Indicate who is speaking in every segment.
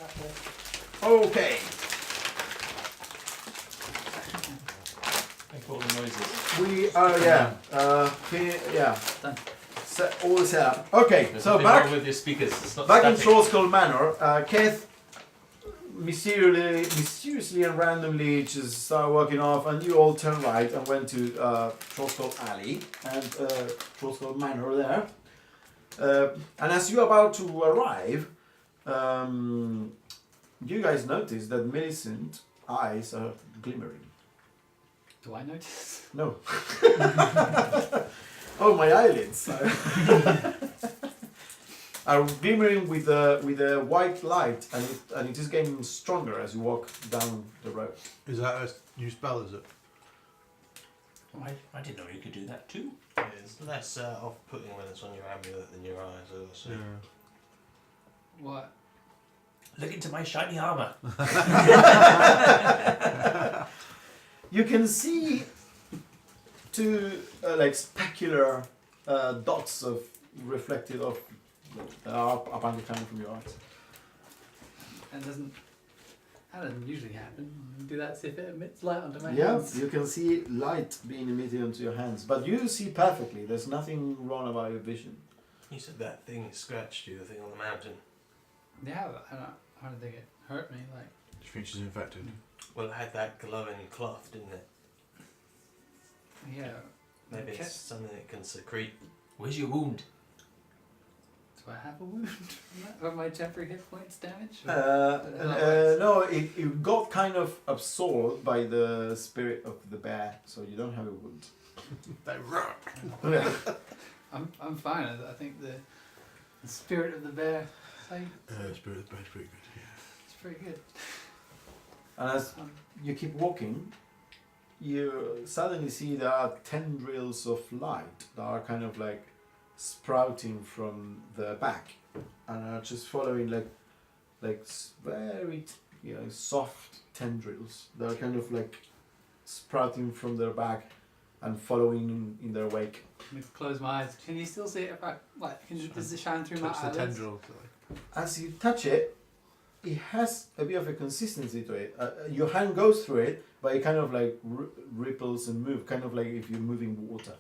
Speaker 1: Okay.
Speaker 2: Make all the noises.
Speaker 1: We
Speaker 3: Done.
Speaker 1: set all set up. Okay,
Speaker 2: There's
Speaker 1: so
Speaker 2: nothing
Speaker 1: back
Speaker 2: wrong with your speakers. It's not
Speaker 1: in
Speaker 2: static.
Speaker 1: Trollskull Manor, Keith mysteriously and randomly just started walking off, and you all turned right and went to Trollskull Alley and Trollskull Manor there. And as you're about to arrive, you guys notice that Millicent's eyes are glimmering.
Speaker 3: Do I notice?
Speaker 1: No. Oh, my eyelids are glimmering with a white light, and it is getting stronger as you walk down the road.
Speaker 4: Is that a new spell, is it?
Speaker 2: I didn't know you could do that too.
Speaker 5: It's less off-putting when it's on your amulet than your eyes, also.
Speaker 3: What?
Speaker 2: Look into my shiny armour.
Speaker 1: You can see two like specular dots of reflected of apparently coming from your eyes.
Speaker 3: That doesn't usually happen. Do that, see if it emits light onto my
Speaker 1: Yeah,
Speaker 3: hands.
Speaker 1: you can see light being emitted onto your hands, but you see perfectly. There's nothing wrong about your vision.
Speaker 5: You said that thing scratched you, the thing on the mountain.
Speaker 3: Yeah, but I don't think it hurt me. Like,
Speaker 4: Do you think she's infected?
Speaker 5: Well, it had that glowing cloth, didn't it?
Speaker 3: yeah.
Speaker 5: Maybe
Speaker 3: Okay.
Speaker 5: it's something that can secrete.
Speaker 2: Where's your wound?
Speaker 3: Do I have a wound from that? Are my temporary hit points damaged?
Speaker 1: No, it got kind of absorbed by the spirit of the bear, so you don't have a wound.
Speaker 4: They rock!
Speaker 1: Yeah.
Speaker 3: I'm fine. I think the spirit of the bear, like,
Speaker 4: Spirit of the Bear's pretty good, yeah.
Speaker 3: it's pretty good.
Speaker 1: And as you keep walking, you suddenly see there are tendrils of light that are kind of like sprouting from the back, and are just following like very soft tendrils that are kind of like sprouting from their back and following in their wake.
Speaker 3: Let me close my eyes. Can you still see it? If I, does it shine through my
Speaker 4: Touch the
Speaker 3: eyelids?
Speaker 4: tendril.
Speaker 1: As you touch it, it has a bit of a consistency to it. Your hand goes through it, but it kind of like ripples and moves, kind of like if you're moving water.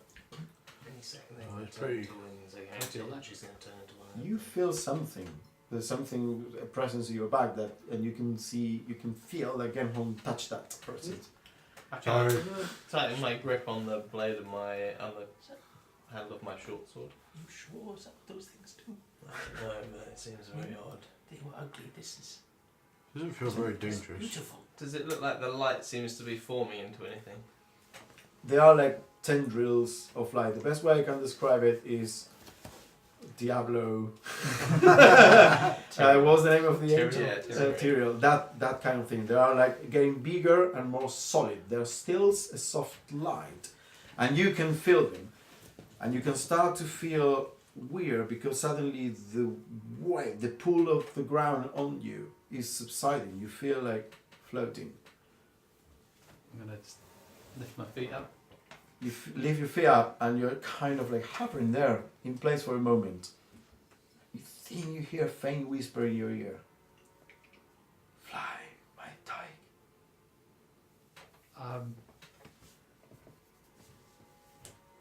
Speaker 5: Any second
Speaker 4: Oh,
Speaker 5: they
Speaker 4: it's
Speaker 5: turn
Speaker 4: pretty-
Speaker 5: into wings again.
Speaker 3: I feel that.
Speaker 5: She's going to turn into one.
Speaker 1: You feel something. There's something, a presence in your back that, and you can feel that Genholm touch that person.
Speaker 5: I
Speaker 4: Sorry.
Speaker 5: tighten my grip on the blade of my other handle of my short sword.
Speaker 2: You sure is that what those things do?
Speaker 5: No, but it seems very odd.
Speaker 2: They were ugly. This is
Speaker 4: Doesn't feel very
Speaker 2: it's
Speaker 4: dangerous.
Speaker 2: beautiful.
Speaker 5: Does it look like the light seems to be forming into anything?
Speaker 1: They are like tendrils of light. The best way I can describe it is Diablo. What's the name of the
Speaker 5: Tyrael.
Speaker 1: angel?
Speaker 5: Yeah, Tyrael.
Speaker 1: Tyrael. That kind of thing. They are like getting bigger and more solid. They're still a soft light, and you can feel them, and you can start to feel weird because suddenly the weight, the pull of the ground on you is subsiding. You feel like floating.
Speaker 3: I'm gonna just lift my feet up.
Speaker 1: You lift your feet up and you're kind of like hovering there in place for a moment. You think you hear a faint whisper in your ear. Fly, my tyke.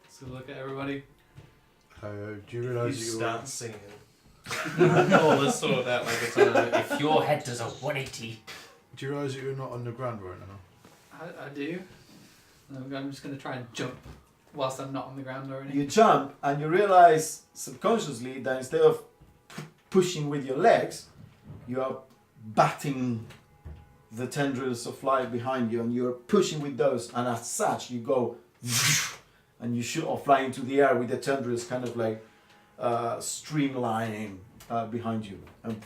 Speaker 3: So look at everybody.
Speaker 4: Do you
Speaker 5: You
Speaker 4: realise that
Speaker 5: start singing. All the sword out like it's on a...
Speaker 2: If your head does a 180,
Speaker 4: do you realise that you're not on the ground right now?
Speaker 3: I do. I'm just gonna try and jump whilst I'm not on the ground already.
Speaker 1: You jump and you realize subconsciously that instead of pushing with your legs, you are batting the tendrils of light behind you and you're pushing with those, and as such you go and you shoot or fly into the air with the tendrils kind of like streamlining behind you and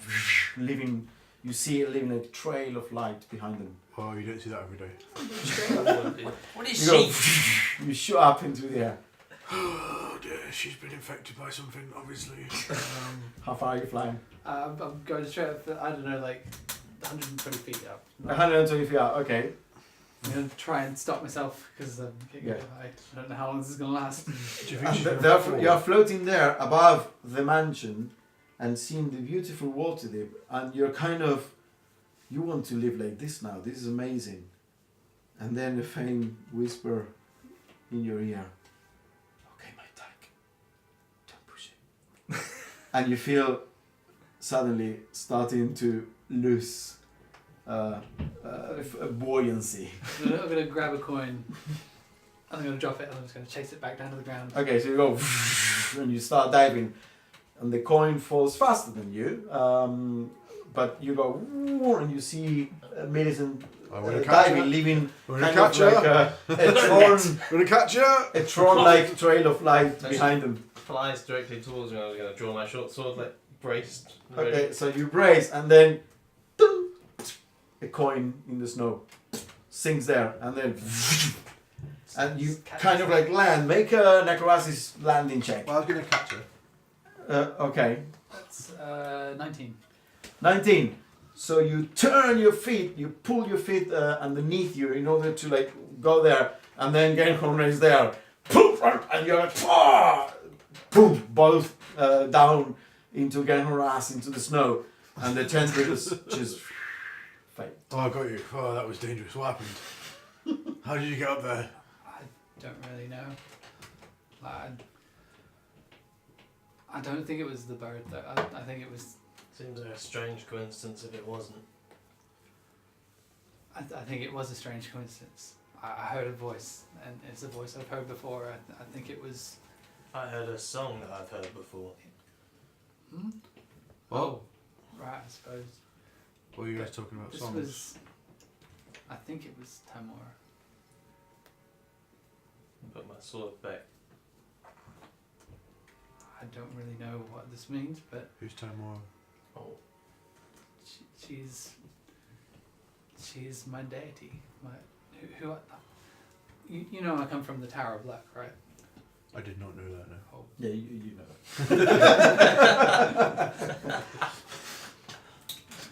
Speaker 1: leaving, you see it leaving a trail of light behind them.
Speaker 4: Oh, you don't see that every day.
Speaker 2: what is
Speaker 1: You go,
Speaker 2: she?
Speaker 1: you shoot up into the air.
Speaker 4: Oh dear, she's been infected by something, obviously.
Speaker 1: How far are you flying?
Speaker 3: I'm going straight up, I don't know, like 120 feet up.
Speaker 1: 120 feet out, okay.
Speaker 3: I'm going to try and stop myself because I'm getting
Speaker 1: Yeah.
Speaker 3: high. I don't know how long this is going to last.
Speaker 4: Do you think
Speaker 1: And
Speaker 4: she's gonna
Speaker 1: therefore,
Speaker 4: fall?
Speaker 1: you are floating there above the mansion and seeing the beautiful water dip, and you're kind of you want to live like this now. This is amazing. And then a faint whisper in your ear. Okay, my tyke, don't push it. And you feel suddenly starting to lose buoyancy.
Speaker 3: I'm gonna grab a coin. I'm gonna drop it and I'm just gonna chase it back down to the ground.
Speaker 1: Okay, so you go and you start diving, and the coin falls faster than you. But you go and you see Millicent
Speaker 4: I'm gonna catch
Speaker 1: diving,
Speaker 4: her.
Speaker 1: leaving
Speaker 4: I'm
Speaker 1: kind
Speaker 4: gonna
Speaker 1: of
Speaker 4: catch
Speaker 1: like
Speaker 4: her.
Speaker 1: a
Speaker 4: I'm gonna catch her.
Speaker 1: Tron-like trail of light behind them.
Speaker 5: Flies directly towards me. I was going to draw my short sword, like braced.
Speaker 1: Okay, so you brace, and then ding, a coin in the snow sinks there, and then and you kind of like land. Make an acrobatics landing check.
Speaker 4: Well, I was gonna catch her.
Speaker 1: Okay,
Speaker 3: That's 19.
Speaker 1: 19. So you turn your feet, you pull your feet underneath you in order to like go there, and then Genhorn is there, poof, and you're like, boom, both down into Genhorn's ass into the snow, and the tendrils just fade.
Speaker 4: Oh, I got you. Oh, that was dangerous. What happened? How did you get up there?
Speaker 3: I don't really know. I don't think it was the bird though. I think it was.
Speaker 5: Seems like a strange coincidence if it wasn't.
Speaker 3: I think it was a strange coincidence. I heard a voice, and it's a voice I've heard before. I think it was.
Speaker 5: I heard a song that I've heard before.
Speaker 3: Hmm?
Speaker 4: What?
Speaker 3: Oh, right. I suppose
Speaker 4: What were you guys talking about?
Speaker 3: this
Speaker 4: Songs?
Speaker 3: was. I think it was Tamor.
Speaker 5: Put my sword back.
Speaker 3: I don't really know what this means, but
Speaker 4: Who's Tamora?
Speaker 5: Oh,
Speaker 3: she's my deity. Who you know I come from the Tower of Luck, right?
Speaker 4: I did not know that. No.
Speaker 3: Oh,
Speaker 1: Yeah, you know.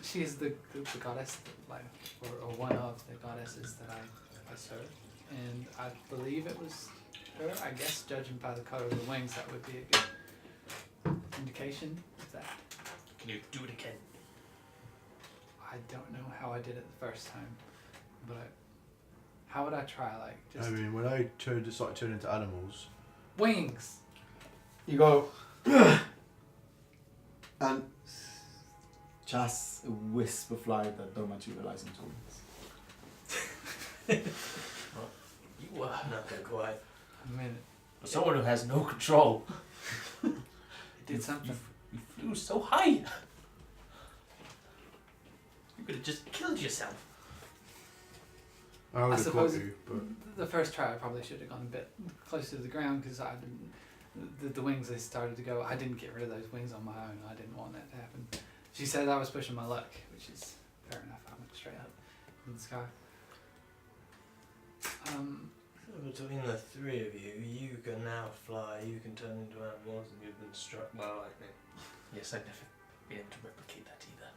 Speaker 3: she is the goddess, like, or one of the goddesses that I serve, and I believe it was her. I guess judging by the color of the wings, that would be a good indication of that.
Speaker 2: Can you do it again?
Speaker 3: I don't know how I did it the first time, but how would I try? Like just
Speaker 4: I mean, when I started turning into animals,
Speaker 3: wings.
Speaker 1: You go, and just a wisp of light that don't materialize into wings.
Speaker 2: You are
Speaker 5: not that quiet.
Speaker 3: I mean,
Speaker 2: someone who has no control.
Speaker 3: it did something.
Speaker 2: You flew so high. You could have just killed yourself.
Speaker 4: I would have caught
Speaker 3: suppose
Speaker 4: you, but
Speaker 3: The first try I probably should have gone a bit closer to the ground because I didn't. The wings they started to go. I didn't get rid of those wings on my own. I didn't want that to happen. She said I was pushing my luck, which is fair enough. I went straight up in the sky.
Speaker 5: So between the three of you, you can now fly, you can turn into animals, and you've been struck by lightning.
Speaker 2: Yes, I've never been able to replicate that either.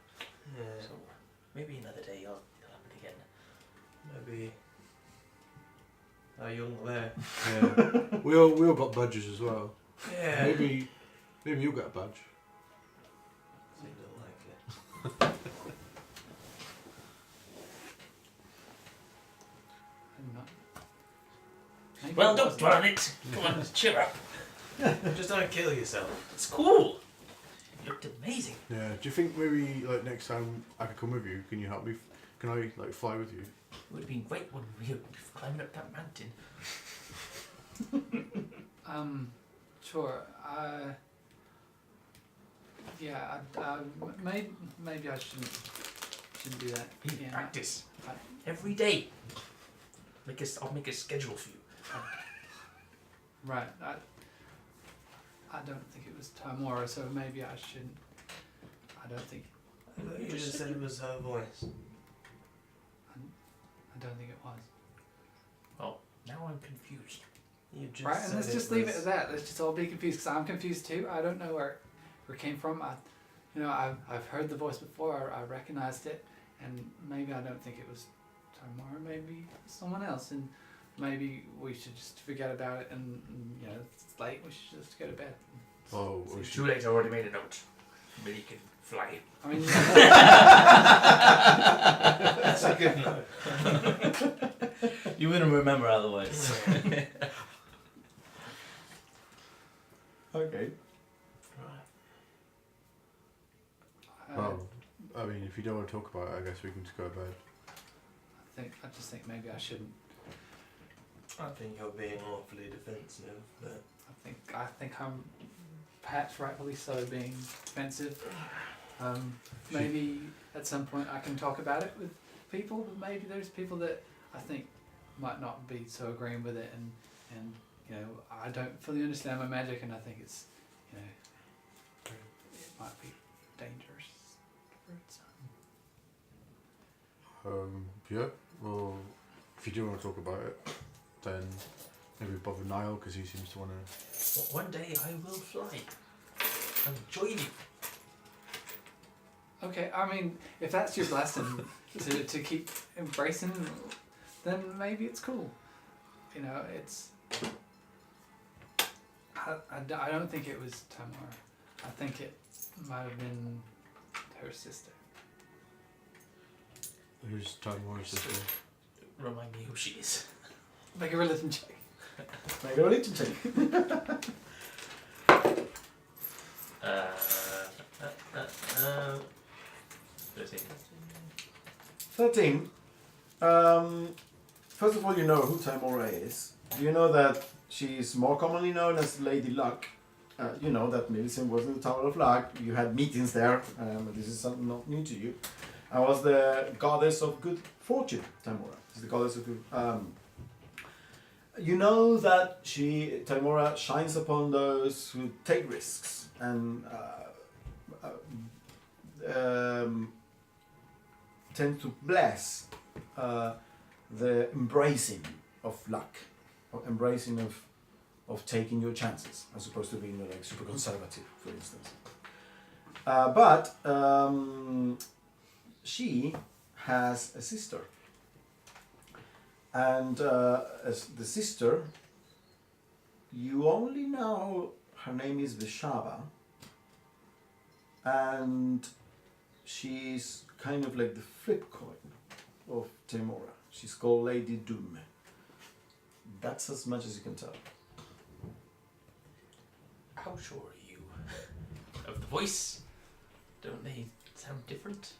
Speaker 5: Yeah.
Speaker 2: So maybe another day it'll happen again.
Speaker 5: Maybe. Oh, you're not there.
Speaker 4: yeah, we all got badges as well.
Speaker 5: Yeah.
Speaker 4: Maybe you'll get a badge.
Speaker 5: Seems unlikely.
Speaker 3: I'm not. Maybe
Speaker 2: Well,
Speaker 3: it
Speaker 2: don't
Speaker 3: wasn't.
Speaker 2: dwell on it. Come on, cheer up.
Speaker 5: Just don't kill yourself.
Speaker 2: It's cool. You looked amazing.
Speaker 4: Yeah. Do you think maybe like next time I could come with you? Can you help me? Can I like fly with you?
Speaker 2: It would have been great when we were climbing up that mountain.
Speaker 3: Sure. Yeah. Maybe I shouldn't do that.
Speaker 2: You
Speaker 3: Yeah.
Speaker 2: practice
Speaker 3: I-
Speaker 2: every day. I'll make a schedule for you.
Speaker 3: Right. I don't think it was Tamora, so maybe I shouldn't. I don't think.
Speaker 5: I thought you just said it was her voice.
Speaker 3: I don't think it was.
Speaker 2: Well, now I'm confused.
Speaker 5: You just
Speaker 3: Right, and
Speaker 5: said
Speaker 3: let's just leave it at that. Let's just all be confused because I'm confused too. I don't know where it came from. I've heard the voice before. I recognized it, and maybe I don't think it was Tamara. Maybe someone else, and maybe we should just forget about it. And it's late. We should just go to bed.
Speaker 4: Oh, we
Speaker 2: It's
Speaker 4: should.
Speaker 2: too late. I already made a note. Maybe you can fly.
Speaker 3: I mean,
Speaker 6: remember otherwise.
Speaker 1: Okay.
Speaker 5: Right.
Speaker 4: Well, I mean, if you don't want to talk about it, I guess we can just go to bed.
Speaker 3: I just think maybe I shouldn't.
Speaker 5: I think you're being awfully defensive, but
Speaker 3: I think I'm perhaps rightfully so being defensive. Maybe at some point I can talk about it with people, but maybe there's people that I think might not be so agreeing with it, and you know, I don't fully understand my magic, and I think it's, you know, it might be dangerous for its
Speaker 4: Yeah. Well, if you do want to talk about it, then maybe bother Niall because he seems to want to.
Speaker 2: One day I will fly and join you.
Speaker 3: Okay, I mean, if that's your blessing to keep embracing, then maybe it's cool. You know, it's. I don't think it was Tamara. I think it might have been her sister.
Speaker 4: Who's Tamora's sister?
Speaker 2: Remind me who she is.
Speaker 3: Make a religion check.
Speaker 1: Make a religion check.
Speaker 2: 13.
Speaker 1: 13. First of all, you know who Timora is. You know that she's more commonly known as Lady Luck. You know that Millicent was in the Tower of Luck. You had meetings there. This is something not new to you. I was the goddess of good fortune, Timora. She's the goddess of good. You know that Timora, shines upon those who take risks and tend to bless the embracing of luck, or embracing of taking your chances, as opposed to being like super conservative, for instance. But she has a sister. And as the sister, you only know her name is Vishava, and she's kind of like the flip coin of Timora. She's called Lady Doom. That's as much as you can tell.
Speaker 2: How sure are you of the voice? Don't they sound different?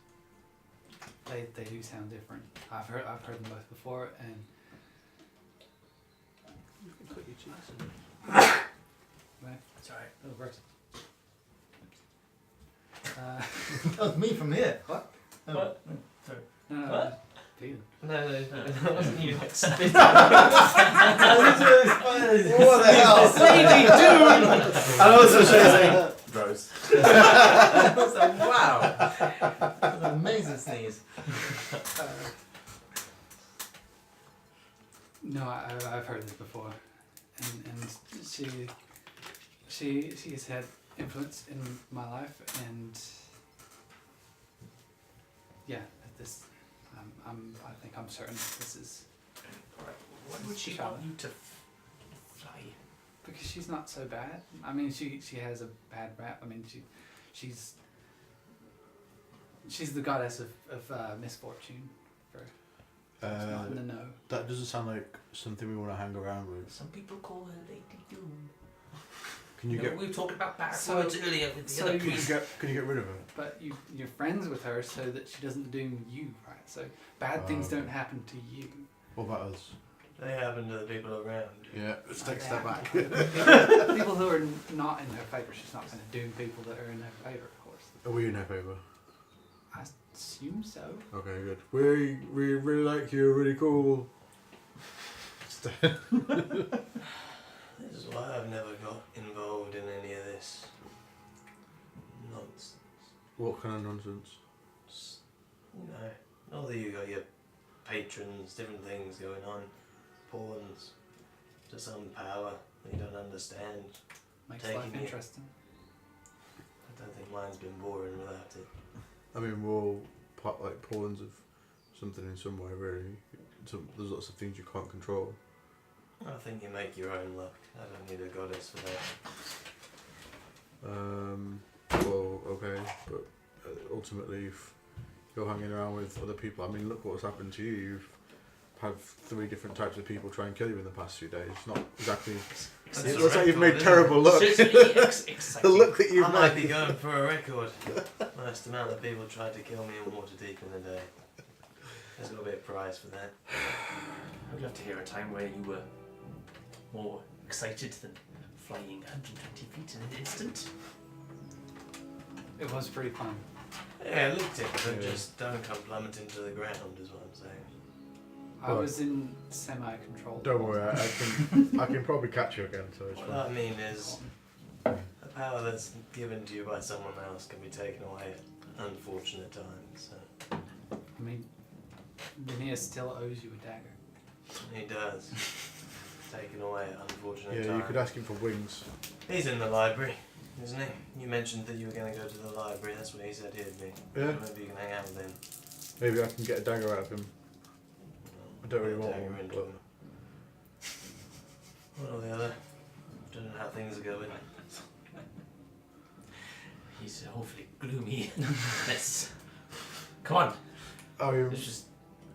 Speaker 3: They do sound different. I've heard them both before, and
Speaker 4: You can cut your cheeks in.
Speaker 2: Sorry.
Speaker 3: little verse.
Speaker 6: That was me from here.
Speaker 2: What?
Speaker 3: No,
Speaker 2: What?
Speaker 3: Peter.
Speaker 5: no, that wasn't you.
Speaker 1: What the hell?
Speaker 2: Lady Doom!
Speaker 1: And also she's saying, gross.
Speaker 2: Wow.
Speaker 6: That's an amazing sneeze.
Speaker 3: No, I've heard this before, and she has had influence in my life, and yeah, this I think I'm certain this is
Speaker 2: Why would she want you to fly?
Speaker 3: because she's not so bad. I mean, she has a bad rap. I mean, she's the goddess of misfortune. It's not in the know.
Speaker 4: That doesn't sound like something we want to hang around with.
Speaker 2: Some people call her Lady Doom.
Speaker 4: Can you get?
Speaker 2: We were talking about bad
Speaker 3: So-
Speaker 2: words earlier with the
Speaker 3: so
Speaker 2: other
Speaker 3: you
Speaker 4: Can you
Speaker 2: priest.
Speaker 4: get rid of her?
Speaker 3: But you're friends with her so that she doesn't doom you, right? So bad things don't happen to you.
Speaker 4: What about us?
Speaker 5: They happen to the people around.
Speaker 4: Yeah, let's take a step back.
Speaker 3: People who are not in her favour, she's not going to doom people that are in her favour, of course.
Speaker 4: Are we in her favour?
Speaker 3: I assume so.
Speaker 4: Okay, good. We really like you. Really cool.
Speaker 5: This is why I've never got involved in any of this nonsense.
Speaker 4: What kind of nonsense?
Speaker 5: Just, you know, all that you got your patrons, different things going on, pawns to some power that you don't understand.
Speaker 3: Makes
Speaker 5: Taking
Speaker 3: life
Speaker 5: it.
Speaker 3: interesting.
Speaker 5: I don't think mine's been boring without it.
Speaker 4: I mean, we're all like pawns of something in some way, really. There's lots of things you can't control.
Speaker 5: I think you make your own luck. I don't need a goddess for that.
Speaker 4: Well, okay, but ultimately, if you're hanging around with other people, I mean, look what's happened to you. have 3 different types of people try and kill you in the past few days. It's not exactly.
Speaker 5: That's
Speaker 4: It
Speaker 5: a
Speaker 4: looks like you've
Speaker 5: record,
Speaker 4: made
Speaker 5: isn't
Speaker 4: terrible look. The
Speaker 2: Exactly.
Speaker 4: look that you've
Speaker 5: I might
Speaker 4: made.
Speaker 5: be going for a record. Most amount of people tried to kill me in Waterdeep in a day. There's got to be a prize for that.
Speaker 2: I'd love to hear a time where you were more excited than flying 120 feet in an instant.
Speaker 3: It was pretty fun.
Speaker 5: Yeah, it looked it, but
Speaker 4: Yeah.
Speaker 5: just don't come plummeting to the ground is what I'm saying.
Speaker 3: I
Speaker 4: Well,
Speaker 3: was in semi-control.
Speaker 4: Don't worry, I can probably catch you again, so it's
Speaker 5: What
Speaker 4: fine.
Speaker 5: I mean is, a power that's given to you by someone else can be taken away at unfortunate times. So
Speaker 3: I mean, Linnea still owes you a dagger.
Speaker 5: he does. Taken away at unfortunate
Speaker 4: Yeah,
Speaker 5: times.
Speaker 4: you could ask him for wings.
Speaker 5: He's in the library, isn't he? You mentioned that you were going to go to the library. That's what he said he'd be.
Speaker 4: Yeah.
Speaker 5: Maybe you can hang out with him.
Speaker 4: Maybe I can get a dagger out of him. I don't really
Speaker 5: Put a
Speaker 4: want
Speaker 5: dagger
Speaker 4: one,
Speaker 5: into
Speaker 4: but-
Speaker 5: him. One or the other. Don't know how things are going.
Speaker 2: He's awfully gloomy. Let's. Come on.
Speaker 4: I mean,
Speaker 2: Let's just.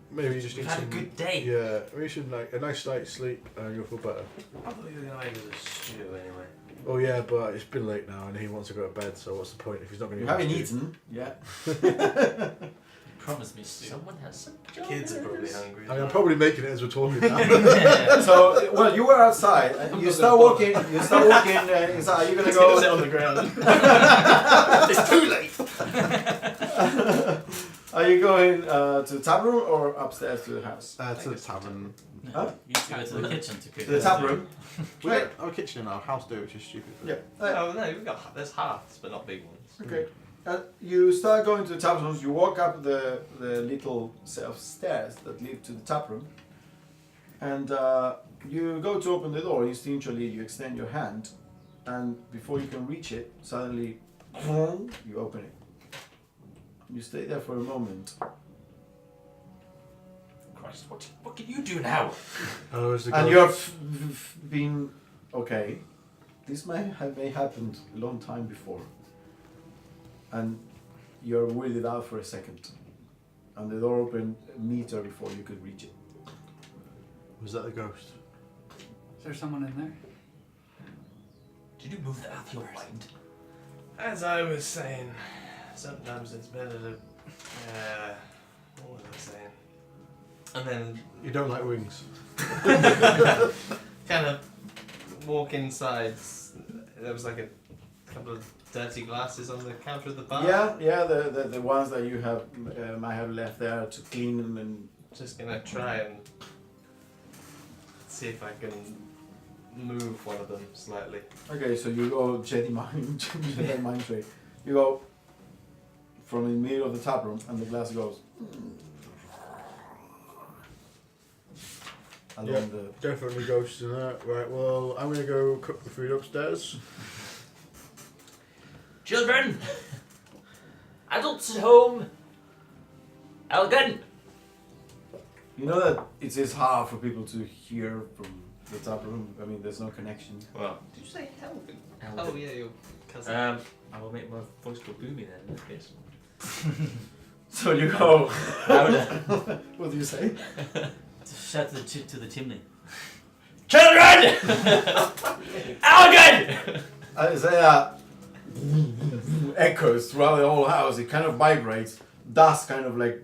Speaker 4: maybe you just
Speaker 2: We've
Speaker 4: need
Speaker 2: had a
Speaker 4: some.
Speaker 2: good day.
Speaker 4: Yeah, we should like a nice night's sleep and you'll feel better.
Speaker 5: I thought you were going to make us a stew anyway.
Speaker 4: Oh yeah, but it's been late now and he wants to go to bed. So what's the point if he's not going to?
Speaker 1: You haven't eaten. Yeah.
Speaker 2: Promise me someone has some
Speaker 5: Kids are probably
Speaker 2: joggers.
Speaker 5: hungry.
Speaker 4: I mean, I'm probably making it as we're talking now.
Speaker 1: So, well, you were outside. And you start walking. You start walking inside. You're gonna go.
Speaker 5: Sit on the ground.
Speaker 2: It's too late.
Speaker 1: Are you going to the tap room or upstairs to the house?
Speaker 4: To the tavern.
Speaker 1: Huh?
Speaker 2: You need to go to the kitchen to cook.
Speaker 1: To the tap room.
Speaker 4: We got our kitchen in our house do, which is stupid.
Speaker 1: Yeah.
Speaker 5: Oh no, we've got there's hearths, but not big ones.
Speaker 1: Okay. You start going to the tap rooms. You walk up the little set of stairs that lead to the tap room, and you go to open the door. Instinctually, you extend your hand, and before you can reach it, suddenly, you open it. You stay there for a moment.
Speaker 2: Christ, what can you do now?
Speaker 4: Oh, is the
Speaker 1: And
Speaker 4: ghost-
Speaker 1: you have been okay. This may happened a long time before, and you're weirded out for a second, and the door opened a meter before you could reach it.
Speaker 4: Was that the ghost?
Speaker 3: Is there someone in there?
Speaker 2: Did you move that out of your mind?
Speaker 5: As I was saying, sometimes it's better to. What was I saying? And then
Speaker 4: You don't like wings.
Speaker 5: kind of walk inside. There was like a couple of dirty glasses on the counter of the bar.
Speaker 1: Yeah, the ones that you have might have left there to clean them and.
Speaker 5: Just gonna try and see if I can move one of them slightly.
Speaker 1: Okay, so you go Jedi mind trick. You go from the middle of the tap room, and the glass goes along
Speaker 4: Yeah.
Speaker 1: the.
Speaker 4: Definitely ghosts in there. Right, well, I'm going to go cook the food upstairs.
Speaker 2: Children! Adults at home! Elgin!
Speaker 1: You know that it is hard for people to hear from the tap room. I mean, there's no connection.
Speaker 2: Well,
Speaker 5: Did you say Helvin?
Speaker 2: Helvin.
Speaker 5: Oh yeah, your cousin.
Speaker 2: I will make my voice go boomy then, in that case.
Speaker 1: So you go.
Speaker 2: Louder.
Speaker 1: What do you say?
Speaker 6: Shout to the chimney.
Speaker 2: Children! Elgin!
Speaker 1: Isaiah echoes throughout the whole house. It kind of vibrates. Dust kind of like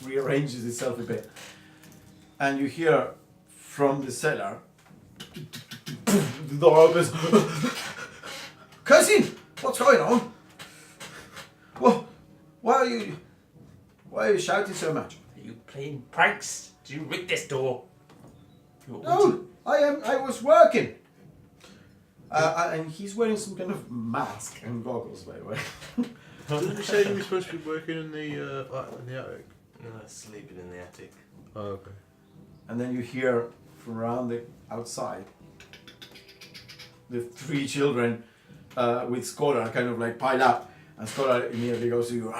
Speaker 1: rearranges itself a bit. And you hear from the cellar, the door opens. Cousin, what's going on? Well, why are you shouting so much?
Speaker 2: Are you playing pranks? Did you rig this door?
Speaker 1: No, I was working. And he's wearing some kind of mask and goggles, by the way.
Speaker 4: Didn't you say you were supposed to be working in the attic?
Speaker 5: No, sleeping in the attic.
Speaker 4: Oh, okay.
Speaker 1: And then you hear from around the outside the 3 children with Scholar kind of like pile up, and Scholar immediately goes to you.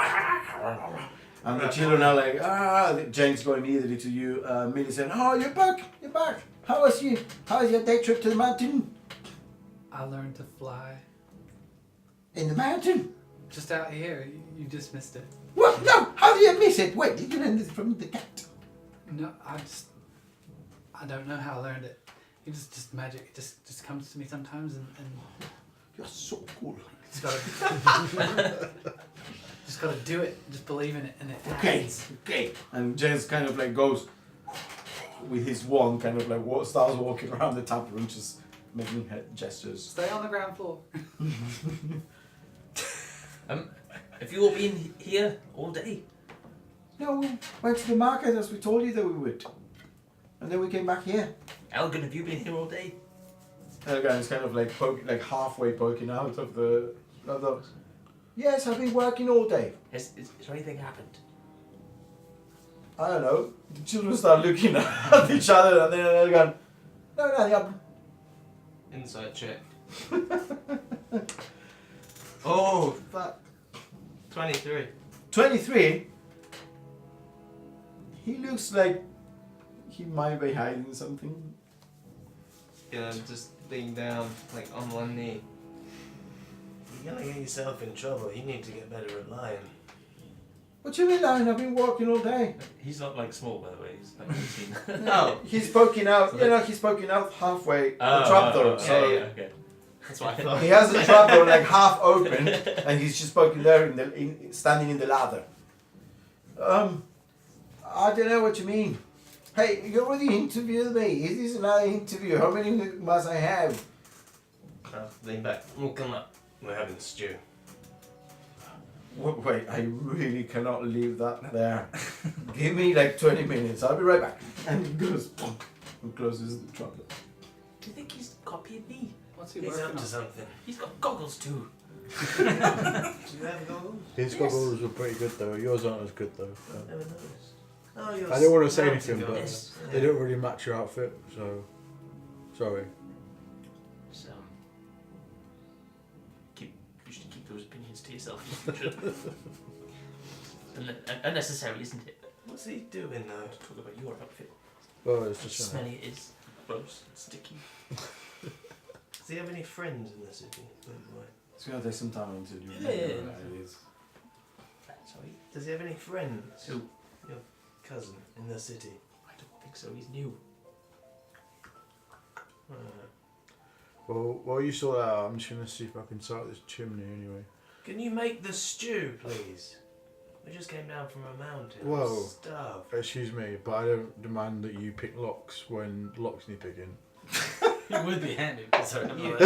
Speaker 1: And the children are like, James go immediately to you. Millicent, oh, you're back. How was your day trip to the mountain?
Speaker 3: I learned to fly.
Speaker 1: In the mountain?
Speaker 3: Just out here, you just missed it.
Speaker 1: What? No, how did you miss it? Wait, did you learn this from the cat?
Speaker 3: No, I don't know how I learned it. It's just magic. It just comes to me sometimes, and
Speaker 1: You're so cool.
Speaker 3: just gotta just gotta do it. Just believe in it, and it
Speaker 1: Okay,
Speaker 3: happens.
Speaker 1: okay. And James kind of like goes with his wand, kind of like starts walking around the tap room, just making head gestures.
Speaker 3: Stay on the ground floor.
Speaker 6: Have you all been here all day?
Speaker 1: No, we went to the market as we told you that we would. And then we came back here.
Speaker 6: Algan, have you been here all day?
Speaker 1: And the guy is kind of like halfway poking out of the. Yes, I've been working all day.
Speaker 6: Has there anything happened?
Speaker 1: I don't know. The children start looking at each other and then they're going, no, nothing happened.
Speaker 5: Insight check. Oh, fuck. 23.
Speaker 1: 23. He looks like he might be hiding something.
Speaker 5: Yeah, just lean down, like on one knee. You're gonna get yourself in trouble. You need to get better at lying.
Speaker 1: What do you mean, Lion? I've been walking all day.
Speaker 2: He's not like small, by the way. He's like 18.
Speaker 5: No.
Speaker 1: He's poking out,
Speaker 2: So
Speaker 1: you know, he's poking out halfway the
Speaker 2: Oh,
Speaker 1: trapdoor.
Speaker 2: oh,
Speaker 1: So
Speaker 2: yeah, okay.
Speaker 5: That's what I thought.
Speaker 1: he has the trapdoor like half open, and he's just poking there, standing in the ladder. I don't know what you mean. Hey, you already interviewed me. Is this another interview? How many must I have?
Speaker 5: Lean back. We'll come up. We're having stew.
Speaker 1: Wait, I really cannot leave that there. Give me like 20 minutes. I'll be right back. And he goes and closes the trapdoor.
Speaker 6: Do you think he's copying me?
Speaker 3: What's he
Speaker 5: He's
Speaker 3: working
Speaker 5: up
Speaker 3: on?
Speaker 5: to something.
Speaker 6: He's got goggles too.
Speaker 5: Do you have goggles?
Speaker 4: His goggles were pretty good though. Yours aren't as good though. So.
Speaker 5: Never noticed. Oh, you're
Speaker 4: I don't want to say
Speaker 5: mountain
Speaker 4: anything, but
Speaker 5: goggles.
Speaker 4: they don't really match your outfit. So, sorry.
Speaker 6: So, you should keep those opinions to yourself. Unnecessary, isn't it?
Speaker 5: What's he doing though?
Speaker 6: Talk about your outfit.
Speaker 4: Well, it's
Speaker 6: How
Speaker 4: just
Speaker 6: smelly it is. Gross. Sticky.
Speaker 5: Does he have any friends in the city?
Speaker 1: It's going to take some time until you
Speaker 6: Yeah, yeah,
Speaker 1: remember
Speaker 6: yeah.
Speaker 1: where it is.
Speaker 5: Sorry. Does he have any friends?
Speaker 6: Who?
Speaker 5: Your cousin in the city.
Speaker 6: I don't think so. He's new.
Speaker 4: well, while you sort that out, I'm just gonna see if I can start this chimney anyway.
Speaker 5: Can you make the stew, please? We just came down from a mountain.
Speaker 4: Whoa.
Speaker 5: Starved.
Speaker 4: Excuse me, but I don't demand that you pick locks when locks need picking.
Speaker 2: It would be handy. Sorry, I'm
Speaker 5: You,
Speaker 2: not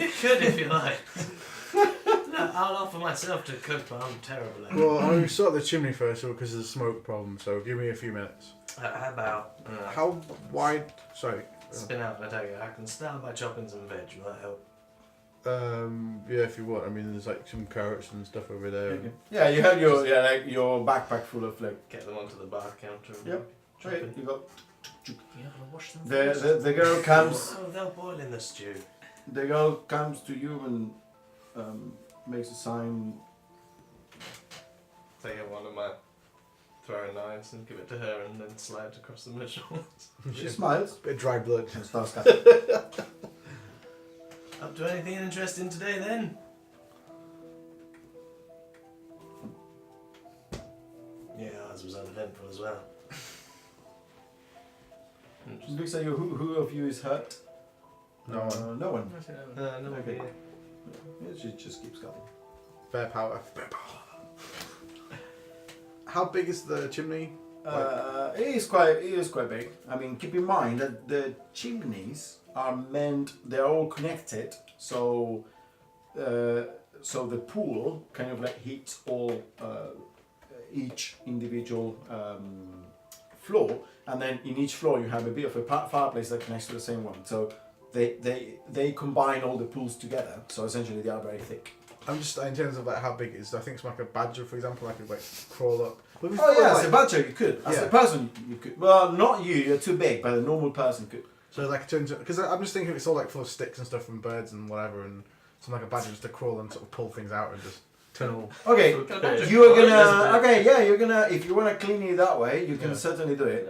Speaker 5: you could if you like. No, I'll offer myself to cook, but I'm terrible at it.
Speaker 4: Well, I'm gonna start the chimney first, because of the smoke problem. So give me a few minutes.
Speaker 5: How about
Speaker 4: How wide? Sorry.
Speaker 5: spin out my dagger? I can start by chopping some veg. Will that help?
Speaker 4: Yeah, if you want. I mean, there's like some carrots and stuff over there.
Speaker 1: Okay. Yeah, you have your backpack full of like.
Speaker 5: Get them onto the bar counter. And
Speaker 1: Yep.
Speaker 5: chop
Speaker 1: Okay,
Speaker 5: it.
Speaker 1: you got.
Speaker 6: You gotta wash them first.
Speaker 1: The girl comes.
Speaker 5: Oh, they'll boil in the stew.
Speaker 1: The girl comes to you and makes a sign.
Speaker 5: Take out one of my throwing knives and give it to her, and then slide across the middle.
Speaker 1: She smiles
Speaker 4: Bit of dry blood.
Speaker 1: and starts cutting.
Speaker 5: Up to anything interesting today, then? Yeah, ours was uneventful as well.
Speaker 1: She looks at you. Who of you is hurt?
Speaker 4: No one.
Speaker 1: No one.
Speaker 5: No
Speaker 1: Okay.
Speaker 5: idea.
Speaker 1: Yeah, she just keeps cutting.
Speaker 4: Fair power. Fair power. How big is the chimney?
Speaker 1: It is quite big. I mean, keep in mind that the chimneys are meant. They're all connected. So the pool kind of like heats all each individual floor, and then in each floor you have a bit of a fireplace that connects to the same one. So they combine all the pools together. So essentially they are very thick.
Speaker 4: I'm just in terms of like how big it is. I think it's like a badger, for example. I could like crawl up. But
Speaker 1: Oh yeah, as
Speaker 4: like,
Speaker 1: a badger you could. As
Speaker 4: Yeah.
Speaker 1: a person you could. Well, not you. You're too big, but a normal person could.
Speaker 4: so like it turns because I'm just thinking it's all like full of sticks and stuff and birds and whatever, and something like a badger just to crawl and sort of pull things out and just turn all.
Speaker 1: Okay,
Speaker 6: Okay.
Speaker 1: you are
Speaker 6: Oh,
Speaker 1: gonna.
Speaker 6: yes,
Speaker 1: Okay, yeah, you're gonna. If you wanna clean it that way, you can
Speaker 4: Yeah.
Speaker 1: certainly do it.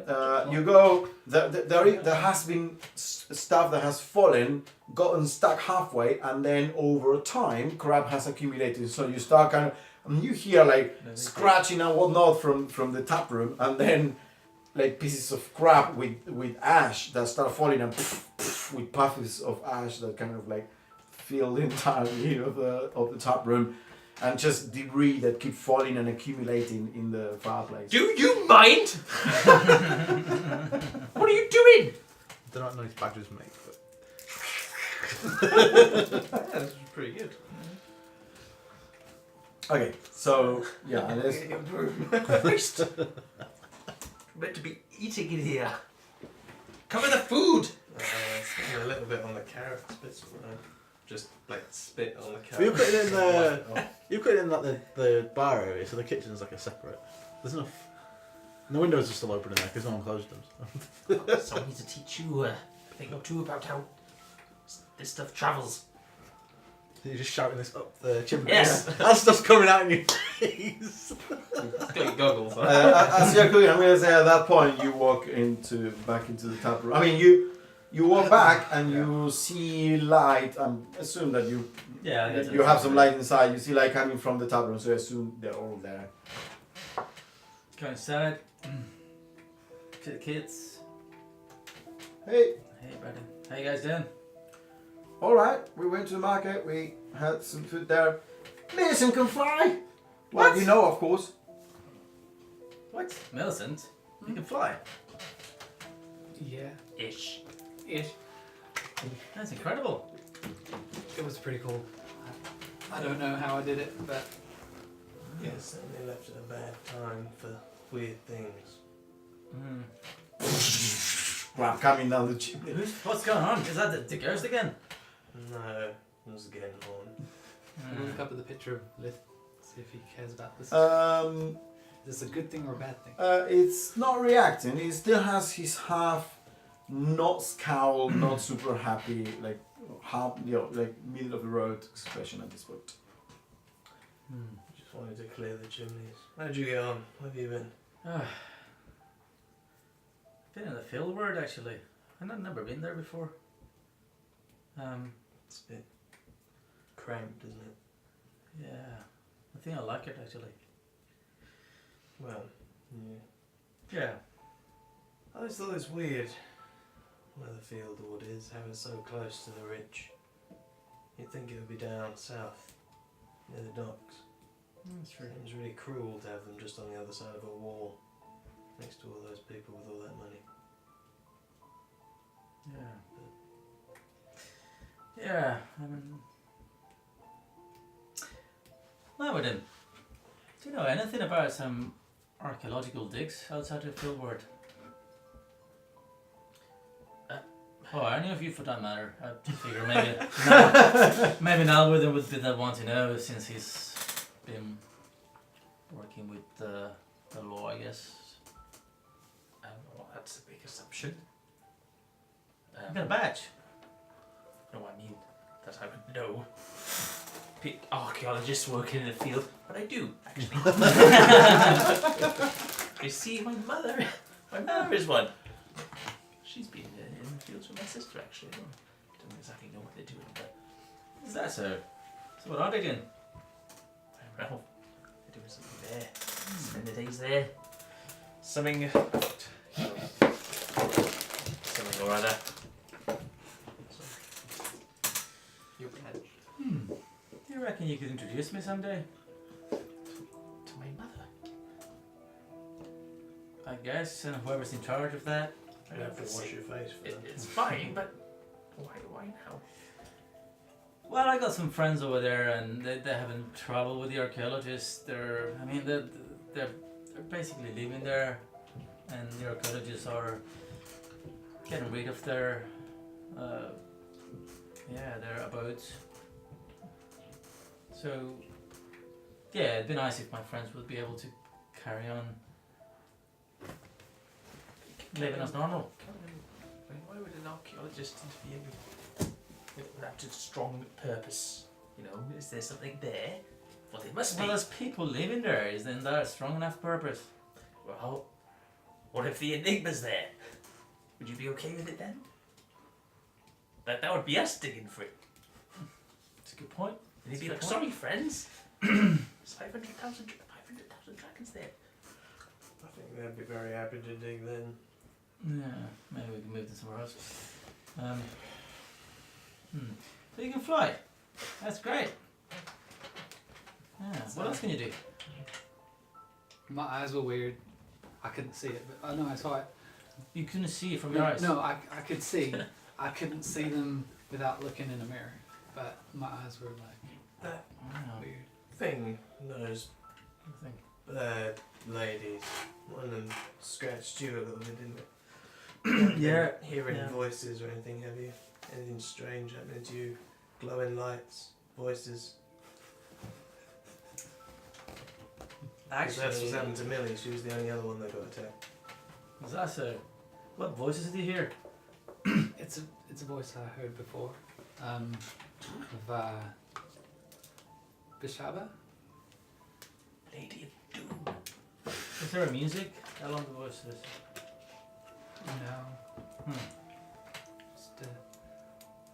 Speaker 1: You go. There has been stuff that has fallen, gotten stuck halfway, and then over time, crab has accumulated. So you start kind of and you hear like
Speaker 2: No, they
Speaker 1: scratching and whatnot from the tap room, and then like pieces of crap with ash that start falling, and with puffs of ash that kind of like fill the entire view of the tap room, and just debris that keep falling and accumulating in the fireplace.
Speaker 2: Do you mind? What are you doing?
Speaker 4: They're not nice badgers, mate.
Speaker 5: That's pretty good.
Speaker 1: Okay, so yeah, and there's
Speaker 2: Christ. We're meant to be eating in here. Cover the food.
Speaker 5: Spitting a little bit on the carrot bits. Just like spit on the
Speaker 4: But you
Speaker 5: carrot.
Speaker 4: put it in
Speaker 5: and wipe
Speaker 4: the
Speaker 5: it off.
Speaker 4: you put it in like the bar area, so the kitchen's like a separate. There's enough. And the windows are still open in there because no one closed them.
Speaker 2: Someone needs to teach you a thing or two about how this stuff travels.
Speaker 4: So you're just shouting this up the chimney.
Speaker 2: Yes.
Speaker 4: That stuff's coming out in your face.
Speaker 5: Got your goggles on.
Speaker 1: as you're cooking, I'm gonna say at that point you walk back into the tap room. I mean you walk back and you see light. I assume that you have some light inside. You see light coming from the tap room, so I assume they're all there.
Speaker 7: Go inside. To the kids.
Speaker 1: Hey,
Speaker 7: Hey, buddy. How you guys doing?
Speaker 1: all right. We went to the market. We had some food there. Millicent can fly. Well,
Speaker 7: What?
Speaker 1: you know, of course.
Speaker 7: What? Millicent? You can fly.
Speaker 3: Yeah.
Speaker 2: Ish.
Speaker 3: Ish.
Speaker 7: That's incredible.
Speaker 3: It was pretty cool. I don't know how I did it, but
Speaker 5: Yeah, certainly left at a bad time for weird things.
Speaker 7: Mm.
Speaker 1: Crap coming down the chimney.
Speaker 7: What's going on? Is that the ghost again?
Speaker 5: No, it was getting on.
Speaker 3: we'll look up at the picture of Lith, see if he cares about this. Is this a good thing or a bad thing?
Speaker 1: It's not reacting. He still has his half, not scowl, not super happy, like half, like middle of the road expression at this point.
Speaker 5: Just wanted to clear the chimneys. How'd you get on? Where have you been?
Speaker 7: Been in the field ward actually. I've never been there before.
Speaker 5: It's a bit cramped, isn't it?
Speaker 7: Yeah. I think I like it actually.
Speaker 5: Well, yeah.
Speaker 7: Yeah.
Speaker 5: I always thought it's weird where the field ward is, how it's so close to the ridge. You'd think it would be down south, near the docks.
Speaker 7: That's true.
Speaker 5: Seems really cruel to have them just on the other side of a wall, next to all those people with all that money.
Speaker 7: Yeah. Yeah, I mean... Now then, do you know anything about some archaeological digs outside of field ward? Or any of you for that matter. I figure maybe maybe Nalwithan would be the one to know since he's been working with the law, I guess.
Speaker 2: Well, that's a big assumption.
Speaker 7: You got a badge.
Speaker 2: No, I mean that I would know. Archaeologists working in the field, but I do actually. You see, my mother is one. She's been in the fields with my sister actually. I don't exactly know what they're doing, but
Speaker 7: Is that so? So what are they doing?
Speaker 2: I don't know. They're doing something there. Spend the days there. Something or other. Your badge.
Speaker 7: You reckon you could introduce me someday?
Speaker 2: To my mother.
Speaker 7: I guess, and whoever's in charge of that.
Speaker 5: You have to wash your face for that.
Speaker 2: It's fine, but why now?
Speaker 7: Well, I got some friends over there, and they having trouble with the archaeologists. They're basically living there, and the archaeologists are getting rid of their abodes. So yeah, it'd be nice if my friends would be able to carry on living as normal.
Speaker 2: Why would an archaeologist interfere without a strong purpose? You know, is there something there? Well, there must be.
Speaker 7: Well, there's people living there. Isn't that a strong enough purpose?
Speaker 2: Well, what if the enigma's there? Would you be okay with it then? That would be us digging for it.
Speaker 7: It's a good point.
Speaker 2: And he'd be like, sorry friends, There's 500,000 dragons there.
Speaker 5: I think they'd be very happy to dig then.
Speaker 7: Yeah, maybe we can move them somewhere else. So you can fly. That's great. Yeah. What else can you do?
Speaker 3: My eyes were weird. I couldn't see it, but oh no, I saw it.
Speaker 7: You couldn't see it from your eyes.
Speaker 3: No, I could see. I couldn't see them without looking in a mirror, but my eyes were like
Speaker 5: That
Speaker 7: Wow.
Speaker 3: weird.
Speaker 5: thing, those
Speaker 7: I think.
Speaker 5: ladies, one of them scratched you a little bit, didn't it?
Speaker 7: Yeah.
Speaker 5: Hearing
Speaker 7: Yeah.
Speaker 5: voices or anything, have you? Anything strange happening to you? Glowing lights, voices? 'Cause that's what's happened to Millie. She was the only other one that got attacked.
Speaker 7: Was that so? What voices did you hear?
Speaker 3: It's a voice I heard before. Of Bishaba.
Speaker 2: Lady of Doom.
Speaker 7: Is there a music along the voices?
Speaker 3: No.
Speaker 7: Hmm.
Speaker 3: Just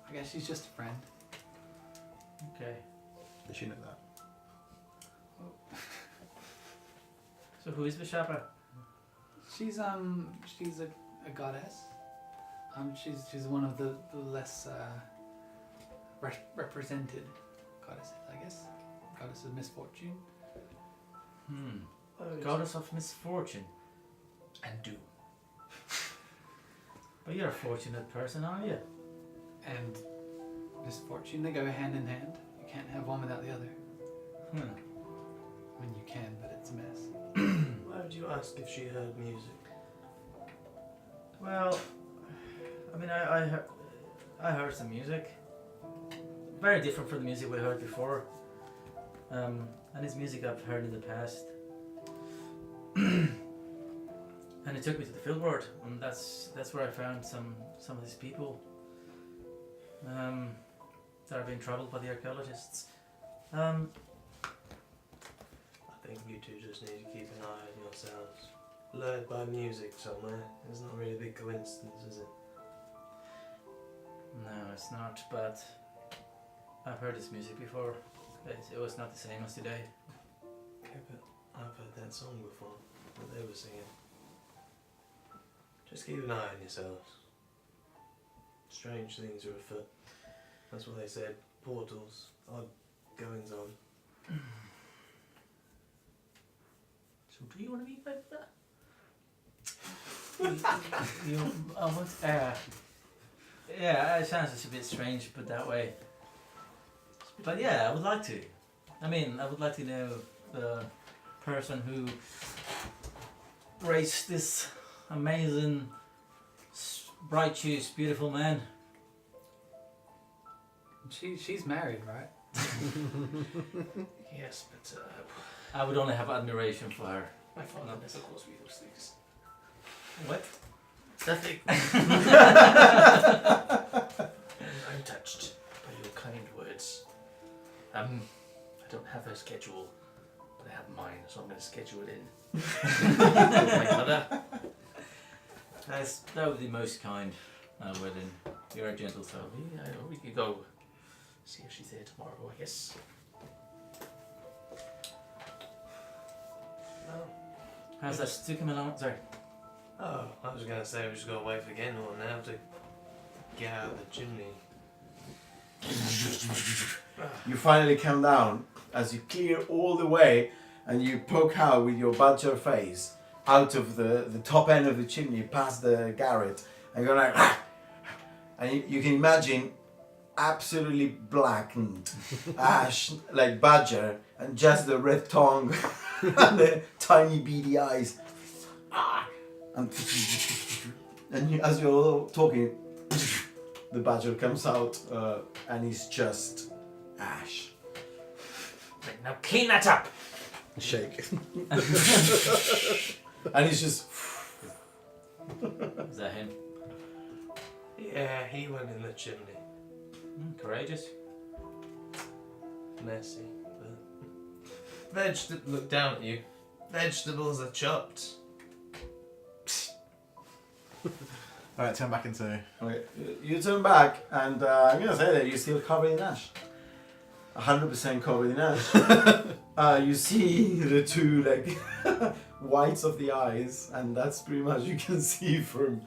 Speaker 3: I guess she's just a friend.
Speaker 7: Okay.
Speaker 4: Did she know that?
Speaker 7: So who is Vishapa?
Speaker 3: She's a goddess. She's one of the less represented goddesses, I guess. Goddess of misfortune.
Speaker 7: Goddess of misfortune.
Speaker 2: And Doom.
Speaker 7: But you're a fortunate person, aren't you?
Speaker 3: And misfortune, they go hand in hand. You can't have one without the other. I mean, you can, but it's a mess.
Speaker 5: Why would you ask if she heard music?
Speaker 7: Well, I mean, I heard some music. Very different from the music we heard before. And it's music I've heard in the past. And it took me to the field board, and that's where I found some of these people that are being troubled by the archaeologists.
Speaker 5: I think you two just need to keep an eye on yourselves. Lured by music somewhere. It's not really a big coincidence, is it?
Speaker 7: No, it's not, but I've heard this music before. It was not the same as today.
Speaker 5: Okay, but I've heard that song before, what they were singing. Just keep an eye on yourselves. Strange things are afoot. That's what they said. Portals, odd goings on.
Speaker 2: So do you want to be my brother?
Speaker 7: Yeah, it sounds just a bit strange put that way. But yeah, I would like to. I mean, I would like to know the person who raised this amazing, righteous, beautiful man.
Speaker 3: She's married, right?
Speaker 2: Yes, but
Speaker 7: I would only have admiration for her.
Speaker 2: my father never calls me those things.
Speaker 7: What?
Speaker 2: Nothing. I'm touched by your kind words. I don't have a schedule, but I have mine, so I'm going to schedule it in. My mother.
Speaker 7: That would be most kind, Within. You're a gentle soul.
Speaker 2: Yeah, I know. We could go see if she's there tomorrow, I guess.
Speaker 5: Oh.
Speaker 7: How's that stick him along? Sorry.
Speaker 5: Oh, I was going to say we just got to wait for Gendor now to get out of the chimney.
Speaker 1: You finally come down as you clear all the way and you poke out with your badger face out of the top end of the chimney past the garret and go like and you can imagine absolutely blackened ash like badger and just the red tongue and the tiny beady eyes and you, as you're all talking the badger comes out and he's just ash.
Speaker 2: Right, now clean that up!
Speaker 4: Shake.
Speaker 1: And he's just
Speaker 7: Is that him?
Speaker 5: Yeah, he went in the chimney.
Speaker 7: Courageous.
Speaker 5: Messy, but... Look down at you. Vegetables are chopped.
Speaker 4: Alright, turn back into...
Speaker 1: okay, you turn back and I'm gonna say that you're still covered in ash. 100% covered in ash, you see the two like whites of the eyes, and that's pretty much you can see from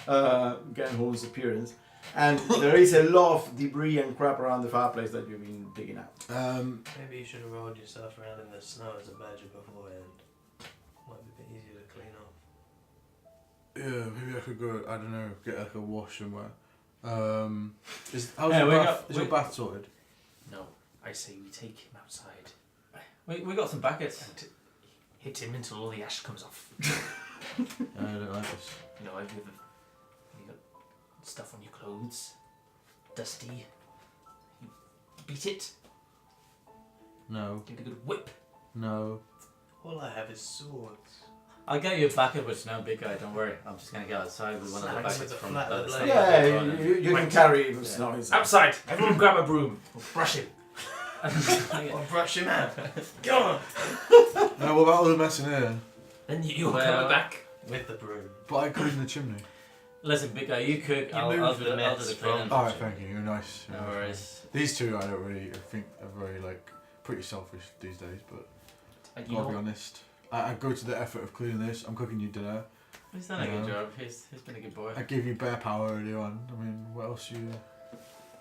Speaker 1: Gernholm's appearance. And there is a lot of debris and crap around the fireplace that you've been digging out.
Speaker 5: Maybe you should have rolled yourself around in the snow as a badger beforehand. Might be a bit easier to clean off.
Speaker 4: Yeah, maybe I could go. I don't know, get like a wash somewhere. How's
Speaker 7: Yeah,
Speaker 4: your bath sorted?
Speaker 2: No, I say we take him outside
Speaker 7: We got some buckets.
Speaker 2: and hit him until all the ash comes off.
Speaker 4: I don't like this.
Speaker 2: You know, have you got stuff on your clothes? Dusty? You beat it?
Speaker 4: No,
Speaker 2: Give it a good whip?
Speaker 4: no.
Speaker 5: All I have is swords.
Speaker 7: I'll get you a bucket with no big guy, don't worry. I'm just gonna get outside with one of the
Speaker 5: Snacks
Speaker 7: buckets
Speaker 5: with a
Speaker 7: from
Speaker 5: flat
Speaker 7: the
Speaker 5: blade.
Speaker 1: Yeah, you can
Speaker 2: Right.
Speaker 1: carry even snow inside.
Speaker 2: Outside! Everyone grab a broom. We'll brush him.
Speaker 5: Or brush him out. Go on!
Speaker 4: No, what about all the mess in here?
Speaker 2: Then you'll
Speaker 7: Well-
Speaker 2: come back.
Speaker 5: With the broom.
Speaker 4: But I cook in the chimney.
Speaker 7: Listen, big guy, you cook.
Speaker 5: You
Speaker 7: I'll
Speaker 5: move
Speaker 7: do
Speaker 5: the
Speaker 7: the
Speaker 5: mess
Speaker 7: cleaning.
Speaker 5: from-
Speaker 4: Alright, thank you. You're nice.
Speaker 7: No worries.
Speaker 4: These two, I don't really. I think are very like pretty selfish these days. But
Speaker 2: And you
Speaker 4: I'll be
Speaker 2: know,
Speaker 4: honest. I go to the effort of cleaning this. I'm cooking you dinner.
Speaker 7: He's done a good
Speaker 4: Yeah.
Speaker 7: job. He's been a good boy.
Speaker 4: I gave you bear power early on. I mean, what else you?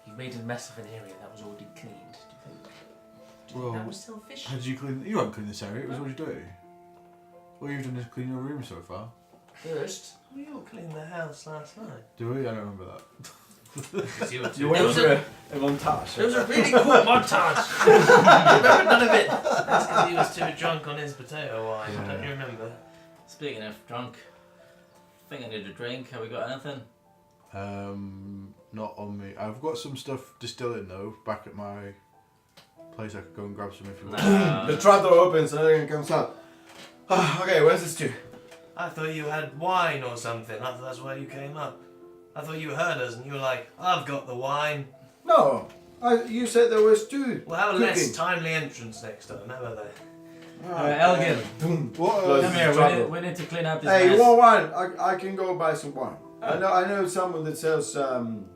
Speaker 2: you made a mess of an area that was already cleaned. Do you think
Speaker 4: Well,
Speaker 2: that was selfish?
Speaker 4: How did you clean? You haven't cleaned this area. It was already dirty. All you've done is clean your room so far.
Speaker 2: First,
Speaker 5: We all cleaned the house last night.
Speaker 4: Do we? I don't remember that.
Speaker 5: Because you were
Speaker 1: You
Speaker 5: too
Speaker 1: went
Speaker 2: There was
Speaker 1: through a montage.
Speaker 2: there was a really cool montage.
Speaker 5: remember none of it. That's because he was too drunk on his potato wine.
Speaker 4: Yeah.
Speaker 5: Don't you remember?
Speaker 7: Speaking of drunk, I think I need a drink. Have we got anything?
Speaker 4: Not on me. I've got some stuff distilling though. Back at my place, I could go and grab some if you want.
Speaker 1: The trapdoor opens and everything comes out. Okay, where's this stew?
Speaker 5: I thought you had wine or something. I thought that's why you came up. I thought you heard us and you were like, I've got the wine.
Speaker 1: No, you said there was stew.
Speaker 5: Well, have a
Speaker 1: Cooking.
Speaker 5: less timely entrance next time, how about that?
Speaker 7: Elgin.
Speaker 1: Boom.
Speaker 4: What?
Speaker 1: Closes
Speaker 7: Come
Speaker 1: the
Speaker 7: here.
Speaker 1: trapdoor.
Speaker 7: We need to clean up this
Speaker 1: Hey,
Speaker 7: mess.
Speaker 1: you want wine? I can go buy some wine. I know someone that sells you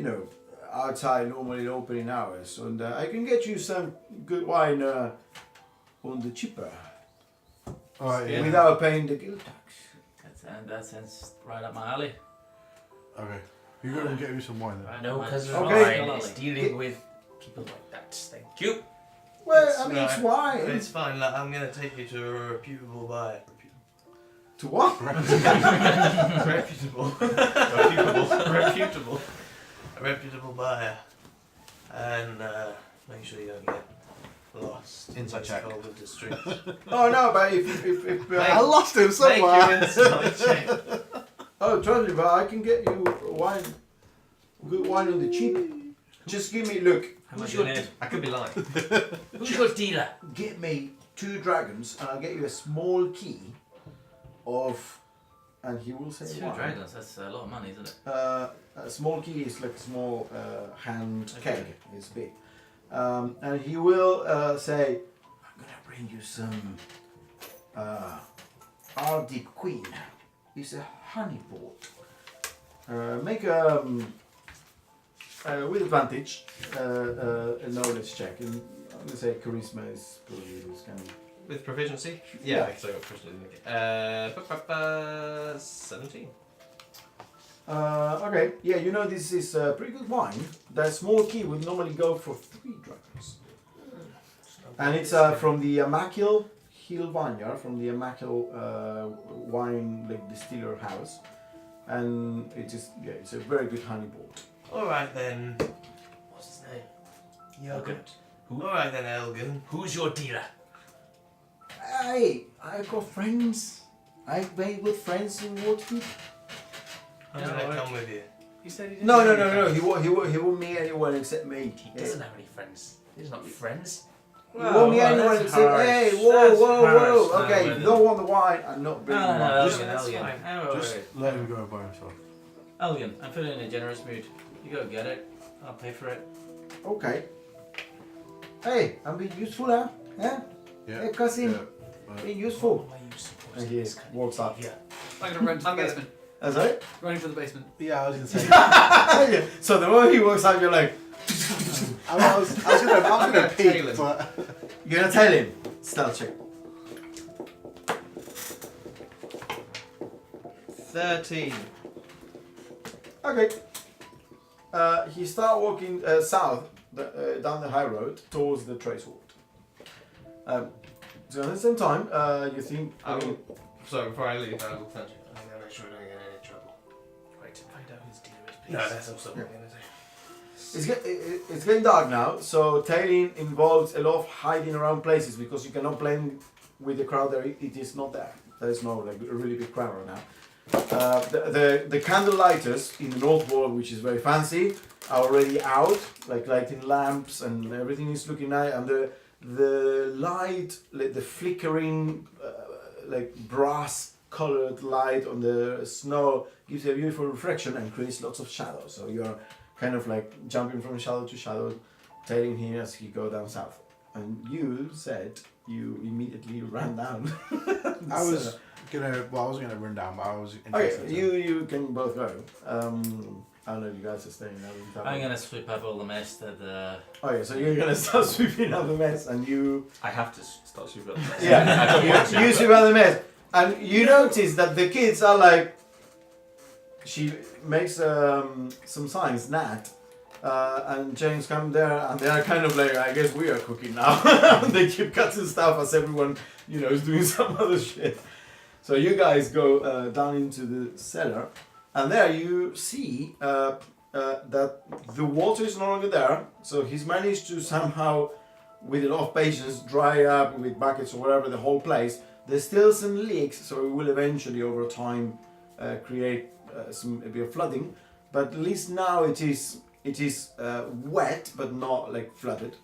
Speaker 1: know, outside normally opening hours, and I can get you some good wine on the cheaper
Speaker 4: Alright, yeah.
Speaker 1: without paying the guild tax.
Speaker 7: That sounds right up my alley.
Speaker 4: Okay. You go and get me some wine then.
Speaker 7: Right
Speaker 2: No,
Speaker 7: up my
Speaker 2: because
Speaker 1: Okay.
Speaker 2: wine is dealing with people like that. Thank you.
Speaker 1: Well,
Speaker 5: It's
Speaker 1: I mean, it's
Speaker 5: right.
Speaker 1: wine.
Speaker 5: It's fine, look, I'm going to take you to a reputable buyer.
Speaker 1: To what?
Speaker 5: Reputable. Reputable. A reputable buyer. And make sure you don't get lost.
Speaker 4: Inside
Speaker 5: in this
Speaker 4: check.
Speaker 5: cold winter street.
Speaker 1: Oh no, but if
Speaker 4: I lost him
Speaker 5: Make
Speaker 4: somewhere.
Speaker 5: your inside check.
Speaker 1: oh, trust me, but I can get you wine, good wine on the cheap. Just give me, look,
Speaker 7: How much
Speaker 2: Who's
Speaker 7: you
Speaker 2: your
Speaker 7: need?
Speaker 5: I could be lying.
Speaker 2: Who's your dealer?
Speaker 1: get me 2 dragons, and I'll get you a small key of, and he will say
Speaker 7: 2
Speaker 1: wine.
Speaker 7: dragons. That's a lot of money, isn't it?
Speaker 1: A small key is like a small hand keg. It's big, and he will say, "I'm gonna bring you some Arctic Queen. It's a honey port. Make with advantage a knowledge check, and I'm gonna say charisma is probably this kind of."
Speaker 5: With proficiency?
Speaker 1: Yeah.
Speaker 5: because I got proficiency. 17.
Speaker 1: Okay, yeah, you know this is pretty good wine. That small key would normally go for 3 dragons. And it's from the Amakil Hill Vineyard, from the Amakil wine like distiller house. And it is, yeah, it's a very good honey port.
Speaker 5: Alright then.
Speaker 2: What's his name?
Speaker 5: Yogurt.
Speaker 2: Who?
Speaker 5: Alright then, Elgin.
Speaker 2: Who's your dealer?
Speaker 1: Hey, I got friends. I've made with friends in Waterdeep.
Speaker 5: I'm
Speaker 2: Yeah,
Speaker 5: gonna
Speaker 2: alright.
Speaker 5: come with you.
Speaker 3: You said he didn't
Speaker 1: No,
Speaker 3: have
Speaker 1: no,
Speaker 3: any
Speaker 1: no, no.
Speaker 3: friends.
Speaker 1: He won't meet anyone except me.
Speaker 2: He doesn't have any friends. He's not friends.
Speaker 1: He won't meet anyone
Speaker 7: that's
Speaker 1: except,
Speaker 7: harsh.
Speaker 1: hey, whoa,
Speaker 7: That's
Speaker 1: whoa,
Speaker 7: harsh.
Speaker 1: whoa.
Speaker 7: No,
Speaker 1: Okay,
Speaker 7: no,
Speaker 1: if you
Speaker 7: no.
Speaker 1: don't want the wine, I'm not bringing
Speaker 7: No, no,
Speaker 1: wine.
Speaker 7: no,
Speaker 5: Just-
Speaker 7: Elgin,
Speaker 5: that's
Speaker 7: Elgin.
Speaker 5: fine.
Speaker 7: Oh, wait,
Speaker 4: Just
Speaker 7: wait.
Speaker 4: let him go by himself.
Speaker 7: Elgin, I'm feeling in a generous mood. You go get it. I'll pay for it.
Speaker 1: Okay. Hey, I'm being useful now. Yeah?
Speaker 4: Yeah.
Speaker 1: Hey, cousin,
Speaker 4: Yeah.
Speaker 1: being useful.
Speaker 2: Why are you supposed
Speaker 1: And
Speaker 2: to
Speaker 1: he
Speaker 2: this kind of
Speaker 1: walks up.
Speaker 2: behaviour?
Speaker 3: I'm gonna run to the
Speaker 5: I'm gonna-
Speaker 3: basement.
Speaker 1: That's it?
Speaker 3: Running to the basement.
Speaker 4: Yeah, I was gonna say.
Speaker 1: So the moment he walks out, you're like,
Speaker 4: I was gonna
Speaker 5: Tail
Speaker 4: peek,
Speaker 5: him.
Speaker 4: but
Speaker 1: You're gonna tell him. Stealth check.
Speaker 5: 13.
Speaker 1: Okay. He start walking south down the high road towards the Traceward. So at the same time, you think.
Speaker 5: Sorry, before I leave, I will touch it. I'm gonna make sure I don't get in any trouble.
Speaker 2: Right, find out whose dealer is, please.
Speaker 5: No, that's also what I'm gonna do.
Speaker 1: It's getting dark now, so tailing involves a lot of hiding around places because you cannot blend with the crowd there. It is not there. There is no like a really big crowd right now. The candle lighters in the North Wall, which is very fancy, are already out, like lighting lamps and everything is looking nice. And the light, like the flickering, like brass colored light on the snow gives you a beautiful reflection and creates lots of shadows. So you're kind of like jumping from shadow to shadow, tailing him as he go down south. And you said you immediately ran down.
Speaker 4: I was gonna. Well, I wasn't gonna run down, but I was.
Speaker 1: Okay,
Speaker 4: interested to-
Speaker 1: you can both go. I don't know if you guys are staying there.
Speaker 7: I'm gonna sweep up all the mess that.
Speaker 1: Okay, so you're gonna start sweeping up the mess, and you.
Speaker 8: I have to start sweeping up the mess.
Speaker 1: Yeah,
Speaker 8: I don't want to.
Speaker 1: you sweep up the mess, and you notice that the kids are like. She makes some signs, Nat, and James come there, and they are kind of like, I guess we are cooking now. They keep cutting stuff as everyone, is doing some other shit. So you guys go down into the cellar, and there you see that the water is no longer there. So he's managed to somehow, with a lot of patience, dry up with buckets or whatever the whole place. There's still some leaks, so it will eventually, over time, create a bit of flooding. But at least now it is wet, but not like flooded.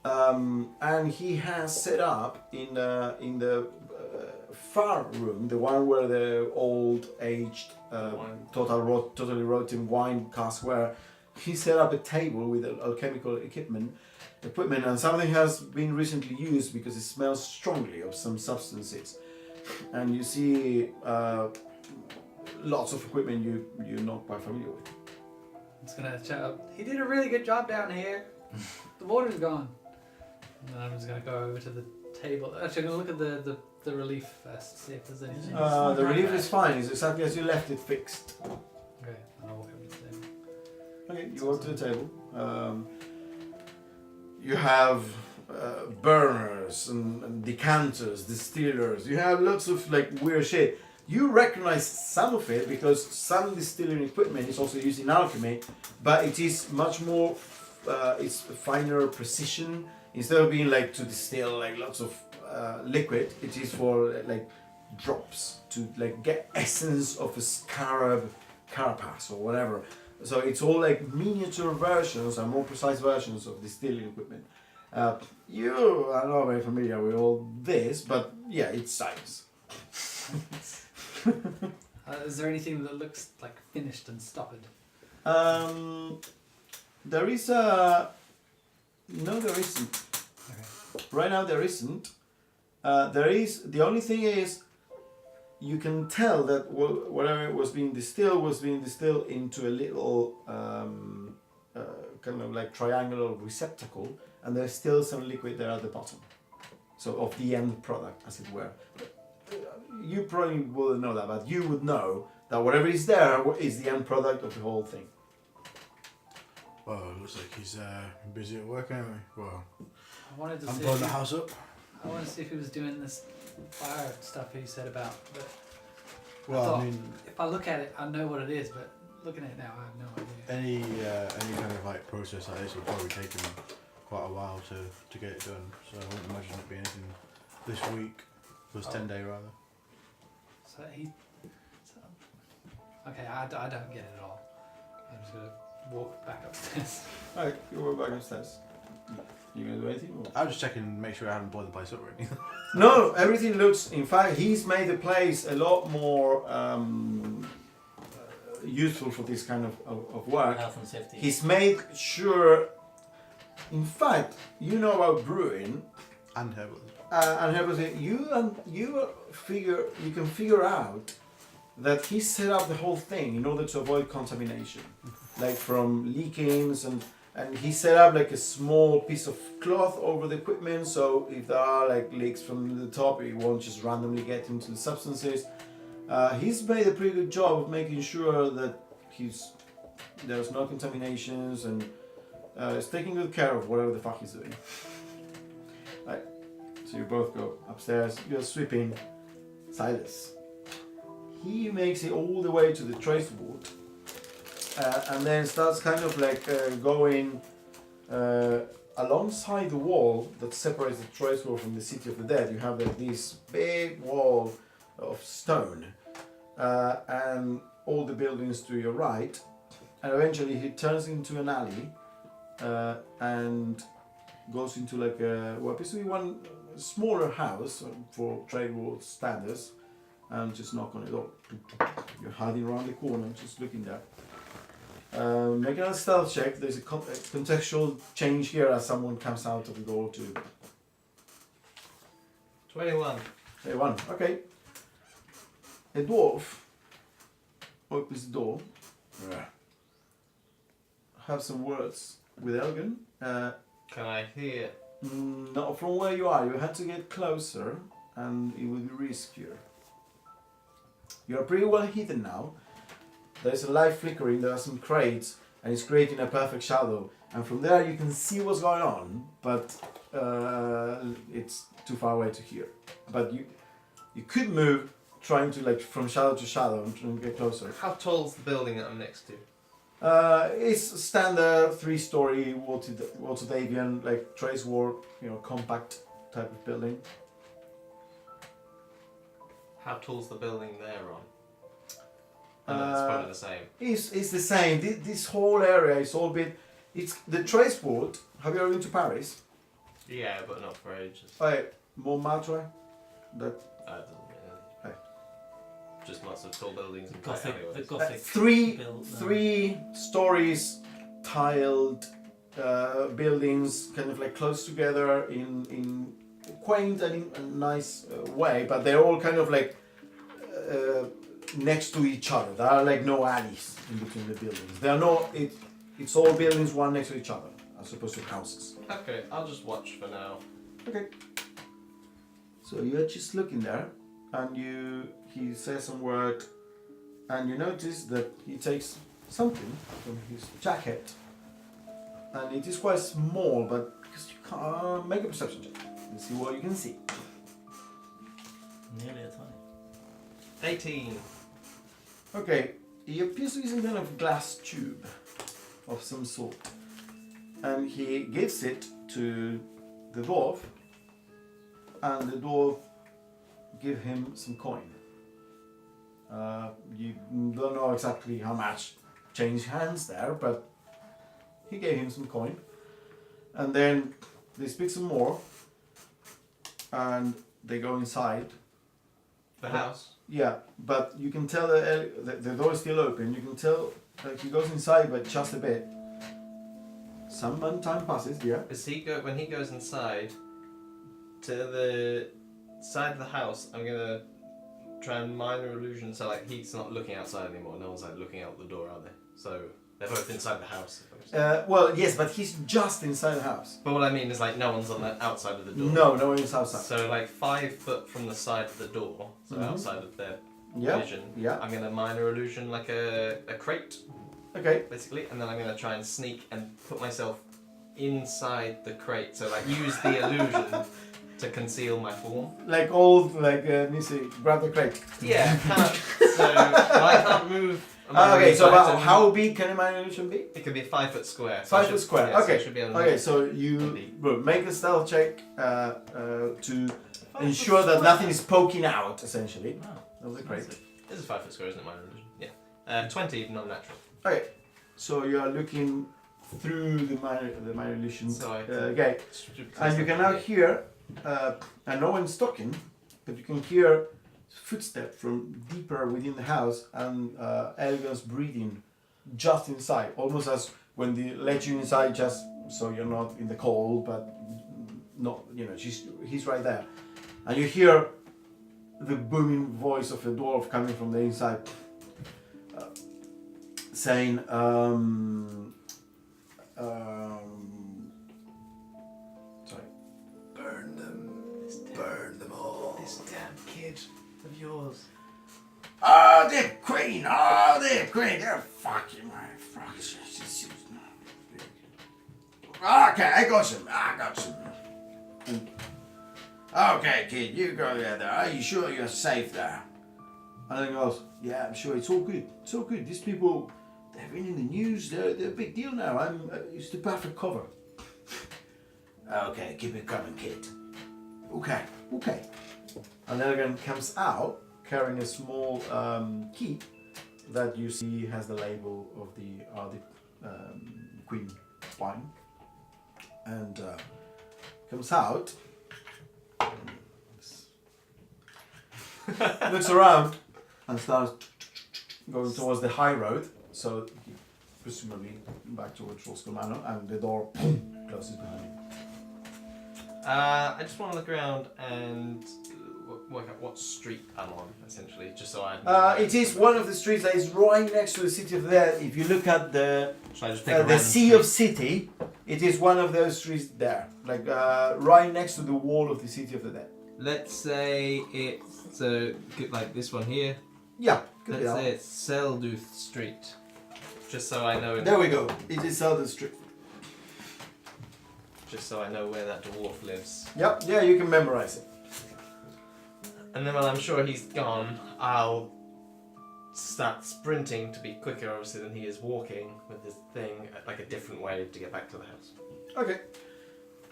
Speaker 1: And he has set up in the far room, the one where the old aged totally rotten wine casks were. He set up a table with alchemical equipment, and something has been recently used because it smells strongly of some substances. And you see lots of equipment you're not quite familiar with.
Speaker 3: I'm just gonna shout up, he did a really good job down here. The water's gone. And then I'm just gonna go over to the table. Actually, I'm gonna look at the relief first, see if there's anything.
Speaker 1: The relief is fine. It's exactly as you left it, fixed.
Speaker 3: Okay, and I'll walk over to the table.
Speaker 1: Okay, you walk to the table. You have burners and decanters, distillers. You have lots of like weird shit. You recognize some of it because some distilling equipment is also used in alchemy, but it is much more. It's finer precision. Instead of being like to distill like lots of liquid, it is for like drops to like get essence of a scarab carapace or whatever. So it's all like miniature versions and more precise versions of distilling equipment. You are not very familiar with all this, but yeah, it's science.
Speaker 3: Is there anything that looks like finished and stoppered?
Speaker 1: There is a... No, there isn't.
Speaker 3: Okay.
Speaker 1: Right now there isn't. There is... The only thing is you can tell that whatever was being distilled into a little kind of like triangular receptacle, and there's still some liquid there at the bottom. So of the end product, as it were. You probably wouldn't know that, but you would know that whatever is there is the end product of the whole thing.
Speaker 4: Well, it looks like he's busy at work anyway. Well,
Speaker 3: I wanted to
Speaker 4: I'm
Speaker 3: see.
Speaker 4: pulling the house up.
Speaker 3: I want to see if he was doing this fire stuff he said about. But
Speaker 4: Well,
Speaker 3: thought-
Speaker 4: I mean,
Speaker 3: if I look at it, I know what it is. But looking at it now, I have no idea.
Speaker 4: any kind of like process like this would probably take him quite a while to get it done. So I wouldn't imagine it being anything this week. Plus 10-day rather.
Speaker 3: So he. So, okay, I don't get it at all. I'm just gonna walk back upstairs.
Speaker 1: Alright, you walk back upstairs. You gonna do anything? Or?
Speaker 4: I was just checking, make sure I haven't blown the place up or anything.
Speaker 1: No, everything looks. In fact, he's made the place a lot more useful for this kind of work.
Speaker 7: Health and safety.
Speaker 1: He's made sure. In fact, you know about brewing
Speaker 4: And herbal.
Speaker 1: and everything. You can figure out that he set up the whole thing in order to avoid contamination, like from leakings and and he set up like a small piece of cloth over the equipment, so if there are like leaks from the top, it won't just randomly get into the substances. He's made a pretty good job of making sure that there's no contaminations, and is taking good care of whatever the fuck he's doing. Right. So you both go upstairs. You're sweeping. Silas. He makes it all the way to the trace board, and then starts kind of like going alongside the wall that separates the trace wall from the City of the Dead. You have like this big wall of stone, and all the buildings to your right, and eventually he turns into an alley and goes into like what appears to be one smaller house for trade wall standards, and just knock on the door. You're hiding around the corner, just looking there. Make another stealth check. There's a contextual change here as someone comes out of the door too.
Speaker 5: 21.
Speaker 1: 21. Okay. A dwarf opens the door. Have some words with Elgin.
Speaker 5: Can I hear?
Speaker 1: Not from where you are. You had to get closer, and it would be riskier. You're pretty well hidden now. There's a light flickering. There are some crates, and it's creating a perfect shadow. And from there, you can see what's going on, but it's too far away to hear. But you could move, trying to like from shadow to shadow and trying to get closer.
Speaker 5: How tall's the building that I'm next to?
Speaker 1: It's a standard 3-story Walterdavian, like trace war, compact type of building.
Speaker 5: How tall's the building they're on? It's probably the same.
Speaker 1: It's the same. This whole area is all bit. It's the trace board. Have you ever been to Paris?
Speaker 5: Yeah, but not for ages.
Speaker 1: Montmartre. That
Speaker 5: Doesn't really.
Speaker 1: Hey.
Speaker 5: Just lots of tall buildings and
Speaker 7: Gothic,
Speaker 5: alleyways.
Speaker 7: the Gothic.
Speaker 1: three stories, tiled buildings, kind of like close together in quaint and in a nice way, but they're all kind of like next to each other. There are like no alleys in between the buildings. There are no. It's all buildings one next to each other, as opposed to houses.
Speaker 5: Okay, I'll just watch for now.
Speaker 1: Okay. So you're just looking there, and he says some word, and you notice that he takes something from his jacket, and it is quite small, but because you can't make a perception check and see what you can see.
Speaker 7: Nearly a 20.
Speaker 5: 18.
Speaker 1: Okay, he appears to be some kind of glass tube of some sort, and he gives it to the dwarf, and the dwarf give him some coin. You don't know exactly how much changed hands there, but he gave him some coin, and then they speak some more, and they go inside.
Speaker 5: The house?
Speaker 1: Yeah, but you can tell that the door is still open. You can tell that he goes inside, but just a bit. Some time passes, yeah.
Speaker 5: When he goes inside to the side of the house, I'm gonna try and minor illusion so like he's not looking outside anymore. No one's like looking out the door, are they? So they're both inside the house.
Speaker 1: Well, yes, but he's just inside the house.
Speaker 5: But what I mean is like no one's on the outside of the door.
Speaker 1: No one is outside.
Speaker 5: So like 5 foot from the side of the door, so
Speaker 1: Mhm.
Speaker 5: outside of their
Speaker 1: Yeah.
Speaker 5: vision.
Speaker 1: Yeah.
Speaker 5: I'm gonna minor illusion like a crate,
Speaker 1: Okay.
Speaker 5: basically, and then I'm gonna try and sneak and put myself inside the crate. So like use the illusion to conceal my form.
Speaker 1: Like old, Nisi, grab the crate.
Speaker 5: Yeah, can't. So I can't move.
Speaker 1: Okay, so
Speaker 5: about
Speaker 1: how big can a minor illusion be?
Speaker 5: It could be a 5 foot square.
Speaker 1: 5 foot square.
Speaker 5: Yeah, so
Speaker 1: Okay.
Speaker 5: I should be able to
Speaker 1: Okay, so you
Speaker 5: Indeed.
Speaker 1: make a stealth check to ensure that nothing is poking out, essentially.
Speaker 7: Wow.
Speaker 1: That was great.
Speaker 5: This is 5 foot square, isn't it? Minor illusion. Yeah. 20 non-natural.
Speaker 1: Okay, so you are looking through the minor illusion
Speaker 5: So I
Speaker 1: gate, and you can now hear, and no one's talking, but you can hear footsteps from deeper within the house, and Elgin's breathing just inside, almost as when they let you inside, just so you're not in the cold, but not, he's right there, and you hear the booming voice of a dwarf coming from the inside, saying, Sorry. Burn them all.
Speaker 5: This damn kid of yours.
Speaker 1: Oh, the queen! They're fucking my fucking. Okay, I got some. Okay, kid, you go there. Are you sure you're safe there? And then goes, yeah, I'm sure it's all good. It's all good. These people, they've been in the news. They're a big deal now. It's the perfect cover. Okay, keep it coming, kid. Okay. And Elgin comes out carrying a small key that you see has the label of the Queen wine, and comes out, looks around, and starts going towards the high road. So presumably back towards Roscoe Manor, and the door closes behind you.
Speaker 5: I just want to look around and work out what street I'm on, essentially, just so I.
Speaker 1: It is one of the streets that is right next to the city of the dead. If you look at the
Speaker 5: Should I just pick a
Speaker 1: the
Speaker 5: random
Speaker 1: Sea
Speaker 5: street?
Speaker 1: of City, it is one of those streets there, like right next to the wall of the City of the Dead.
Speaker 5: Let's say it's like this one here.
Speaker 1: Yeah, could be
Speaker 5: Let's
Speaker 1: that.
Speaker 5: say it's Selduth Street, just so I know.
Speaker 1: There we go. It is Southern Street.
Speaker 5: Just so I know where that dwarf lives.
Speaker 1: Yep, yeah, you can memorize it.
Speaker 5: And then when I'm sure he's gone, I'll start sprinting to be quicker, obviously, than he is walking with this thing, like a different way to get back to the house.
Speaker 1: Okay.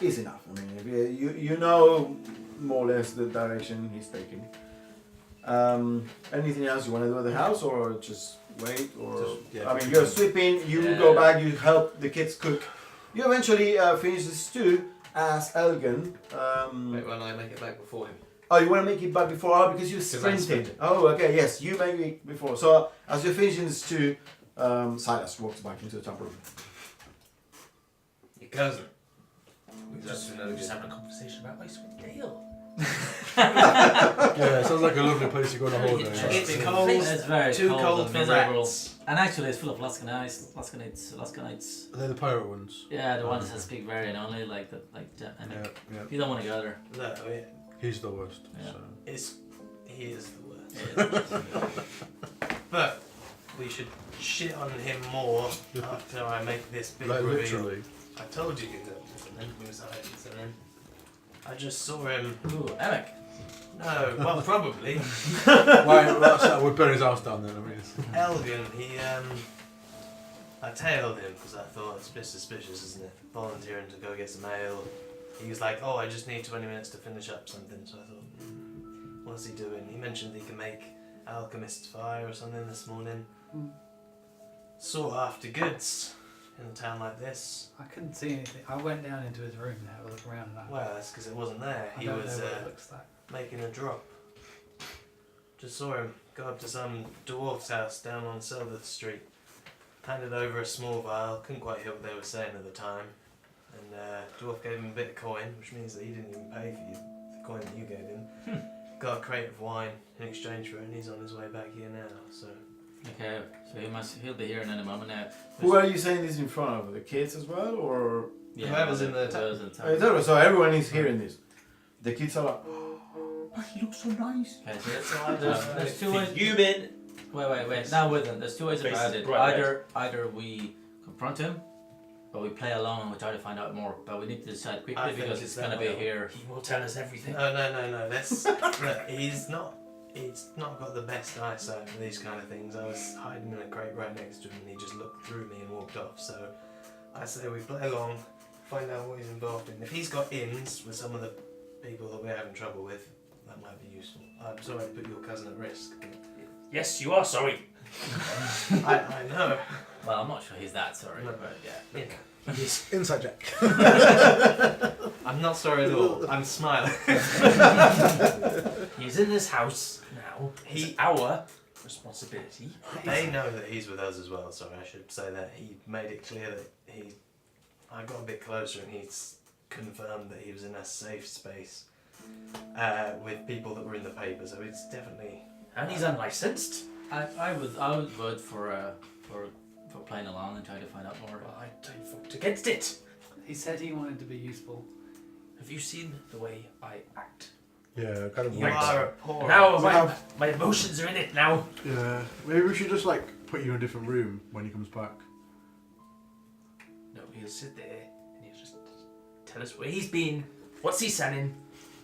Speaker 1: Easy enough. I mean, if you know more or less the direction he's taking. Anything else you want to do at the house, or just wait? Or I mean, you're sweeping. You go back. You help the kids cook. You eventually finish the stew as Elgin.
Speaker 5: Wait, when I make it back before him.
Speaker 1: Oh, you want to make it back before? Oh, because you
Speaker 5: 'Cause I
Speaker 1: sprinted. Oh, okay, yes, you make it before. So, as you're finishing the stew, Silas walks back into the top room.
Speaker 5: Your cousin.
Speaker 2: We're just having a conversation about Icewind Dale.
Speaker 4: Yeah, it sounds like a lovely place to go on a holiday.
Speaker 5: It's
Speaker 4: right?
Speaker 5: cold.
Speaker 7: It's very
Speaker 5: Too
Speaker 7: cold
Speaker 5: cold
Speaker 7: and
Speaker 5: for
Speaker 7: miserable.
Speaker 5: rats.
Speaker 7: And actually, it's full of Laskanites.
Speaker 4: Are they the pirate ones?
Speaker 7: Yeah, the ones that speak Varian only, like the I mean,
Speaker 4: Yeah.
Speaker 7: you don't want to go there.
Speaker 5: No,
Speaker 4: He's the worst.
Speaker 7: Yeah.
Speaker 4: So.
Speaker 5: he is the worst. But we should shit on him more after I make this big
Speaker 4: Like
Speaker 5: reveal.
Speaker 4: literally.
Speaker 5: I told you that I just saw him.
Speaker 7: Ooh, Emic.
Speaker 5: No, well, probably.
Speaker 4: Why? We'd burn his house down then. I mean,
Speaker 5: Elgin, I tailed him because I thought it's a bit suspicious, isn't it? Volunteering to go get some ale. He was like, oh, I just need 20 minutes to finish up something. So I thought, what's he doing? He mentioned he can make alchemist's fire or something this morning. Sought after goods in a town like this.
Speaker 3: I couldn't see anything. I went down into his room and had a look around. And
Speaker 5: Well, that's because it wasn't there.
Speaker 3: I
Speaker 5: He
Speaker 3: don't
Speaker 5: was
Speaker 3: know what it looks like.
Speaker 5: making a drop. Just saw him go up to some dwarf's house down on Selduth Street. Handed over a small vial, couldn't quite hear what they were saying at the time. And dwarf gave him a bit of coin, which means that he didn't even pay for the coin that you gave him. Got a crate of wine in exchange for it, and he's on his way back here now. So
Speaker 7: Okay, so he'll be here in any moment now.
Speaker 1: Who are you saying this in front of? The kids as well, or?
Speaker 5: Whoever's in the
Speaker 7: whoever's in
Speaker 1: Oh,
Speaker 7: town.
Speaker 1: so everyone is hearing this. The kids are like, oh, he looks so nice.
Speaker 7: Okay, so there's two ways.
Speaker 2: Human.
Speaker 7: Wait. Now with him, there's two ways
Speaker 2: Faces
Speaker 7: about it.
Speaker 2: bright
Speaker 7: Either we confront him, or we play along and we try to find out more. But we need to decide
Speaker 5: I
Speaker 7: quickly
Speaker 5: think
Speaker 7: because
Speaker 5: it's
Speaker 7: it's going to
Speaker 5: that
Speaker 7: be
Speaker 5: way.
Speaker 7: here.
Speaker 2: He will tell us everything.
Speaker 5: no. Look, he's not got the best eyesight for these kind of things. I was hiding in a crate right next to him, and he just looked through me and walked off. So I say we play along, find out what he's involved in. If he's got ins with some of the people that we're having trouble with, that might be useful. I'm sorry to put your cousin at risk.
Speaker 2: Yes, you are sorry.
Speaker 5: I know.
Speaker 7: Well, I'm not sure he's that sorry,
Speaker 5: No.
Speaker 7: but yeah.
Speaker 4: Inside Jack.
Speaker 5: I'm not sorry at all. I'm smiling.
Speaker 2: He's in this house now. It's our responsibility.
Speaker 5: They know that he's with us as well. Sorry, I should say that. He made it clear that I got a bit closer, and he's confirmed that he was in a safe space with people that were in the paper. So it's definitely.
Speaker 2: And he's unlicensed.
Speaker 7: I would vote for for playing along and trying to find out more.
Speaker 2: Well, I vote against it.
Speaker 3: He said he wanted to be useful.
Speaker 2: Have you seen the way I act?
Speaker 4: Yeah, kind of.
Speaker 5: You
Speaker 2: Right.
Speaker 5: are a poor.
Speaker 2: Now
Speaker 4: Well,
Speaker 2: my emotions are in it now.
Speaker 4: Yeah, maybe we should just like put you in a different room when he comes back.
Speaker 2: No, he'll sit there and he'll just tell us where he's been, what's he selling.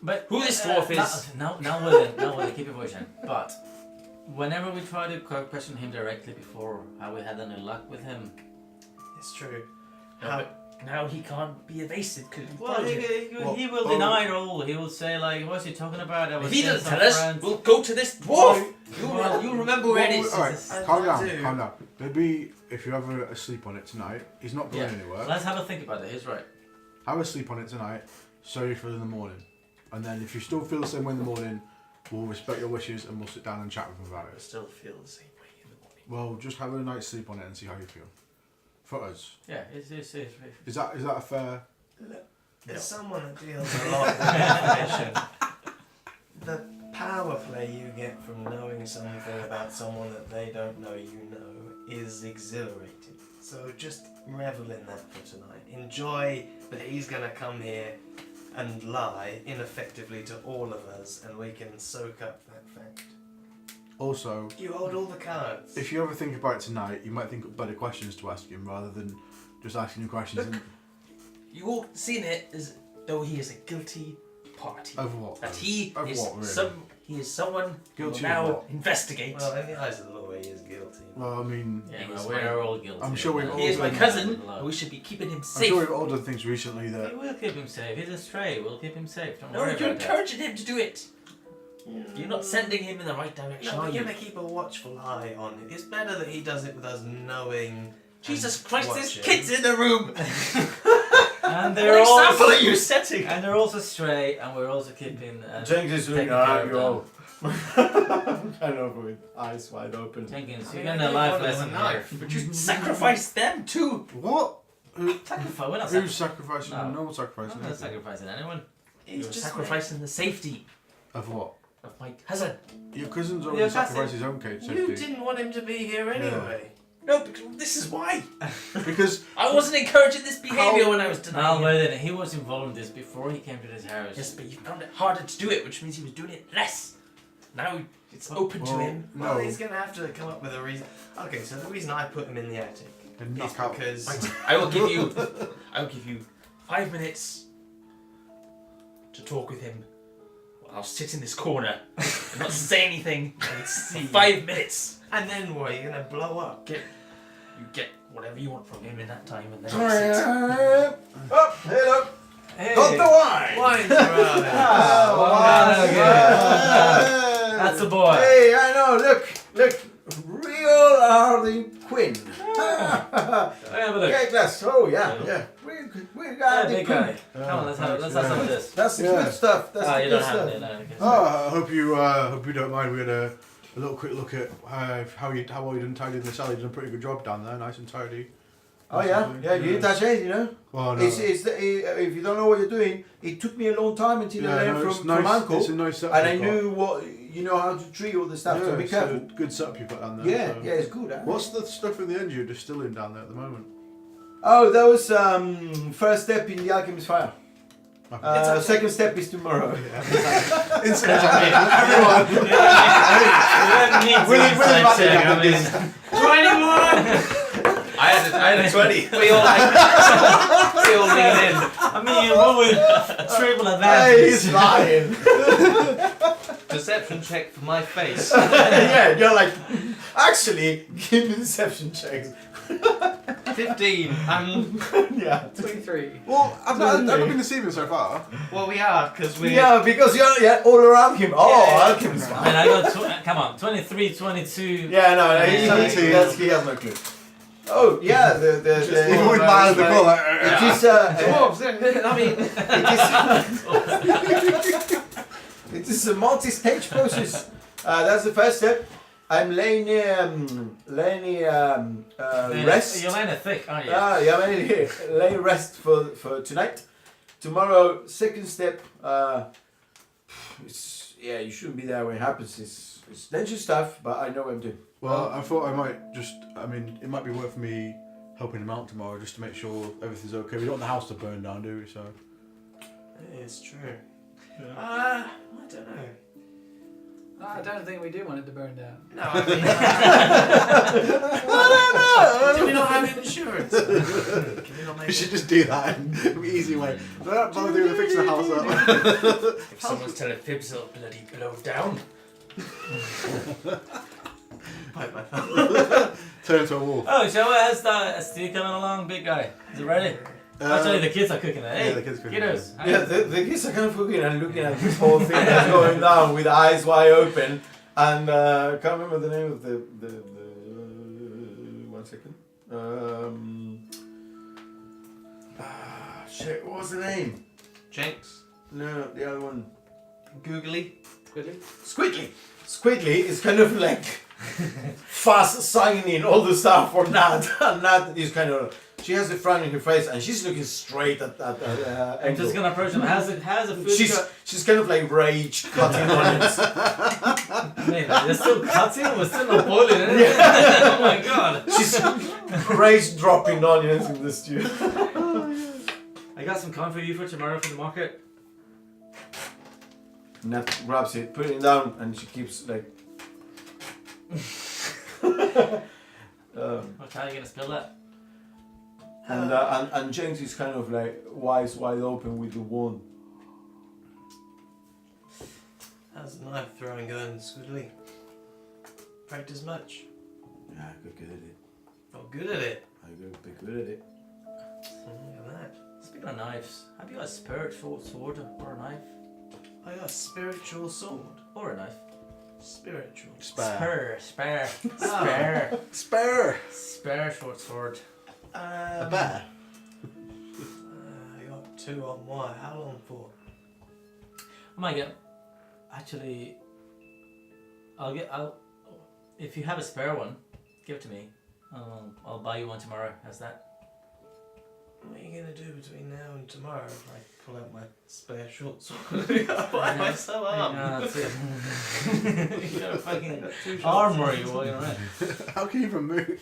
Speaker 7: But
Speaker 2: Who this dwarf is?
Speaker 7: Now with keep your voice down. But whenever we try to question him directly before, how we had any luck with him.
Speaker 5: It's true.
Speaker 2: No,
Speaker 5: How-
Speaker 2: but now he can't be evasive because
Speaker 7: Well, he will
Speaker 4: oh.
Speaker 7: deny it all. He will say like, "What's he talking about?" I was
Speaker 2: if he
Speaker 7: seeing
Speaker 2: doesn't
Speaker 7: some
Speaker 2: tell us,
Speaker 7: friends."
Speaker 2: we'll go to this dwarf.
Speaker 7: You'll remember where it is.
Speaker 4: Alright,
Speaker 7: It's-
Speaker 4: calm
Speaker 5: I
Speaker 4: down,
Speaker 5: do.
Speaker 4: calm down. Maybe if you have a sleep on it tonight, he's not going
Speaker 7: Yeah.
Speaker 4: anywhere.
Speaker 7: Let's have a think about it. He's right.
Speaker 4: Have a sleep on it tonight, sorry for in the morning. And then if you still feel the same way in the morning, we'll respect your wishes and we'll sit down and chat with him about
Speaker 2: I
Speaker 4: it.
Speaker 2: still feel the same way in the morning.
Speaker 4: Well, just have a night's sleep on it and see how you feel. For us.
Speaker 7: Yeah, it's
Speaker 4: Is that a fair...
Speaker 5: As someone that deals a lot with information, the power play you get from knowing something about someone that they don't know you know is exhilarating. So just revel in that for tonight. Enjoy that he's going to come here and lie ineffectively to all of us and we can soak up that fact.
Speaker 4: Also,
Speaker 5: You hold all the cards.
Speaker 4: if you ever think about it tonight, you might think of better questions to ask him rather than just asking him questions
Speaker 2: You all seen it as though he is a guilty party.
Speaker 4: of what?
Speaker 2: That he
Speaker 4: Of
Speaker 2: is
Speaker 4: what, really?
Speaker 2: he is someone who will
Speaker 4: Guilty of
Speaker 2: now
Speaker 4: what?
Speaker 2: investigate.
Speaker 5: Well, in the eyes of the law, he is guilty.
Speaker 4: Well, I mean,
Speaker 7: Yeah,
Speaker 2: He's
Speaker 7: well, we're all guilty.
Speaker 4: I'm sure
Speaker 7: of
Speaker 4: we've
Speaker 7: that.
Speaker 4: all
Speaker 2: he is my
Speaker 4: done
Speaker 2: cousin,
Speaker 7: that.
Speaker 2: and we should be keeping him
Speaker 4: I'm
Speaker 2: safe.
Speaker 4: sure we've all done things recently that...
Speaker 7: We will keep him safe. He's a stray. We'll keep him safe. Don't
Speaker 2: No,
Speaker 7: worry
Speaker 2: you're
Speaker 7: about that.
Speaker 2: encouraging him to do it. You're not sending him in the right direction,
Speaker 5: No,
Speaker 2: are
Speaker 5: we're
Speaker 2: you?
Speaker 5: going to keep a watchful eye on him. It's better that he does it with us knowing.
Speaker 2: Jesus
Speaker 5: and
Speaker 2: Christ, there's
Speaker 5: watching.
Speaker 2: kids in the room!
Speaker 7: And
Speaker 2: What
Speaker 7: they're all
Speaker 2: example are you setting?
Speaker 7: and they're also stray, and we're also keeping.
Speaker 1: Jenkins
Speaker 7: taking
Speaker 1: doing
Speaker 7: care
Speaker 1: alright,
Speaker 7: of
Speaker 1: you
Speaker 7: them.
Speaker 1: all. Kind of with eyes wide open.
Speaker 7: Jenkins,
Speaker 5: I
Speaker 7: you're
Speaker 5: mean,
Speaker 7: getting
Speaker 5: I
Speaker 7: a
Speaker 5: gave
Speaker 7: life
Speaker 5: one of them
Speaker 7: lesson
Speaker 5: a
Speaker 7: here.
Speaker 5: knife.
Speaker 2: But you sacrifice them too!
Speaker 4: What?
Speaker 7: Sacrifice? We're not
Speaker 4: Who's sacrificing?
Speaker 7: No.
Speaker 4: No one's sacrificing.
Speaker 7: I'm not
Speaker 4: anything.
Speaker 7: sacrificing anyone.
Speaker 2: You're
Speaker 5: just
Speaker 2: sacrificing the safety
Speaker 4: Of what?
Speaker 2: of my cousin.
Speaker 4: Your cousin's
Speaker 5: Yeah,
Speaker 4: already
Speaker 5: that's
Speaker 4: sacrificed
Speaker 5: it.
Speaker 4: his own cage
Speaker 5: You
Speaker 4: safety.
Speaker 5: didn't want him to be here anyway.
Speaker 2: No, because this is why.
Speaker 4: Because
Speaker 2: I wasn't encouraging this behaviour when I was
Speaker 7: No,
Speaker 2: denying it.
Speaker 7: wait a minute. He was involved in this before he came to this house.
Speaker 2: Yes, but you found it harder to do it, which means he was doing it less. Now it's open to
Speaker 4: Well,
Speaker 2: him.
Speaker 5: Well,
Speaker 4: no.
Speaker 5: he's going to have to come up with a reason. Okay, so the reason I put him in the attic
Speaker 4: And
Speaker 5: is
Speaker 4: knock out.
Speaker 5: because
Speaker 2: Right, I will give you 5 minutes to talk with him. Well, I'll sit in this corner and not say anything
Speaker 5: and
Speaker 2: for
Speaker 5: see.
Speaker 2: 5 minutes.
Speaker 5: And then what? You're going to blow up.
Speaker 2: You get whatever you want from him in that time, and then I'll sit.
Speaker 1: Oh, hello.
Speaker 7: Hey.
Speaker 1: Got the wine.
Speaker 5: Wine's around.
Speaker 7: Ah, okay. That's a boy.
Speaker 1: Hey, I know. Look. Real Harley Quinn.
Speaker 7: Have a look.
Speaker 1: Okay, glass. Oh yeah. We got
Speaker 7: Hey,
Speaker 1: the
Speaker 7: big guy.
Speaker 1: Quinn.
Speaker 7: Come on, let's have some of this.
Speaker 1: That's the
Speaker 4: Yeah.
Speaker 1: good stuff. That's
Speaker 7: Oh,
Speaker 1: the
Speaker 7: you
Speaker 1: good
Speaker 7: don't have
Speaker 1: stuff.
Speaker 7: it. No, okay.
Speaker 4: Oh, I hope you don't mind. We had a little quick look at how well you done tidying the cell. You done a pretty good job down there, nice and tidy.
Speaker 1: Oh yeah. You didn't touch it, you know.
Speaker 4: Well, no.
Speaker 1: It's if you don't know what you're doing, it took me a long time until I learned
Speaker 4: it's
Speaker 1: from
Speaker 4: nice.
Speaker 1: Uncle,
Speaker 4: It's a nice setup.
Speaker 1: and I
Speaker 4: you've got.
Speaker 1: knew what how to treat all the stuff.
Speaker 4: Yeah,
Speaker 1: So be
Speaker 4: it's
Speaker 1: careful.
Speaker 4: a good setup you've got down there.
Speaker 1: Yeah,
Speaker 4: so.
Speaker 1: yeah, it's good. Huh?
Speaker 4: What's the stuff in the end you're distilling down there at the moment?
Speaker 1: Oh, that was first step in the alchemist fire. Second step is tomorrow.
Speaker 2: I had a 20.
Speaker 5: We all lean in.
Speaker 7: I mean, what would triple
Speaker 1: Hey,
Speaker 7: advantage?
Speaker 1: he's lying.
Speaker 5: Deception check for my face.
Speaker 1: Yeah, you're like, actually, give me deception checks.
Speaker 5: 15.
Speaker 1: Yeah.
Speaker 3: 23.
Speaker 4: Well, I've not been deceiving so far.
Speaker 5: Well, we are, because we.
Speaker 1: Yeah, because you're all around him. Oh,
Speaker 5: Yeah.
Speaker 1: alchemist
Speaker 7: I
Speaker 1: fire.
Speaker 7: mean, I got come on, 23, 22.
Speaker 1: Yeah, no, he has no clue. Oh, yeah,
Speaker 4: Even with miles to call,
Speaker 1: it is,
Speaker 5: I mean,
Speaker 1: it is a multi-stage process. That's the first step. I'm laying rest.
Speaker 7: You're laying it thick, aren't you?
Speaker 1: Yeah, I'm laying here. Lay rest for tonight. Tomorrow, second step. yeah, you shouldn't be there when it happens. It's dangerous stuff, but I know what I'm doing.
Speaker 4: Well, I thought I might just. I mean, it might be worth me helping him out tomorrow just to make sure everything's okay. We don't want the house to burn down, do we? So.
Speaker 5: It's true.
Speaker 8: Yeah.
Speaker 5: I don't know.
Speaker 3: I don't think we do want it to burn down.
Speaker 5: No, I mean, do we not have insurance? Can we not make
Speaker 4: We should just do that in an easy way. Don't bother doing fixing the house up.
Speaker 6: If someone's telling fibs, they'll bloody blow down.
Speaker 5: Bite my thumb.
Speaker 4: Turn into a wolf.
Speaker 7: Oh, so how's that stew coming along, big guy? Is it ready? Actually, the kids are cooking it. Hey,
Speaker 4: yeah, the kids cooking
Speaker 7: kiddos.
Speaker 1: Yeah, the kids are kind of cooking and looking at this whole thing that's going down with eyes wide open. And can't remember the name of the 1 second. Shit, what was the name?
Speaker 5: Jenks.
Speaker 1: No, the other one.
Speaker 5: Googly.
Speaker 1: Squidly. Squidly is kind of like fast signing all the stuff for Nat. And Nat is kind of, she has the frown in her face and she's looking straight at
Speaker 7: I'm just gonna approach him. How's the food?
Speaker 1: She's kind of like rage cutting onions.
Speaker 7: Wait, they're still cutting? We're still not boiling it. Oh my god.
Speaker 1: She's rage dropping onions in the stew.
Speaker 7: I got some corn for you for tomorrow from the market.
Speaker 1: Nat grabs it, put it down, and she keeps like.
Speaker 7: What time are you gonna spill that?
Speaker 1: And James is kind of like eyes wide open with the wound.
Speaker 5: How's the knife throwing going, Squidly? Practice much?
Speaker 1: Yeah, I got good at it.
Speaker 5: Oh, good at it.
Speaker 1: I got be good at it.
Speaker 5: Look at that.
Speaker 7: Speaking of knives, have you got a spiritual sword or a knife?
Speaker 5: I got a spiritual sword.
Speaker 7: Or a knife?
Speaker 5: Spiritual.
Speaker 4: Spare.
Speaker 7: Spare.
Speaker 4: Spare.
Speaker 7: Spare short sword.
Speaker 4: A bear.
Speaker 5: I got 2 on wire. How long for?
Speaker 7: I might get. Actually, I'll. If you have a spare one, give it to me. I'll buy you one tomorrow. How's that?
Speaker 5: What are you gonna do between now and tomorrow if I pull out my spare short sword? Why am I so armed?
Speaker 7: Yeah, that's it. You got a fucking armor you while you're around.
Speaker 4: How can you even move?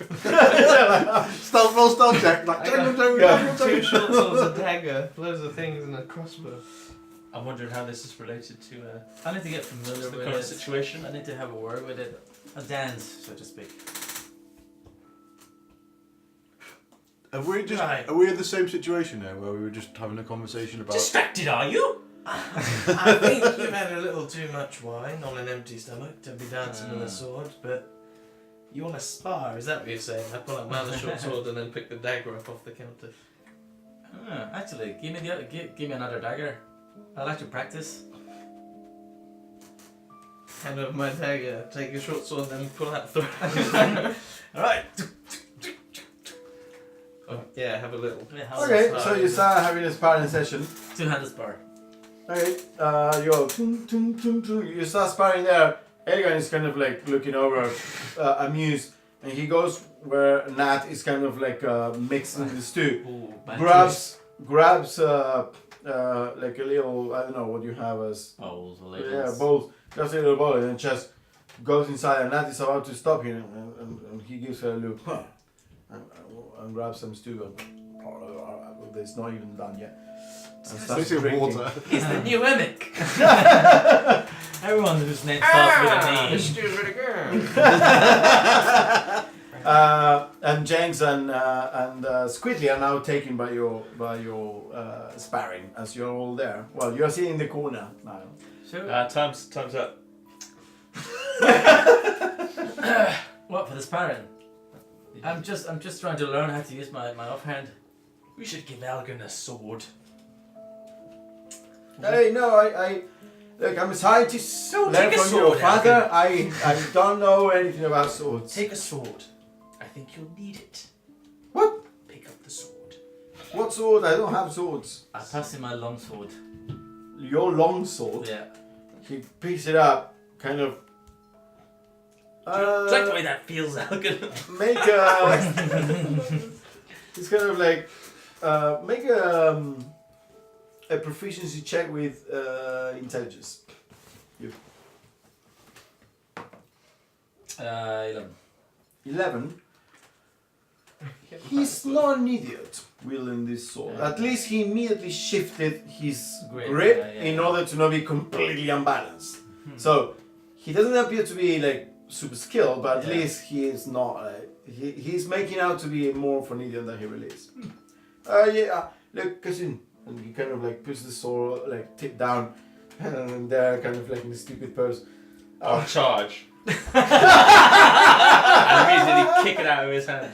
Speaker 4: Stealth roll, stealth check. Like,
Speaker 5: I got
Speaker 1: Yeah.
Speaker 5: 2 short swords, a dagger, loads of things, and a crossbow.
Speaker 6: I'm wondering how this is related to
Speaker 7: I need to get familiar
Speaker 6: the
Speaker 7: with
Speaker 6: current
Speaker 7: it.
Speaker 6: situation.
Speaker 7: I need to have a word with it. A dance, so to speak.
Speaker 4: Are we just?
Speaker 5: Right.
Speaker 4: Are we in the same situation now, where we were just having a conversation about?
Speaker 6: Distracted, are you?
Speaker 5: I think you've had a little too much wine on an empty stomach to be dancing with a sword, but you want to spar, is that what you're saying? I pull out my other short sword and then pick the dagger up off the counter.
Speaker 7: Actually, give me another dagger. I like to practice.
Speaker 5: Hand over my dagger, take your short sword, then pull out the
Speaker 7: Alright.
Speaker 5: Oh, yeah, have a little.
Speaker 1: Okay, so you start having a sparring session.
Speaker 7: Two-handed spar.
Speaker 1: Okay, you go. Tum, tum, tum, tum. You start sparring there. Egan is kind of like looking over, amused, and he goes where Nat is kind of like mixing the stew.
Speaker 7: Ooh,
Speaker 1: grabs like a little, I don't know what you have as
Speaker 7: bowls or
Speaker 1: yeah, bowls, grabs a little bowl and just goes inside, and Nat is about to stop him, and he gives her a look and grabs some stew and it's not even done yet. And starts
Speaker 4: Basically
Speaker 1: drinking.
Speaker 4: water.
Speaker 7: He's the new mimic. Everyone whose name starts with a
Speaker 5: This
Speaker 7: name.
Speaker 5: stew's really good.
Speaker 1: And Jenks and Squidly are now taken by your sparring as you're all there. Well, you're sitting in the corner now.
Speaker 7: So,
Speaker 8: Time's up.
Speaker 7: what for the sparring? I'm just trying to learn how to use my offhand.
Speaker 6: We should give Algan a sword.
Speaker 1: Hey, no, I look, I'm a scientist.
Speaker 6: So
Speaker 1: Learn
Speaker 6: take a
Speaker 1: from your
Speaker 6: sword,
Speaker 1: father. I don't know anything about swords.
Speaker 6: Take a sword. I think you'll need it.
Speaker 1: What?
Speaker 6: Pick up the sword.
Speaker 1: What sword? I don't have swords.
Speaker 7: I pass him my long sword.
Speaker 1: Your long sword.
Speaker 7: Yeah.
Speaker 1: He picks it up, kind of.
Speaker 6: Do you like the way that feels, Algan?
Speaker 1: Make a. It's kind of like make a proficiency check with intelligence.
Speaker 7: 11.
Speaker 1: 11. He's not an idiot wielding this sword.
Speaker 7: Yeah.
Speaker 1: At least he immediately shifted his
Speaker 7: Grip,
Speaker 1: grip
Speaker 7: yeah.
Speaker 1: in order to not be completely unbalanced. So he doesn't appear to be like super skilled, but at
Speaker 7: Yeah.
Speaker 1: least he is not. He's making out to be more of an idiot than he really is. Look, cousin. And he kind of like puts the sword like tip down, and they're kind of like in a stupid pose.
Speaker 2: I'll charge. And immediately kick it out of his hand.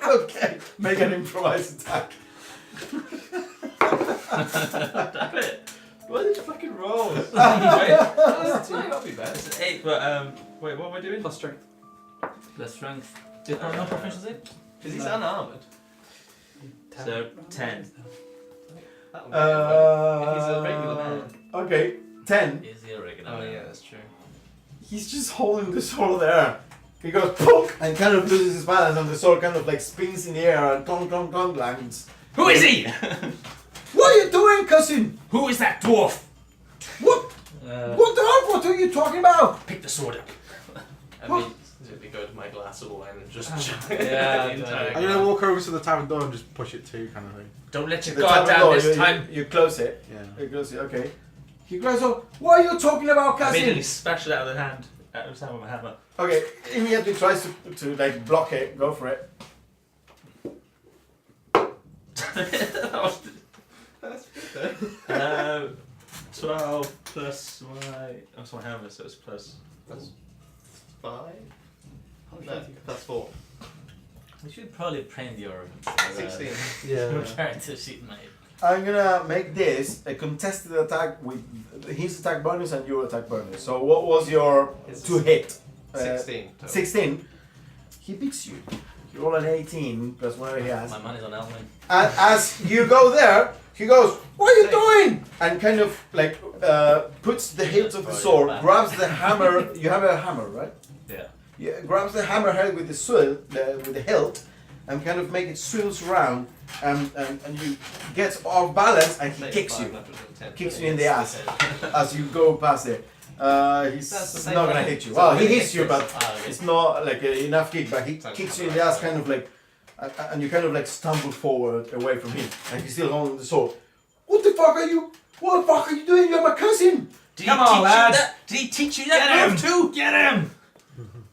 Speaker 1: Okay, make an improvised attack.
Speaker 2: Damn it. What did you fucking roll? Wait,
Speaker 5: That'll be bad.
Speaker 2: it's an 8, but wait, what am I doing?
Speaker 3: Plus strength.
Speaker 7: Plus strength. No proficiency?
Speaker 5: Because he's unarmored.
Speaker 2: So, 10.
Speaker 5: That'll be if he's a regular man.
Speaker 1: Okay, 10.
Speaker 7: Is he a regular?
Speaker 5: Oh
Speaker 7: man?
Speaker 5: yeah, that's true.
Speaker 1: He's just holding the sword there. He goes punk and kind of loses his balance, and the sword kind of like spins in the air and clong clong clong lands.
Speaker 6: Who is he?
Speaker 1: What are you doing, cousin?
Speaker 6: Who is that dwarf?
Speaker 1: What? What the hell? What are you talking about?
Speaker 6: Pick the sword up.
Speaker 5: I mean, simply go to my glass of wine and just chug it.
Speaker 7: Yeah,
Speaker 5: the entire
Speaker 4: I'm gonna walk over to the tavern door and just push it to, kind of thing.
Speaker 6: Don't let your
Speaker 1: The
Speaker 6: guard
Speaker 1: tavern
Speaker 6: down
Speaker 1: door,
Speaker 6: this time.
Speaker 1: You close it.
Speaker 4: Yeah.
Speaker 1: You close it. Okay. He goes, "Oh, what are you talking about, cousin?"
Speaker 2: Immediately smash it out of the hand. Out of his hand with my hammer.
Speaker 1: Okay. Immediately tries to like block it. Go for it.
Speaker 5: That's good though.
Speaker 2: 12 plus my. That's my hammer, so it's plus.
Speaker 5: That's 5? No, plus 4.
Speaker 7: You should probably print your
Speaker 5: 16.
Speaker 7: your character sheet, mate.
Speaker 1: I'm gonna make this a contested attack with his attack bonus and your attack bonus. So what was your
Speaker 5: It's
Speaker 1: to hit?
Speaker 5: 16. total.
Speaker 1: 16. He beats you. You roll an 18 plus whatever he has.
Speaker 7: My money's on Elwin.
Speaker 1: And as you go there, he goes, "What are you doing?" And kind of like puts the hilt of the sword, grabs the hammer. You have a hammer, right?
Speaker 2: Yeah.
Speaker 1: Yeah, grabs the hammerhead with the with the hilt, and kind of make it swirls around, and you get off balance, and he
Speaker 5: Make
Speaker 1: kicks you,
Speaker 5: 510.
Speaker 1: kicks you in the ass as you go past it. He's
Speaker 5: That's the same
Speaker 1: not gonna
Speaker 5: one.
Speaker 1: hit you.
Speaker 5: So
Speaker 1: Well,
Speaker 5: when
Speaker 1: he
Speaker 5: he
Speaker 1: hits you,
Speaker 5: hits
Speaker 1: but
Speaker 7: Okay.
Speaker 1: it's not like enough kick. But he
Speaker 5: Sounds
Speaker 1: kicks you
Speaker 5: like
Speaker 1: in the ass,
Speaker 5: that.
Speaker 1: kind of like, and you kind of like stumble forward away from him, and he's still holding the sword. What the fuck are you? What the fuck are you doing? You're my cousin.
Speaker 6: Did
Speaker 7: Come
Speaker 6: he
Speaker 7: on,
Speaker 6: teach you
Speaker 7: lads.
Speaker 6: that? Did he teach you that
Speaker 7: Get
Speaker 6: move too?
Speaker 7: Get him!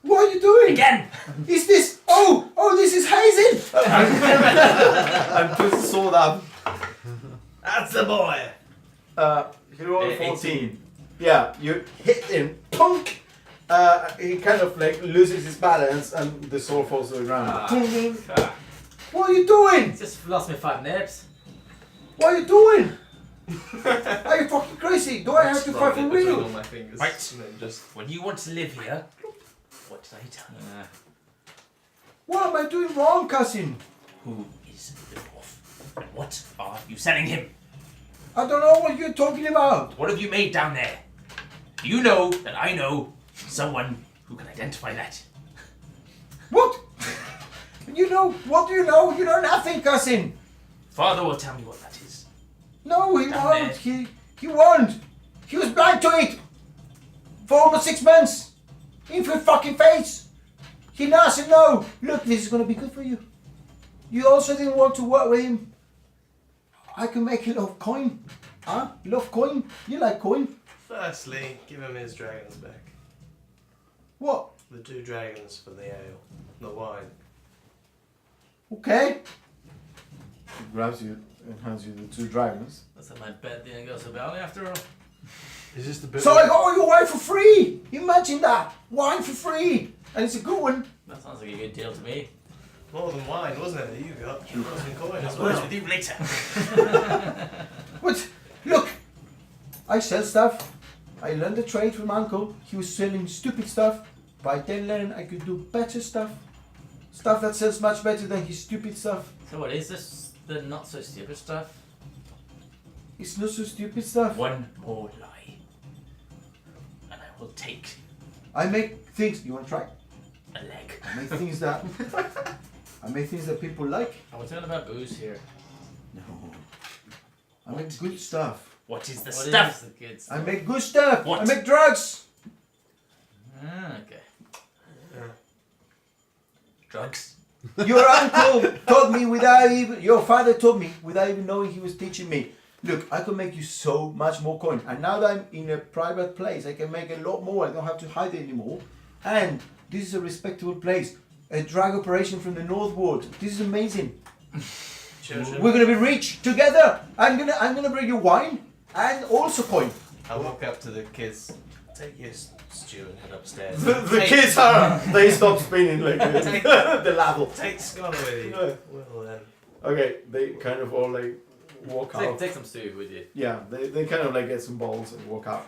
Speaker 1: What are you doing?
Speaker 6: Again!
Speaker 1: Is this? Oh, this is hazing. And puts the sword up.
Speaker 6: That's the boy!
Speaker 1: He rolled
Speaker 2: 18.
Speaker 1: 14. Yeah, you hit him. Punk. He kind of like loses his balance, and the sword falls to the ground. What are you doing?
Speaker 7: Just lost me 5 nips.
Speaker 1: What are you doing? Are you fucking crazy? Do I have to fight for
Speaker 5: Rub it between all
Speaker 1: real?
Speaker 5: my fingers.
Speaker 6: Right.
Speaker 5: And then just
Speaker 6: When you want to live here, what did I tell you?
Speaker 1: What am I doing wrong, cousin?
Speaker 6: Who is the dwarf? And what are you selling him?
Speaker 1: I don't know what you're talking about.
Speaker 6: What have you made down there? Do you know that I know someone who can identify that?
Speaker 1: What? You know, what do you know? You know nothing, cousin.
Speaker 6: Father will tell me what that is.
Speaker 1: No, he
Speaker 6: Down
Speaker 1: won't.
Speaker 6: there.
Speaker 1: He won't. He was blind to it for almost 6 months. In your fucking face. He doesn't know. Look, this is gonna be good for you. You also didn't want to work with him. I can make a lot of coin. Huh? Love coin? You like coin?
Speaker 5: firstly give him his dragons back.
Speaker 1: What?
Speaker 5: The 2 dragons for the ale, the wine.
Speaker 1: Okay. He grabs you and hands you the 2 dragons.
Speaker 7: That's how my bed didn't go so badly after all.
Speaker 4: Is this the bit?
Speaker 1: So I got all your wine for free. Imagine that. Wine for free. And it's a good one.
Speaker 7: That sounds like a good deal to me.
Speaker 5: More than wine, wasn't it, that you got? You got some coin as
Speaker 6: I'll work
Speaker 5: well.
Speaker 6: with you later.
Speaker 1: But look, I sell stuff. I learned the trade from Uncle. He was selling stupid stuff. But I then learned I could do better stuff. Stuff that sells much better than his stupid stuff.
Speaker 7: So what is this? The not so stupid stuff?
Speaker 1: It's not so stupid stuff.
Speaker 6: One more lie, and I will take
Speaker 1: I make things. You want to try?
Speaker 6: a leg.
Speaker 1: I make things that. I make things that people like.
Speaker 7: Are we talking about booze here?
Speaker 1: No. I make good stuff.
Speaker 6: What is the
Speaker 7: What is
Speaker 6: stuff?
Speaker 7: the good
Speaker 1: I
Speaker 7: stuff?
Speaker 1: make good stuff.
Speaker 6: What?
Speaker 1: I make drugs.
Speaker 7: Ah, okay.
Speaker 5: Yeah.
Speaker 6: Drugs.
Speaker 1: Your uncle taught me without even, your father taught me without even knowing he was teaching me. Look, I can make you so much more coin. And now that I'm in a private place, I can make a lot more. I don't have to hide anymore. And this is a respectable place. A drug operation from the Northwood. This is amazing.
Speaker 5: Sure.
Speaker 1: We're gonna be rich together. I'm gonna bring you wine and also coin.
Speaker 5: I'll walk up to the kids. Take your stew and head upstairs.
Speaker 1: The kids they stop spinning like the level.
Speaker 5: Take Scholar with you.
Speaker 1: Yeah.
Speaker 5: Well then.
Speaker 1: Okay, they kind of all like walk out.
Speaker 7: Take some stew with you.
Speaker 1: Yeah, they kind of like get some balls and walk out.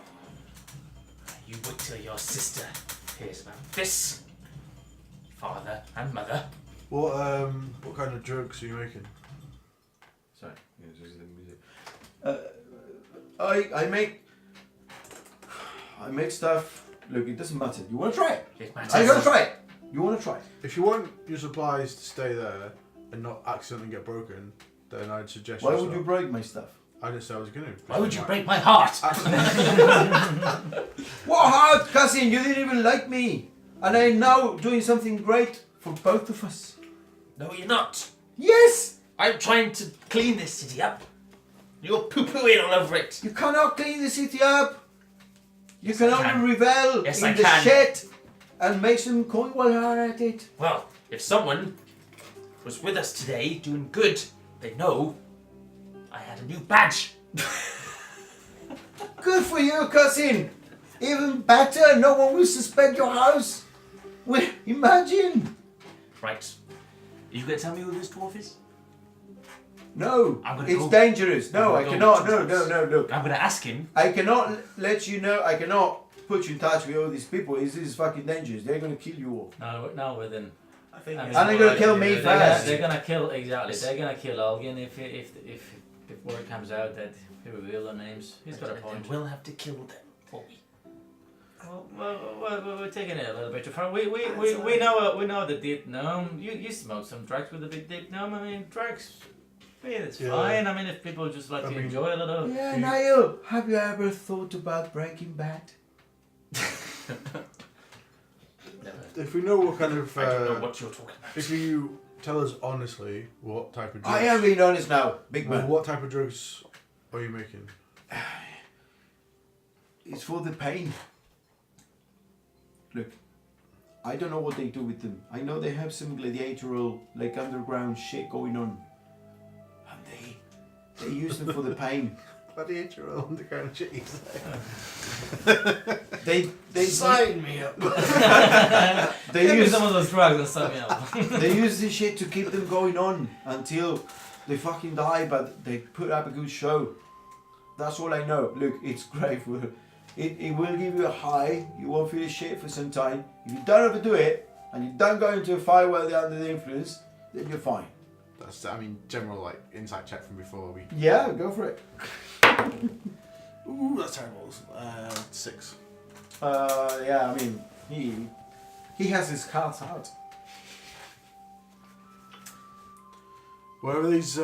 Speaker 6: You wait till your sister hears about this. Father and mother.
Speaker 4: What kind of drugs are you making?
Speaker 1: Sorry, just the music. I make stuff. Look, it doesn't matter. You want to try it?
Speaker 6: It matters.
Speaker 1: I'm gonna try it. You want to try it?
Speaker 4: If you want your supplies to stay there and not accidentally get broken, then I'd suggest.
Speaker 1: Why
Speaker 4: you
Speaker 1: would you
Speaker 4: stop.
Speaker 1: break my stuff?
Speaker 4: I didn't say I was going to.
Speaker 6: Why would you break my heart?
Speaker 1: What hard, cousin? You didn't even like me, and I'm now doing something great for both of us.
Speaker 6: No, you're not.
Speaker 1: Yes,
Speaker 6: I'm trying to clean this city up. You're poo-pooing all over it.
Speaker 1: you cannot clean the city up. You can
Speaker 6: I
Speaker 1: only
Speaker 6: can.
Speaker 1: revel
Speaker 6: Yes,
Speaker 1: in
Speaker 6: I
Speaker 1: the
Speaker 6: can.
Speaker 1: shit and make some coin while you're at it.
Speaker 6: Well, if someone was with us today doing good, they know I had a new badge.
Speaker 1: Good for you, cousin. Even better, no one will suspect your house. Well, imagine.
Speaker 6: Right. Are you going to tell me who this dwarf is?
Speaker 1: No,
Speaker 6: I'm gonna
Speaker 1: it's
Speaker 6: go-
Speaker 1: dangerous. No, I
Speaker 6: I'm gonna
Speaker 1: cannot.
Speaker 6: go
Speaker 1: No,
Speaker 6: to
Speaker 1: no,
Speaker 6: this.
Speaker 1: no, look.
Speaker 6: I'm going to ask him.
Speaker 1: I cannot let you know. I cannot put you in touch with all these people. This is fucking dangerous. They're gonna kill you all.
Speaker 7: Now within.
Speaker 5: I think.
Speaker 7: And
Speaker 5: it's
Speaker 1: they're
Speaker 5: more
Speaker 1: gonna
Speaker 5: like
Speaker 1: kill
Speaker 5: you
Speaker 1: me
Speaker 5: know,
Speaker 1: first.
Speaker 7: They're gonna kill exactly. They're gonna kill Algin if word comes out that he revealed their names. He's got a point.
Speaker 6: We'll have to kill them for me.
Speaker 7: Well, we're taking it a little bit too far. We know the deep gnome. You smoke some drugs with a big deep gnome. I mean, drugs. I mean, it's
Speaker 4: Yeah.
Speaker 7: fine. I mean, if people just like
Speaker 4: I
Speaker 7: to
Speaker 4: mean-
Speaker 7: enjoy a little.
Speaker 1: Yeah, Niall. Have you ever thought about Breaking Bad?
Speaker 6: Never.
Speaker 4: If we know what kind of,
Speaker 6: I don't know what you're talking about.
Speaker 4: if you tell us honestly what type of drugs,
Speaker 1: I am being honest now, big
Speaker 4: well,
Speaker 1: man.
Speaker 4: what type of drugs are you making?
Speaker 1: It's for the pain. Look, I don't know what they do with them. I know they have some gladiatorial, like underground shit going on, and they use them for the pain.
Speaker 4: Gladiatorial underground shit. You say?
Speaker 1: They
Speaker 5: Sign me up.
Speaker 1: they
Speaker 7: Give me
Speaker 1: use
Speaker 7: some of those drugs and sign me up.
Speaker 1: they use this shit to keep them going on until they fucking die. But they put up a good show. That's all I know. Look, it's great for it will give you a high. You won't feel shit for some time. If you don't overdo it and you don't go into a fight while they're under the influence, then you're fine.
Speaker 4: That's, I mean, general like insight check from before we.
Speaker 1: Yeah, go for it.
Speaker 4: Ooh, that's terrible. 6.
Speaker 1: Yeah, I mean, he has his cards out.
Speaker 4: Where are these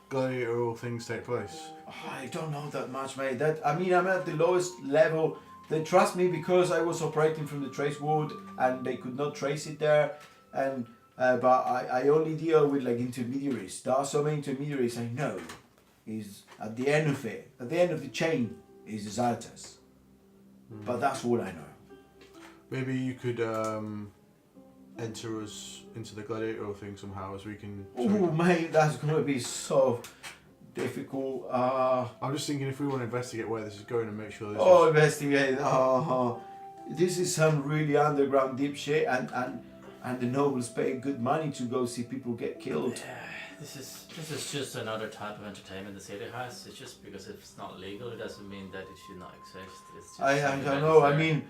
Speaker 4: gladiatorial things take place?
Speaker 1: I don't know that much, mate. I'm at the lowest level. They trust me because I was operating from the trace ward and they could not trace it there. And but I only deal with like intermediaries. There are so many intermediaries I know. Is at the end of it, at the end of the chain, is the Zartas. But that's all I know.
Speaker 4: Maybe you could enter us into the gladiatorial thing somehow, as we can.
Speaker 1: Oh, mate, that's gonna be so difficult.
Speaker 4: I'm just thinking if we want to investigate where this is going and make sure this
Speaker 1: Oh,
Speaker 4: is.
Speaker 1: investigate. This is some really underground deep shit, and the nobles pay good money to go see people get killed.
Speaker 7: This is just another type of entertainment the city has. It's just because if it's not legal, it doesn't mean that it should not exist. It's just
Speaker 1: I
Speaker 7: something
Speaker 1: don't
Speaker 7: that
Speaker 1: know.
Speaker 7: is
Speaker 1: I
Speaker 7: there.
Speaker 1: mean,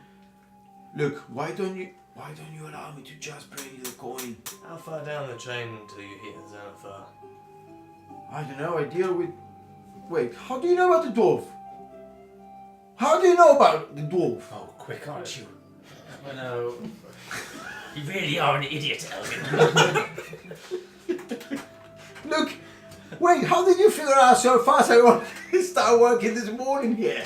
Speaker 1: look, why don't you allow me to just bring you the coin?
Speaker 5: How far down the chain until you hit Xanathar?
Speaker 1: I don't know. I deal with. Wait, how do you know about the dwarf? How do you know about the dwarf?
Speaker 6: Oh, quick, aren't you?
Speaker 7: Well, no.
Speaker 6: You really are an idiot, Elgin.
Speaker 1: Look, wait, how did you figure out so fast I want to start working this morning here?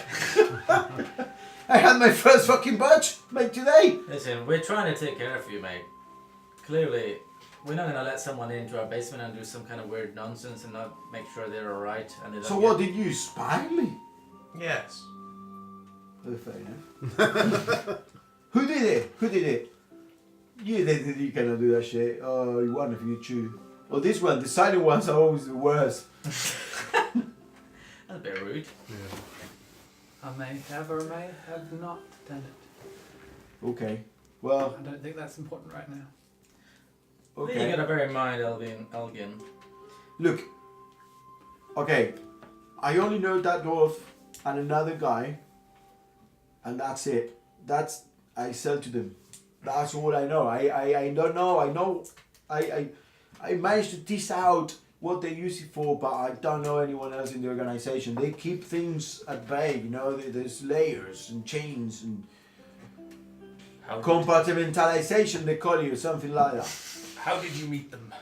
Speaker 1: I had my first fucking batch made today.
Speaker 7: Listen, we're trying to take care of you, mate. clearly, we're not gonna let someone into our basement and do some kind of weird nonsense and not make sure they're alright. And they don't
Speaker 1: So
Speaker 7: get-
Speaker 1: what, did you spy me?
Speaker 5: Yes.
Speaker 1: Oh, fair enough. Who did it? Who did it? You did. You cannot do that shit. Oh, one of you two. Well, this one, the silent ones are always the worst.
Speaker 7: That's a bit rude.
Speaker 4: Yeah.
Speaker 3: I may have or may have not done it.
Speaker 1: Okay. Well,
Speaker 3: I don't think that's important right now.
Speaker 7: You
Speaker 1: okay.
Speaker 7: gotta bear in mind, Elgin.
Speaker 1: Look. Okay. I only know that dwarf and another guy. And that's it. I sell to them. That's all I know. I don't know. I know. I managed to tease out what they use it for, but I don't know anyone else in the organization. They keep things at bay, you know. There's layers and chains and
Speaker 6: How did,
Speaker 1: compartmentalization. They call it, or something like that.
Speaker 6: how did you meet them?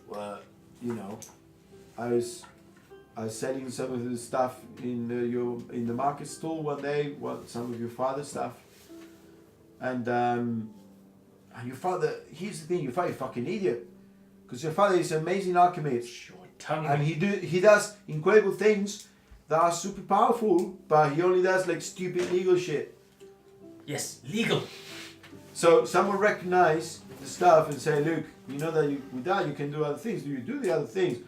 Speaker 1: Well, you know, I was selling some of the stuff in the market stall one day. Some of your father's stuff, and your father. Here's the thing: your father is a fucking idiot, because your father is an amazing alchemist,
Speaker 6: Your tongue.
Speaker 1: and he does incredible things that are super powerful, but he only does like stupid legal shit.
Speaker 6: Yes, legal.
Speaker 1: So someone recognize the stuff and say, look, you know that with that you can do other things. Do you do the other things?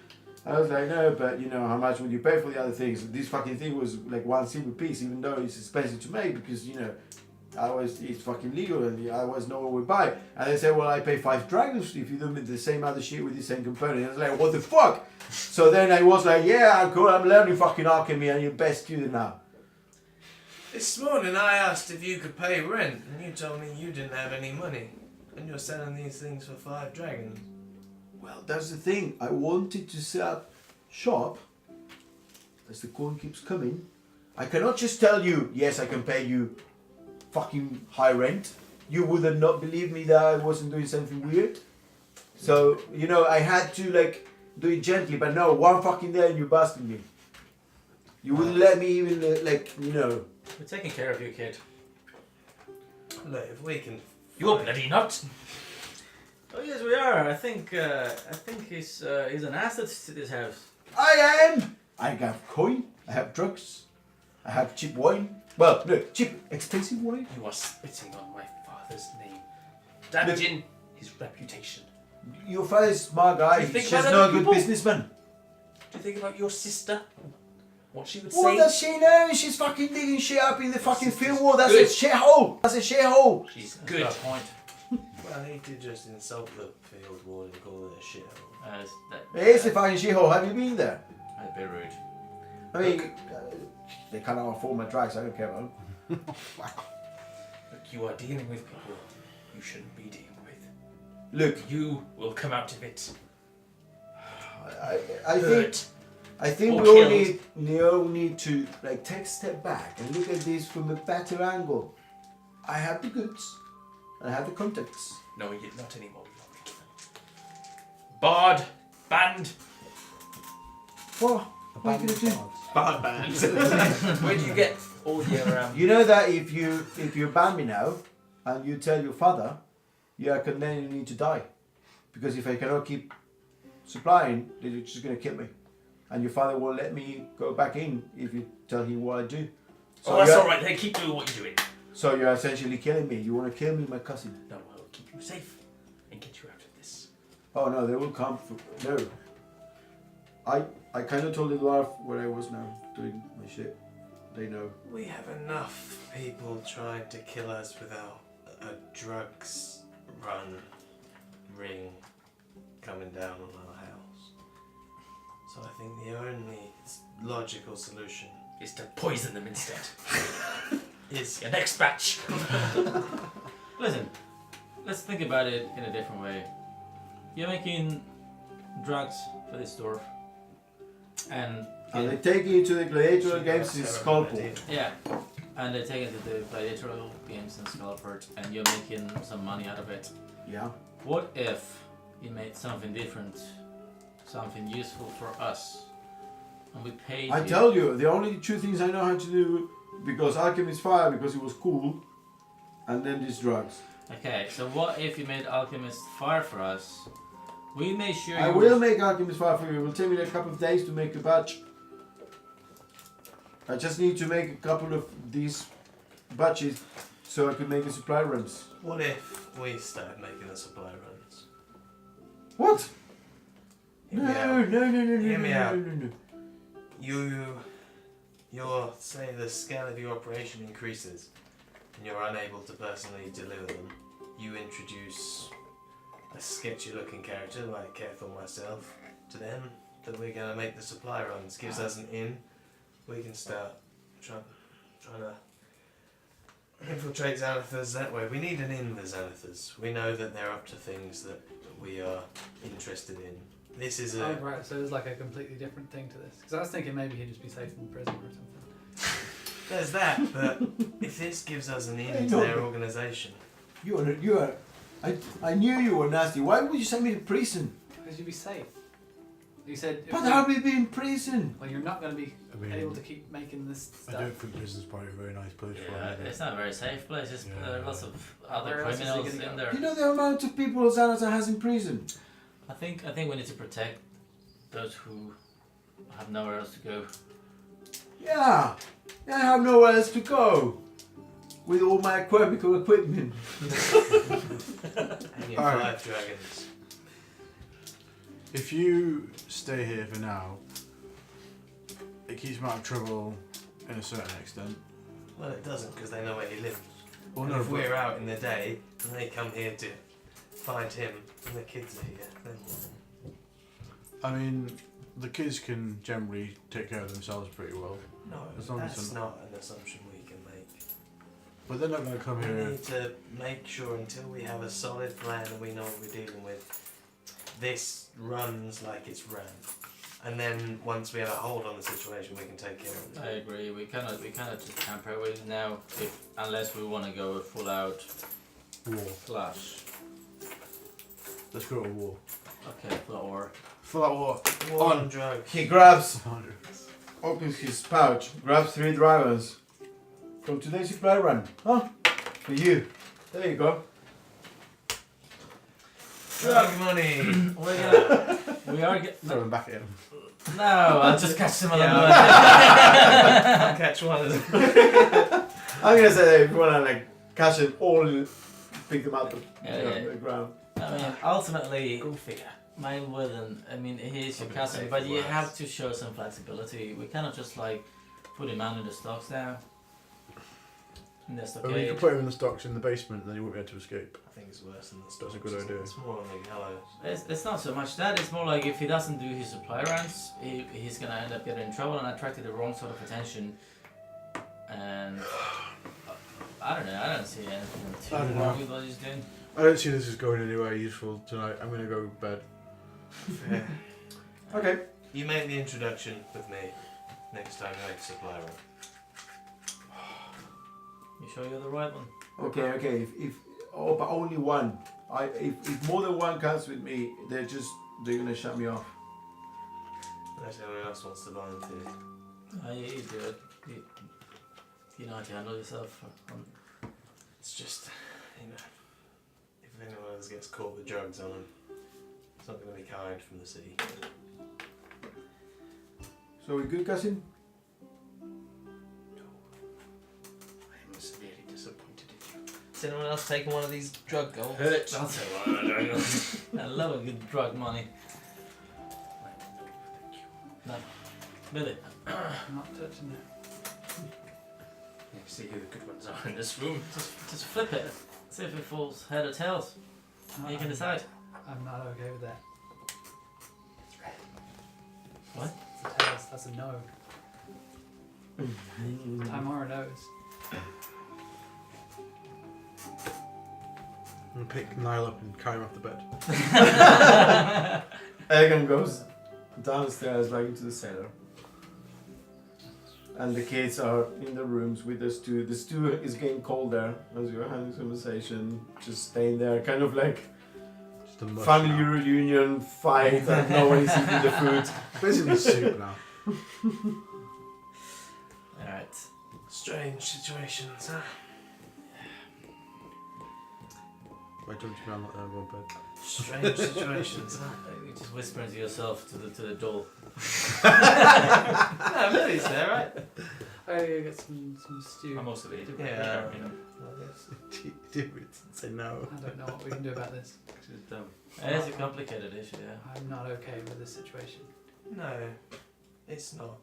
Speaker 1: I was like, no, but you know, how much would you pay for the other things? This fucking thing was like 1 silver piece, even though it's expensive to make, because you know, it's fucking legal and I was no one would buy it. And they said, well, I pay 5 dragons if you do the same other shit with the same component. I was like, what the fuck? So then I was like, yeah, cool, I'm learning fucking alchemy and you're best student now.
Speaker 5: This morning I asked if you could pay rent, and you told me you didn't have any money, and you're selling these things for 5 dragons.
Speaker 1: Well, that's the thing. I wanted to set up shop as the coin keeps coming. I cannot just tell you, yes, I can pay you fucking high rent. You would have not believed me that I wasn't doing something weird. So, you know, I had to like do it gently, but no, one fucking day and you busted me. You wouldn't let me even you know.
Speaker 7: We're taking care of you, kid.
Speaker 5: Look, if we can.
Speaker 6: You're bloody nuts.
Speaker 7: Oh yes, we are. I think he's an asset to this house.
Speaker 1: I am! I have coin, I have drugs, I have cheap wine. Well, no, cheap, expensive wine.
Speaker 6: You are spitting on my father's name, damaging his reputation.
Speaker 1: Your father's a smart guy,
Speaker 6: Do you
Speaker 1: he's
Speaker 6: think
Speaker 1: just
Speaker 6: about
Speaker 1: not a
Speaker 6: other
Speaker 1: good
Speaker 6: people?
Speaker 1: businessman.
Speaker 6: Do you think about your sister? What she would
Speaker 1: What
Speaker 6: say?
Speaker 1: does she know? She's fucking digging shit up in the fucking field wall. That's
Speaker 6: Good.
Speaker 1: a shithole. That's a shithole.
Speaker 6: She's
Speaker 7: That's
Speaker 6: good.
Speaker 7: a point.
Speaker 5: Well, he did just insult the field wall and call it a shithole.
Speaker 1: It is a fucking shithole. Have you been there?
Speaker 7: A bit rude.
Speaker 1: I mean, they cannot afford my drugs. I don't care about them.
Speaker 6: Look, you are dealing with people you shouldn't be dealing with.
Speaker 1: Look,
Speaker 6: You will come out of it
Speaker 1: I think
Speaker 6: hurt.
Speaker 1: I think
Speaker 6: Or
Speaker 1: we all
Speaker 6: killed.
Speaker 1: need to like take a step back and look at this from a better angle. I have the goods. I have the contacts.
Speaker 6: No, you not anymore. You're not given. Bard, band.
Speaker 1: What? What are you gonna do?
Speaker 5: Bad bands.
Speaker 6: Where do you get all your
Speaker 1: You know that if you ban me now and you tell your father, you are condemned, you need to die, because if I cannot keep supplying, they're just gonna kill me, and your father won't let me go back in if you tell him what I do.
Speaker 6: Oh, that's
Speaker 1: you're-
Speaker 6: all right. Then keep doing what you're doing.
Speaker 1: So you're essentially killing me. You want to kill me, my cousin?
Speaker 6: No, I'll keep you safe and get you out of this.
Speaker 1: Oh no, they will come. No. I kind of told the dwarf where I was now doing my shit. They know.
Speaker 5: We have enough people trying to kill us without a drugs run ring coming down on our house. So I think the only logical solution
Speaker 6: Is to poison them instead.
Speaker 5: is
Speaker 6: Your next batch.
Speaker 7: Listen, let's think about it in a different way. You're making drugs for this dwarf, and
Speaker 1: And they take you to the gladiator games in
Speaker 5: Terrible
Speaker 1: Skullport.
Speaker 5: idea.
Speaker 7: yeah, and they take it to the gladiatorial games in Skullport, and you're making some money out of it.
Speaker 1: Yeah.
Speaker 7: What if you made something different, something useful for us, and we paid
Speaker 1: I
Speaker 7: you?
Speaker 1: tell you, the only 2 things I know how to do, because alchemy is fire, because it was cool, and then these drugs.
Speaker 7: Okay, so what if you made alchemist fire for us? We made sure
Speaker 1: I
Speaker 7: you
Speaker 1: will make alchemist fire for you. It will take me a couple of days to make a batch. I just need to make a couple of these batches so I can make the supply runs.
Speaker 5: What if we start making the supply runs?
Speaker 1: What?
Speaker 5: Hear
Speaker 1: No,
Speaker 5: me out.
Speaker 1: no, no, no, no,
Speaker 5: Hear
Speaker 1: no,
Speaker 5: me
Speaker 1: no,
Speaker 5: out.
Speaker 1: no, no, no.
Speaker 5: Your say the scale of your operation increases, and you're unable to personally deliver them. You introduce a sketchy-looking character like Keth or myself to them that we're gonna make the supply runs. Gives us an in. We can start trying to infiltrate Xanathars that way. We need an in with Xanathars. We know that they're up to things that we are interested in. This is a
Speaker 3: Oh, right, so there's like a completely different thing to this. Because I was thinking maybe he'd just be safe in prison or something.
Speaker 5: there's that, but if this gives us an in
Speaker 1: Hey,
Speaker 5: to
Speaker 1: no,
Speaker 5: their
Speaker 1: but-
Speaker 5: organisation,
Speaker 1: You are. I knew you were nasty. Why would you send me to prison?
Speaker 3: Because you'd be safe. You said.
Speaker 1: But how will we be in prison?
Speaker 3: Well, you're not going to be
Speaker 4: I mean,
Speaker 3: able to keep making this
Speaker 4: I
Speaker 3: stuff.
Speaker 4: don't think prison's probably a very nice place for
Speaker 7: Yeah,
Speaker 4: him.
Speaker 7: it's not a very safe place. There's
Speaker 4: Yeah.
Speaker 7: lots of other
Speaker 3: Where else is he
Speaker 7: criminals
Speaker 3: gonna
Speaker 7: in
Speaker 3: go?
Speaker 7: there.
Speaker 1: You know the amount of people Xanathar has in prison?
Speaker 7: I think we need to protect those who have nowhere else to go.
Speaker 1: Yeah. I have nowhere else to go. With all my chemical equipment.
Speaker 5: hanging
Speaker 4: Alright.
Speaker 5: 5 dragons.
Speaker 4: If you stay here for now, it keeps him out of trouble in a certain extent.
Speaker 5: Well, it doesn't because they know where he lives.
Speaker 4: Well,
Speaker 5: And
Speaker 4: no,
Speaker 5: if
Speaker 4: but
Speaker 5: we're out in the day and they come here to find him and the kids are here, then what?
Speaker 4: I mean, the kids can generally take care of themselves pretty well.
Speaker 5: No,
Speaker 4: As long as
Speaker 5: that's
Speaker 4: they're
Speaker 5: not an assumption we can make.
Speaker 4: But they're not going to come
Speaker 5: We
Speaker 4: here.
Speaker 5: need to make sure until we have a solid plan and we know what we're dealing with, this runs like it's ran. And then once we have a hold on the situation, we can take care of
Speaker 7: I
Speaker 5: it.
Speaker 7: agree. We cannot just tamper with it now, unless we want to go full out
Speaker 4: War.
Speaker 7: flash.
Speaker 4: Let's go to war.
Speaker 7: Okay, or
Speaker 4: Full out war.
Speaker 5: War
Speaker 1: On.
Speaker 5: on drugs.
Speaker 1: He grabs, opens his pouch, grabs 3 dragons. From today's supply run. Huh? For you. There you go.
Speaker 5: Drug money!
Speaker 7: we are
Speaker 4: Throw them back at him.
Speaker 7: no. I'll just catch them along the way.
Speaker 5: I'll catch one of them.
Speaker 1: I'm gonna say that if you wanna like catch them all, pick them out of
Speaker 7: Yeah.
Speaker 1: the ground.
Speaker 7: I mean, ultimately,
Speaker 5: Go figure.
Speaker 7: Mine wouldn't. I mean, he is your
Speaker 5: Probably
Speaker 7: cousin,
Speaker 5: safe
Speaker 7: but
Speaker 5: for
Speaker 7: you
Speaker 5: worse.
Speaker 7: have to show some flexibility. We cannot just like put him under the stocks now. In the
Speaker 4: I mean, you
Speaker 7: stockade.
Speaker 4: could put him in the stocks in the basement and then he won't be able to escape.
Speaker 5: I think it's worse than the
Speaker 4: That's a
Speaker 5: stocks.
Speaker 4: good idea.
Speaker 5: It's more on the gallows.
Speaker 7: It's not so much that. It's more like if he doesn't do his supply runs, he's gonna end up getting in trouble and attracting the wrong sort of attention. And I don't know. I don't see anything too
Speaker 4: I don't
Speaker 7: wrong
Speaker 4: know.
Speaker 7: with what he's doing.
Speaker 4: I don't see this as going anywhere useful tonight. I'm going to go to bed.
Speaker 5: Fair.
Speaker 1: Okay.
Speaker 5: You make the introduction with me next time you make a supply run.
Speaker 7: You sure you're the right one?
Speaker 1: Okay. If but only one. If more than one comes with me, they're gonna shut me off.
Speaker 5: Unless anyone else wants to volunteer.
Speaker 7: You do it. You know how to handle yourself.
Speaker 5: It's just, you know, if anyone else gets caught with drugs on them, it's not going to be kind from the sea.
Speaker 1: So we good, cousin?
Speaker 2: I am severely disappointed in you.
Speaker 5: Has anyone else taken one of these drug goals?
Speaker 7: I'll say one. I love a good drug money. No. Billy.
Speaker 3: I'm not touching it.
Speaker 2: You see who the good ones are in this room.
Speaker 7: Just flip it. See if it falls head or tails. You can decide.
Speaker 3: I'm not okay with that.
Speaker 7: What?
Speaker 3: It's a tails. That's a no. Tamara knows.
Speaker 4: I'm going to pick Niall up and carry him off the bed.
Speaker 1: Egan goes downstairs, like into the cellar. And the kids are in the rooms with the stew. The stew is getting colder as you're having conversation, just staying there, kind of like
Speaker 4: Just a mush
Speaker 1: family
Speaker 4: now.
Speaker 1: reunion fight and no one is eating the food.
Speaker 4: Basically soup now.
Speaker 7: Alright.
Speaker 5: Strange situations, huh?
Speaker 4: Why don't you run like that, Robert?
Speaker 5: Strange situations, huh?
Speaker 7: You just whispering to yourself to the door.
Speaker 5: No, Millie's there, right?
Speaker 3: I get some stew.
Speaker 6: I'm also really
Speaker 5: Yeah.
Speaker 6: you know.
Speaker 4: Do it. Say no.
Speaker 3: I don't know what we can do about this.
Speaker 6: Just,
Speaker 7: It's a complicated issue, yeah.
Speaker 3: I'm not okay with this situation.
Speaker 5: No, it's not.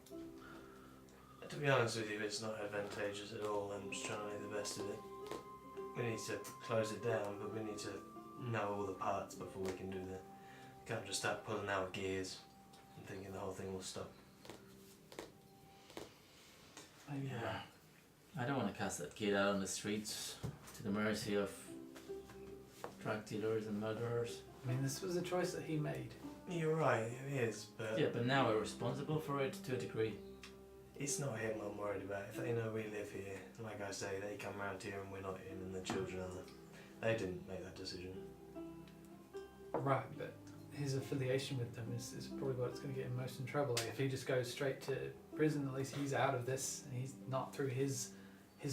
Speaker 5: To be honest with you, it's not advantageous at all. I'm just trying to make the best of it. We need to close it down, but we need to know all the parts before we can do that. Can't just start pulling out gears and thinking the whole thing will stop.
Speaker 3: Maybe you're right.
Speaker 7: I don't want to cast that kid out on the streets to the mercy of drug dealers and murderers.
Speaker 3: I mean, this was a choice that he made.
Speaker 5: You're right, it is, but
Speaker 7: Yeah, but now we're responsible for it to a degree.
Speaker 5: it's not him I'm worried about. If they know we live here, like I say, they come round here and we're not in, and the children are there. They didn't make that decision.
Speaker 3: Right, but his affiliation with them is probably what's going to get him most in trouble. Like, if he just goes straight to prison, at least he's out of this, and he's not through his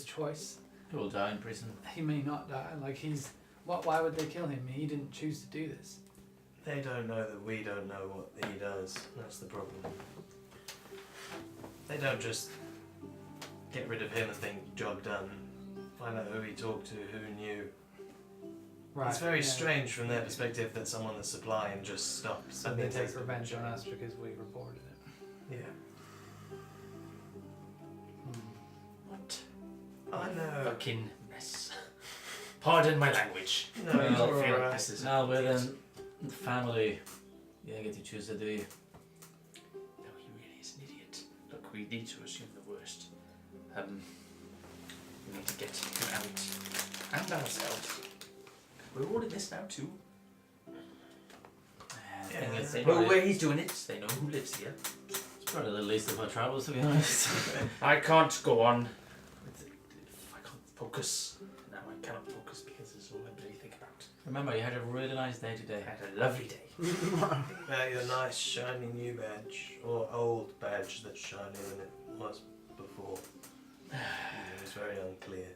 Speaker 3: choice.
Speaker 7: He will die in prison.
Speaker 3: He may not die. Like, he's... Why would they kill him? He didn't choose to do this.
Speaker 5: They don't know that we don't know what he does. That's the problem. They don't just get rid of him and think, job done. Find out who he talked to, who knew.
Speaker 3: Right.
Speaker 5: It's very
Speaker 3: yeah.
Speaker 5: strange from their perspective that someone that's supplying just stops.
Speaker 3: So
Speaker 5: and
Speaker 3: they
Speaker 5: then
Speaker 3: take
Speaker 5: takes the
Speaker 3: revenge on
Speaker 5: change.
Speaker 3: us because we reported it.
Speaker 5: Yeah.
Speaker 6: what?
Speaker 5: I know.
Speaker 6: Fucking mess. Pardon my language.
Speaker 5: No,
Speaker 7: Well,
Speaker 5: you're
Speaker 6: I feel like
Speaker 5: alright.
Speaker 6: this is
Speaker 7: Now we're in family. You don't get to choose it, do you?
Speaker 6: No, he really is an idiot. Look, we need to assume the worst. We need to get him out. And ourselves. We're all in this now too.
Speaker 7: I think it's
Speaker 6: They know
Speaker 7: probably,
Speaker 6: where he's doing it. They know who lives here.
Speaker 7: it's probably the least of our troubles, to be honest.
Speaker 6: I can't go on. If I can't focus. Now I cannot focus because it's all I really think about.
Speaker 7: Remember, you had a really nice day today.
Speaker 6: I had a lovely day.
Speaker 5: Think about your nice shiny new badge, or old badge that's shinier than it was before. It was very unclear.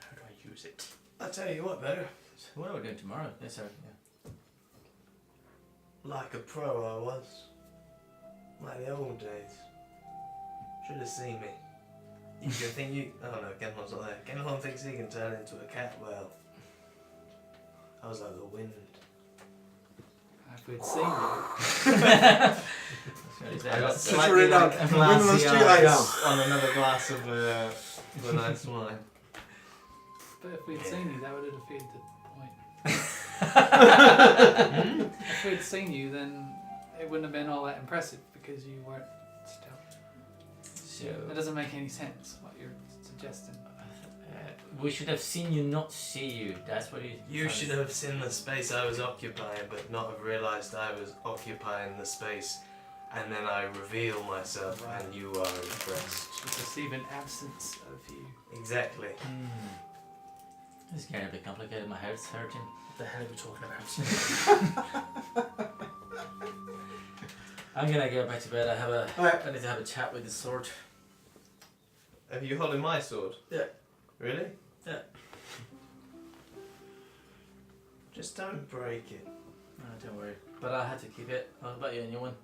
Speaker 6: How do I use it?
Speaker 5: I tell you what though,
Speaker 7: What are we doing tomorrow? Yes, sir. Yeah.
Speaker 5: like a pro I was. Like the old days. Should have seen me. You think you... Oh no, Genlon's not there. Genlon thinks he can turn into a cat. Well, I was like the wind.
Speaker 3: If we'd seen you,
Speaker 5: I got
Speaker 4: Just
Speaker 5: slightly
Speaker 4: written
Speaker 5: like
Speaker 4: down,
Speaker 5: glassy
Speaker 4: "Windless
Speaker 5: eyes on another glass of the nice wine.
Speaker 3: but if we'd seen you, that would have defeated the point. If we'd seen you, then it wouldn't have been all that impressive because you weren't stealth. That doesn't make any sense, what you're suggesting.
Speaker 7: We should have seen you, not see you. That's what
Speaker 5: You should have seen the space I was occupying, but not have realised I was occupying the space. And then I reveal myself,
Speaker 3: Right.
Speaker 5: and you are impressed.
Speaker 3: You perceive an absence of you.
Speaker 5: Exactly.
Speaker 7: This is getting a bit complicated. My head's hurting.
Speaker 6: What the hell are we talking about?
Speaker 7: I'm gonna go back to bed.
Speaker 1: Alright.
Speaker 7: I need to have a chat with the sword.
Speaker 5: Have you holding my sword?
Speaker 7: Yeah.
Speaker 5: Really?
Speaker 7: Yeah.
Speaker 5: Just don't break it.
Speaker 7: No, don't worry. But I had to keep it. What about you, a new one?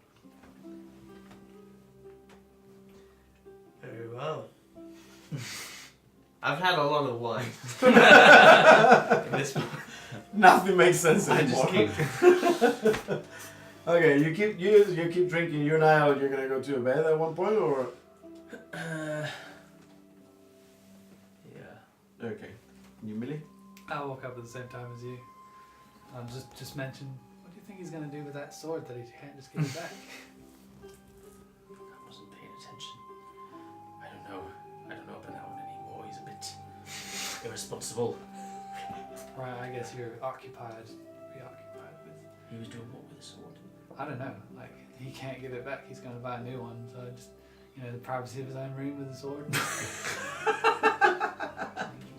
Speaker 5: Very well. I've had a lot of wine. In this
Speaker 1: Nothing makes sense
Speaker 5: I
Speaker 1: anymore.
Speaker 5: just keep.
Speaker 1: Okay, you keep drinking. You and I, you're gonna go to bed at one point, or
Speaker 7: Yeah.
Speaker 1: okay. You, Millie?
Speaker 3: I woke up at the same time as you. I'll just mention, what do you think he's going to do with that sword that he can't just give it back?
Speaker 6: I wasn't paying attention. I don't know about that one anymore. He's a bit irresponsible.
Speaker 3: Right, I guess you're preoccupied with...
Speaker 6: He was doing what with the sword?
Speaker 3: I don't know, like, he can't give it back, he's going to buy a new one, so I just, the privacy of his own room with a sword.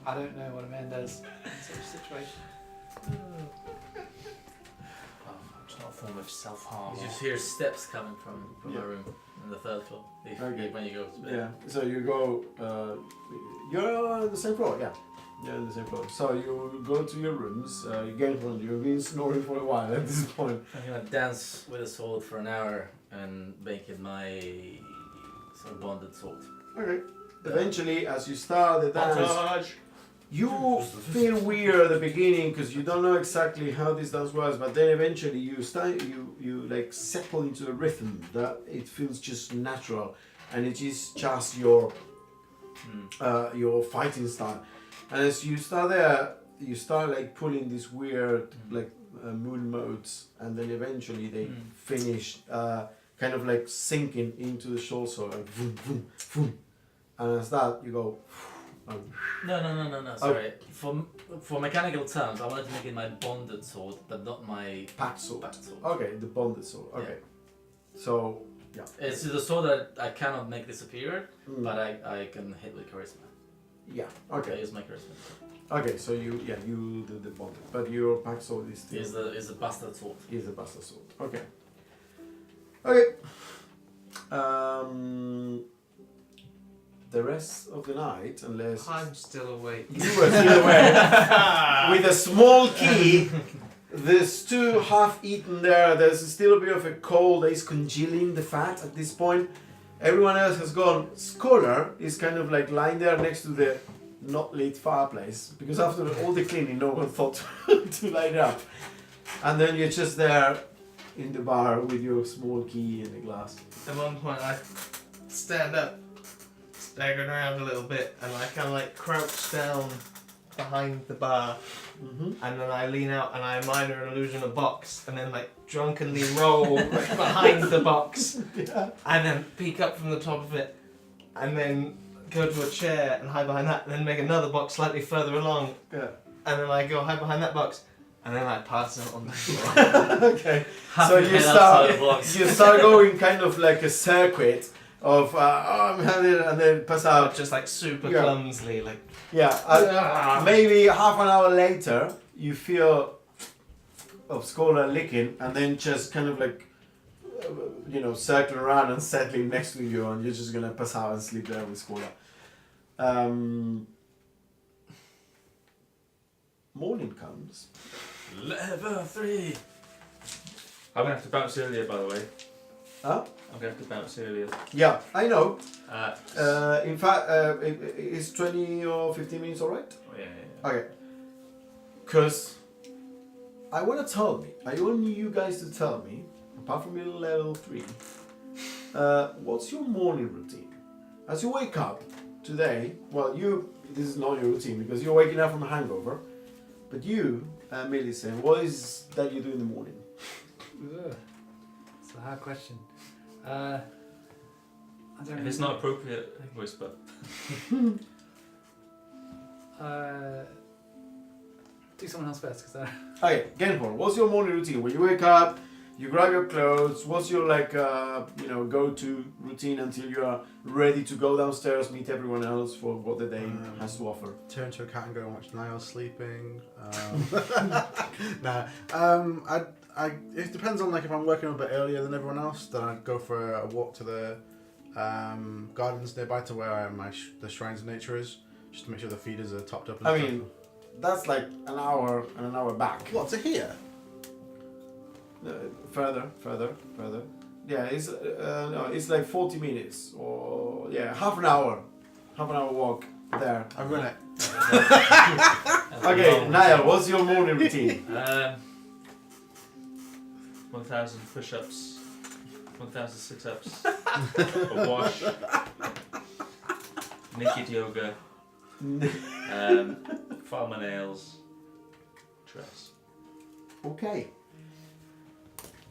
Speaker 3: I don't know what a man does in such a situation.
Speaker 6: Well, it's not a form of self-harm.
Speaker 7: You just hear steps coming from
Speaker 1: Yeah.
Speaker 7: my room on the third floor.
Speaker 1: Okay.
Speaker 7: When you go to bed.
Speaker 1: Yeah. So you go. You're on the same floor. Yeah. You're in the same floor. So you go to your rooms. You've been snoring for a while at this point.
Speaker 7: I'm gonna dance with a sword for an hour and make it my sort of bonded sword.
Speaker 1: Okay. Eventually, as you start the dance,
Speaker 2: Montage.
Speaker 1: you feel weird at the beginning because you don't know exactly how this dance works. But then eventually, you like settle into a rhythm that it feels just natural, and it is just your fighting style. And as you start there, you start like pulling these weird like moon modes, and then eventually they finish kind of like sinking into the shoulder, like boom, boom, boom. And as that you go.
Speaker 7: No. Sorry. For mechanical terms, I wanted to make it my bonded sword, but not my
Speaker 1: Packed sword.
Speaker 7: packed sword.
Speaker 1: Okay, the bonded sword. Okay, so yeah.
Speaker 7: It's the sword that I cannot make disappear,
Speaker 1: Mm.
Speaker 7: but I can hit with charisma.
Speaker 1: Yeah.
Speaker 7: I
Speaker 1: Okay.
Speaker 7: use my charisma.
Speaker 1: Okay. So you do the bonded, but your packed sword is still
Speaker 7: Is the bastard sword.
Speaker 1: is a bastard sword. Okay. Okay. The rest of the night, unless
Speaker 5: I'm still awake.
Speaker 1: you were still awake, with a small key, the stew half-eaten there. There's still a bit of a cold that is congealing the fat at this point. Everyone else has gone. Scholar is kind of like lying there next to the not lit fireplace because after all the cleaning, no one thought to light it up. And then you're just there in the bar with your small key and a glass.
Speaker 5: At one point, I stand up, staggering around a little bit, and I kind of like crouch down behind the bar,
Speaker 1: Mm-hmm.
Speaker 5: and then I lean out and I minor illusion a box, and then like drunkenly roll right behind the box,
Speaker 1: Yeah.
Speaker 5: and then peek up from the top of it, and then go to a chair and hide behind that, and then make another box slightly further along,
Speaker 1: Yeah.
Speaker 5: and then I go hide behind that box, and then I pass out on the floor.
Speaker 1: Okay.
Speaker 7: Half
Speaker 1: So
Speaker 7: your
Speaker 1: you
Speaker 7: head outside the
Speaker 1: start
Speaker 7: box.
Speaker 1: you start going kind of like a circuit of I'm having, and then pass out.
Speaker 5: Just like super
Speaker 1: Yeah.
Speaker 5: clumsily, like
Speaker 1: Yeah. Maybe half an hour later, you feel of Scholar licking, and then just kind of like circling around and settling next to you, and you're just gonna pass out and sleep there with Scholar. Morning comes.
Speaker 7: Level 3.
Speaker 8: I'm gonna have to bounce earlier, by the way.
Speaker 1: Huh?
Speaker 8: I'm gonna have to bounce earlier.
Speaker 1: Yeah, I know.
Speaker 8: Oh,
Speaker 1: In fact, is 20 or 15 minutes alright?
Speaker 8: yeah.
Speaker 1: Okay. Because I want you guys to tell me, apart from your level 3, what's your morning routine? As you wake up today, this is not your routine because you're waking up from a hangover, but you, Millicent, what is that you do in the morning?
Speaker 3: Ugh. It's a hard question. I don't
Speaker 8: If it's not appropriate, whisper.
Speaker 3: do someone else first, because
Speaker 1: Okay, Genfor, what's your morning routine? When you wake up, you grab your clothes, what's your go-to routine until you are ready to go downstairs, meet everyone else for what the day has to offer?
Speaker 4: Turn to a cat and go and watch Niall sleeping. It depends on if I'm working a bit earlier than everyone else, then I'd go for a walk to the gardens nearby to where the Shrines of Nature is, just to make sure the feeders are topped up. And
Speaker 1: I
Speaker 4: stuff.
Speaker 1: mean, that's like an hour and an hour back.
Speaker 4: What, to here?
Speaker 1: Further. Yeah, it's like 40 minutes or half an hour walk there.
Speaker 4: I run it.
Speaker 1: Okay, Niall, what's your morning routine?
Speaker 8: 1,000 push-ups, 1,000 sit-ups, a wash, naked yoga, file my nails, dress,
Speaker 1: Okay.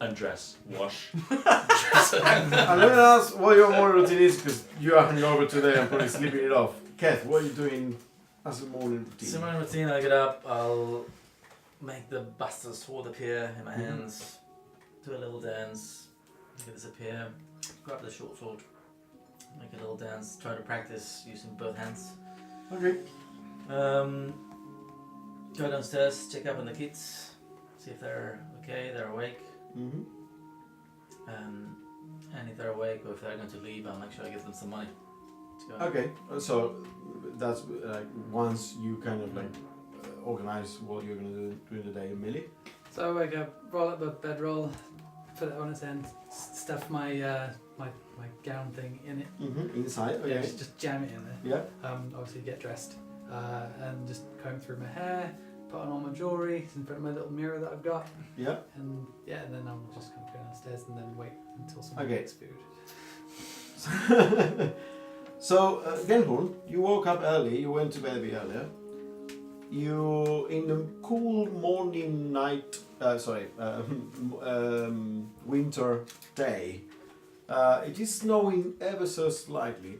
Speaker 8: undress, wash.
Speaker 1: And let me ask what your morning routine is because you are hungover today and probably sleeping it off. Keth, what are you doing as a morning routine?
Speaker 7: So my routine, I get up, I'll make the bastard sword appear in my hands, do a little dance, make it disappear, grab the short sword, make a little dance, try to practice using both hands.
Speaker 1: Okay.
Speaker 7: Go downstairs, check up on the kids, see if they're okay, they're awake.
Speaker 1: Mm-hmm.
Speaker 7: And if they're awake or if they're going to leave, I'll make sure I give them some money going.
Speaker 1: Okay, so that's like once you kind of like organize what you're gonna do during the day, Millie.
Speaker 3: So I wake up, roll up a bedroll, put it on its end, stuff my my gown thing in it.
Speaker 1: Mm-hmm. Inside. Okay.
Speaker 3: Yeah, just jam it in there.
Speaker 1: Yeah.
Speaker 3: Obviously get dressed, and just comb through my hair, put on all my jewellery, in front of my little mirror that I've got,
Speaker 1: Yeah.
Speaker 3: and yeah, and then I'll just kind of go downstairs and then wait until someone
Speaker 1: Okay.
Speaker 3: makes food.
Speaker 1: So, Genhorn, you woke up early, you went to bed a bit earlier. You, in the cool morning night, winter day, it is snowing ever so slightly.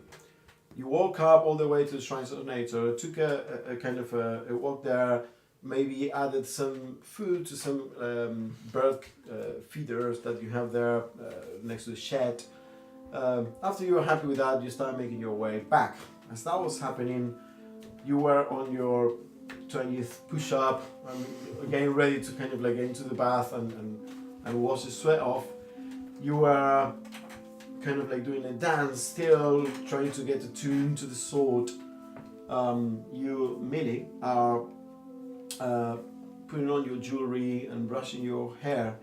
Speaker 1: You woke up all the way to the Shrines of Nature, took a kind of a walk there, maybe added some food to some bird feeders that you have there next to the shed. After you were happy with that, you start making your way back. As that was happening, you were on your 20th push-up, getting ready to kind of like get into the bath and wash the sweat off. You were kind of like doing a dance, still trying to get attuned to the sword. You, Millie, are putting on your jewelry and brushing your hair.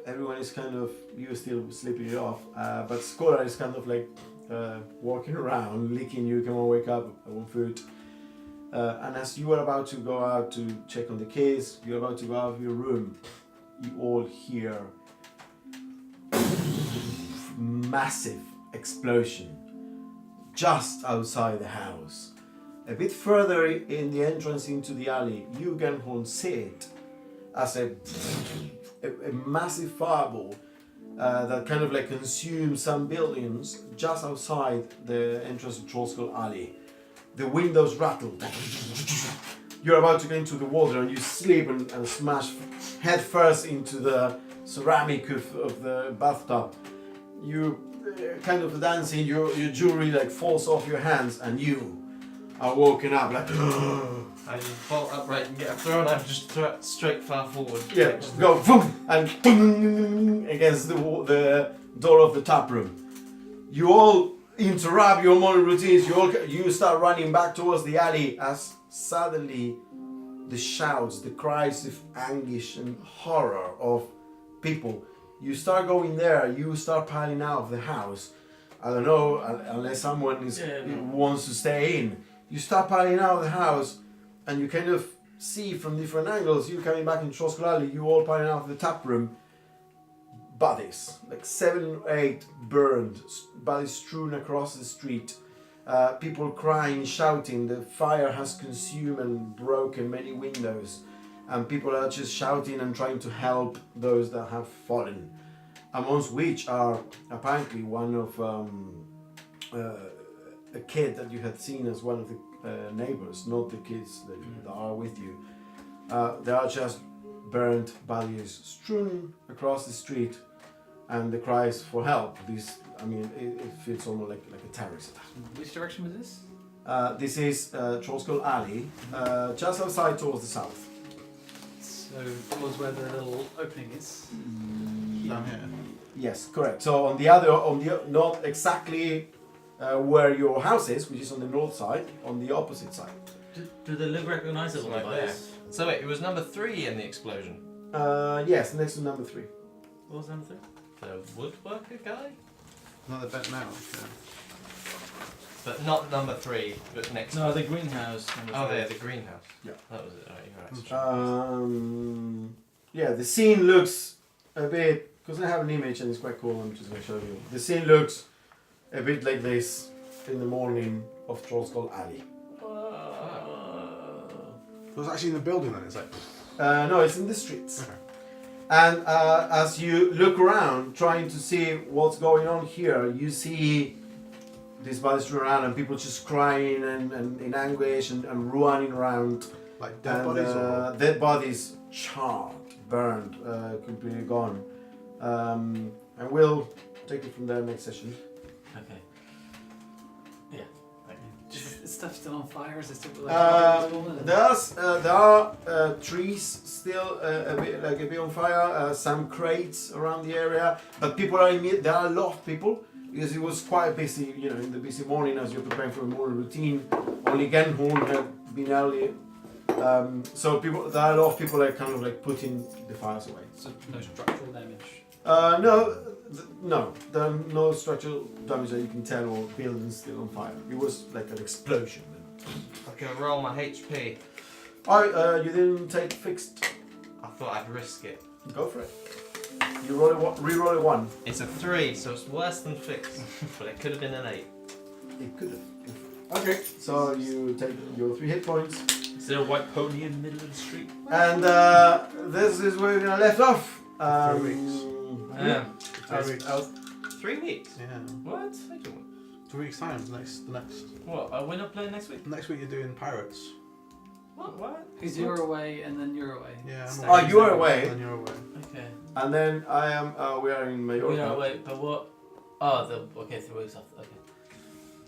Speaker 1: Everyone is kind of, you're still sleeping it off, but Skola is kind of like walking around, licking you, come on, wake up, I want food. And as you are about to go out to check on the kids, you're about to go out of your room, you all hear massive explosion just outside the house. A bit further in the entrance into the alley, you can see it as a massive fireball that kind of like consumes some buildings just outside the entrance of Trollskull Alley. The windows rattle. You're about to get into the water and you slip and smash head first into the ceramic of the bathtub. You kind of dancing, your jewelry like falls off your hands and you are woken up like
Speaker 5: I just bolt upright and get a throw, and I just throw it straight far forward.
Speaker 1: yeah, just go boom and boom against the door of the tap room. You all interrupt your morning routines. You start running back towards the alley as suddenly the shouts, the cries of anguish and horror of people. You start going there. You start piling out of the house. I don't know unless someone wants to stay in. You start piling out of the house. And you kind of see from different angles, you coming back in Trollskull Alley, you all piling out of the tap room, bodies, like 7 or 8 burned, bodies strewn across the street, people crying, shouting, the fire has consumed and broken many windows, and people are just shouting and trying to help those that have fallen, amongst which are apparently one of a kid that you had seen as one of the neighbors, not the kids that are with you. They are just burnt bodies strewn across the street, and the cries for help. This, I mean, it feels almost like a terrorist attack.
Speaker 3: Which direction was this?
Speaker 1: This is Trollskull Alley, just outside towards the south.
Speaker 3: So towards where the little opening is.
Speaker 4: Down here.
Speaker 1: Yes, correct. So on the not exactly where your house is, which is on the north side, on the opposite side.
Speaker 7: Do they look recognizable
Speaker 5: Like
Speaker 7: by
Speaker 5: there.
Speaker 7: this?
Speaker 5: So wait, it was number 3 in the explosion.
Speaker 1: Yes, next to number 3.
Speaker 7: What was number 3?
Speaker 5: The woodworker guy?
Speaker 4: No, they're bent now.
Speaker 5: But not number 3, but next
Speaker 7: No, the greenhouse.
Speaker 5: Oh, there, the greenhouse.
Speaker 1: Yeah.
Speaker 5: That was it. Right, you're right.
Speaker 1: Yeah, the scene looks a bit, because I have an image and it's quite cool, I'm just going to show you. The scene looks a bit like this in the morning of Trollskull Alley.
Speaker 4: It was actually in the building then, it's like...
Speaker 1: No, it's in the streets.
Speaker 4: Okay.
Speaker 1: And as you look around, trying to see what's going on here, you see these bodies around and people just crying and in anguish and running around.
Speaker 4: Like dead
Speaker 1: And,
Speaker 4: bodies or...
Speaker 1: dead bodies charred, burned, completely gone. And we'll take it from there next session.
Speaker 7: Okay. Yeah. Okay.
Speaker 3: Is the stuff still on fire? Is it still like
Speaker 1: There are trees still a bit on fire. Some crates around the area, but people are there are a lot of people because it was quite busy, you know, in the busy morning as you're preparing for a morning routine. Only Genhorn had been early, so there are a lot of people like kind of like putting the fires away.
Speaker 3: So no structural damage.
Speaker 1: No, there are no structural damage that you can tell or buildings still on fire. It was like an explosion.
Speaker 5: I can roll my HP.
Speaker 1: Oh, you didn't take fixed.
Speaker 5: I thought I'd risk it.
Speaker 1: Go for it. You roll it, re-roll a 1.
Speaker 5: It's a 3, so it's worse than fixed. But it could have been an 8.
Speaker 1: It could have. Okay, so you take your 3 hit points.
Speaker 8: Is there a white pony in the middle of the street?
Speaker 1: And this is where we're gonna left off.
Speaker 4: 3 weeks.
Speaker 7: Yeah.
Speaker 4: 3 weeks.
Speaker 5: 3 weeks?
Speaker 4: Yeah.
Speaker 7: What?
Speaker 4: 2 weeks time. The next.
Speaker 7: What? Are we not playing next week?
Speaker 4: Next week you're doing pirates.
Speaker 7: What?
Speaker 3: Because you're away and then you're away.
Speaker 4: Yeah. I'm
Speaker 1: Oh,
Speaker 4: away.
Speaker 1: you are away.
Speaker 4: And then you're away.
Speaker 7: Okay.
Speaker 1: And then I am. We are in Mallorca.
Speaker 7: We are wait, but what? Oh, okay, 3 weeks after. Okay.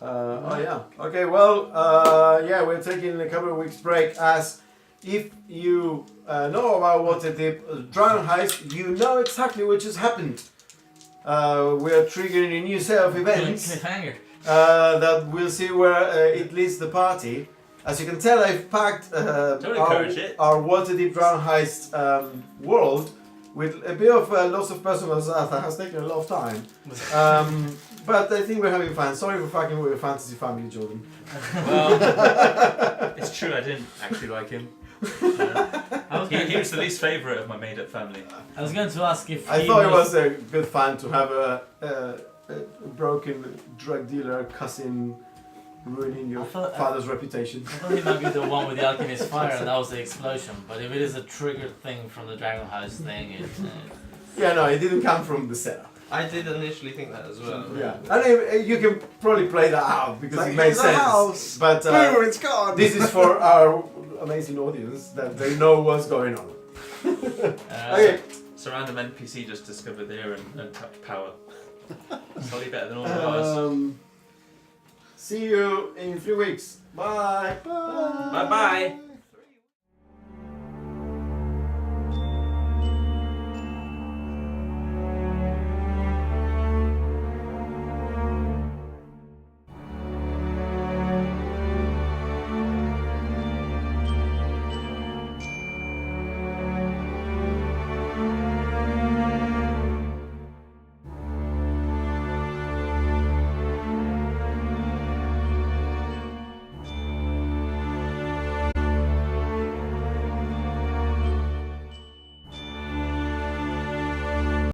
Speaker 1: Oh yeah. Okay. Well. Yeah, we're taking a couple of weeks break. As if you know about Waterdeep Dragon Heist, you know exactly what just happened. We are triggering a new set of events.
Speaker 7: Cliffhanger.
Speaker 1: That we'll see where it leads the party. As you can tell, I've packed
Speaker 8: Don't encourage it.
Speaker 1: our Waterdeep Drown Heist world with a bit of lots of personal stuff that has taken a lot of time. But I think we're having fun. Sorry for fucking with your fantasy family, Jordan.
Speaker 8: Well, it's true. I didn't actually like him.
Speaker 7: I was
Speaker 8: He was the least favourite of my made-up family.
Speaker 7: I was going to ask if
Speaker 1: I
Speaker 7: he
Speaker 1: thought it was a good fun to have a broken drug dealer cousin ruining your
Speaker 7: I thought-
Speaker 1: father's reputation.
Speaker 7: I thought he might be the one with the alchemist fire, and that was the explosion. But if it is a triggered thing from the Dragon House thing, it's.
Speaker 1: Yeah, no, it didn't come from the setup.
Speaker 5: I did initially think that as well.
Speaker 1: Yeah, and you can probably play that out because
Speaker 4: Like,
Speaker 1: it makes
Speaker 4: it's a
Speaker 1: sense.
Speaker 4: house.
Speaker 1: But
Speaker 4: Boom! It's gone.
Speaker 1: this is for our amazing audience that they know what's going on. Okay.
Speaker 8: So random NPC just discovered there and tapped power. Probably better than all of ours.
Speaker 1: See you in 3 weeks. Bye.
Speaker 8: Bye bye.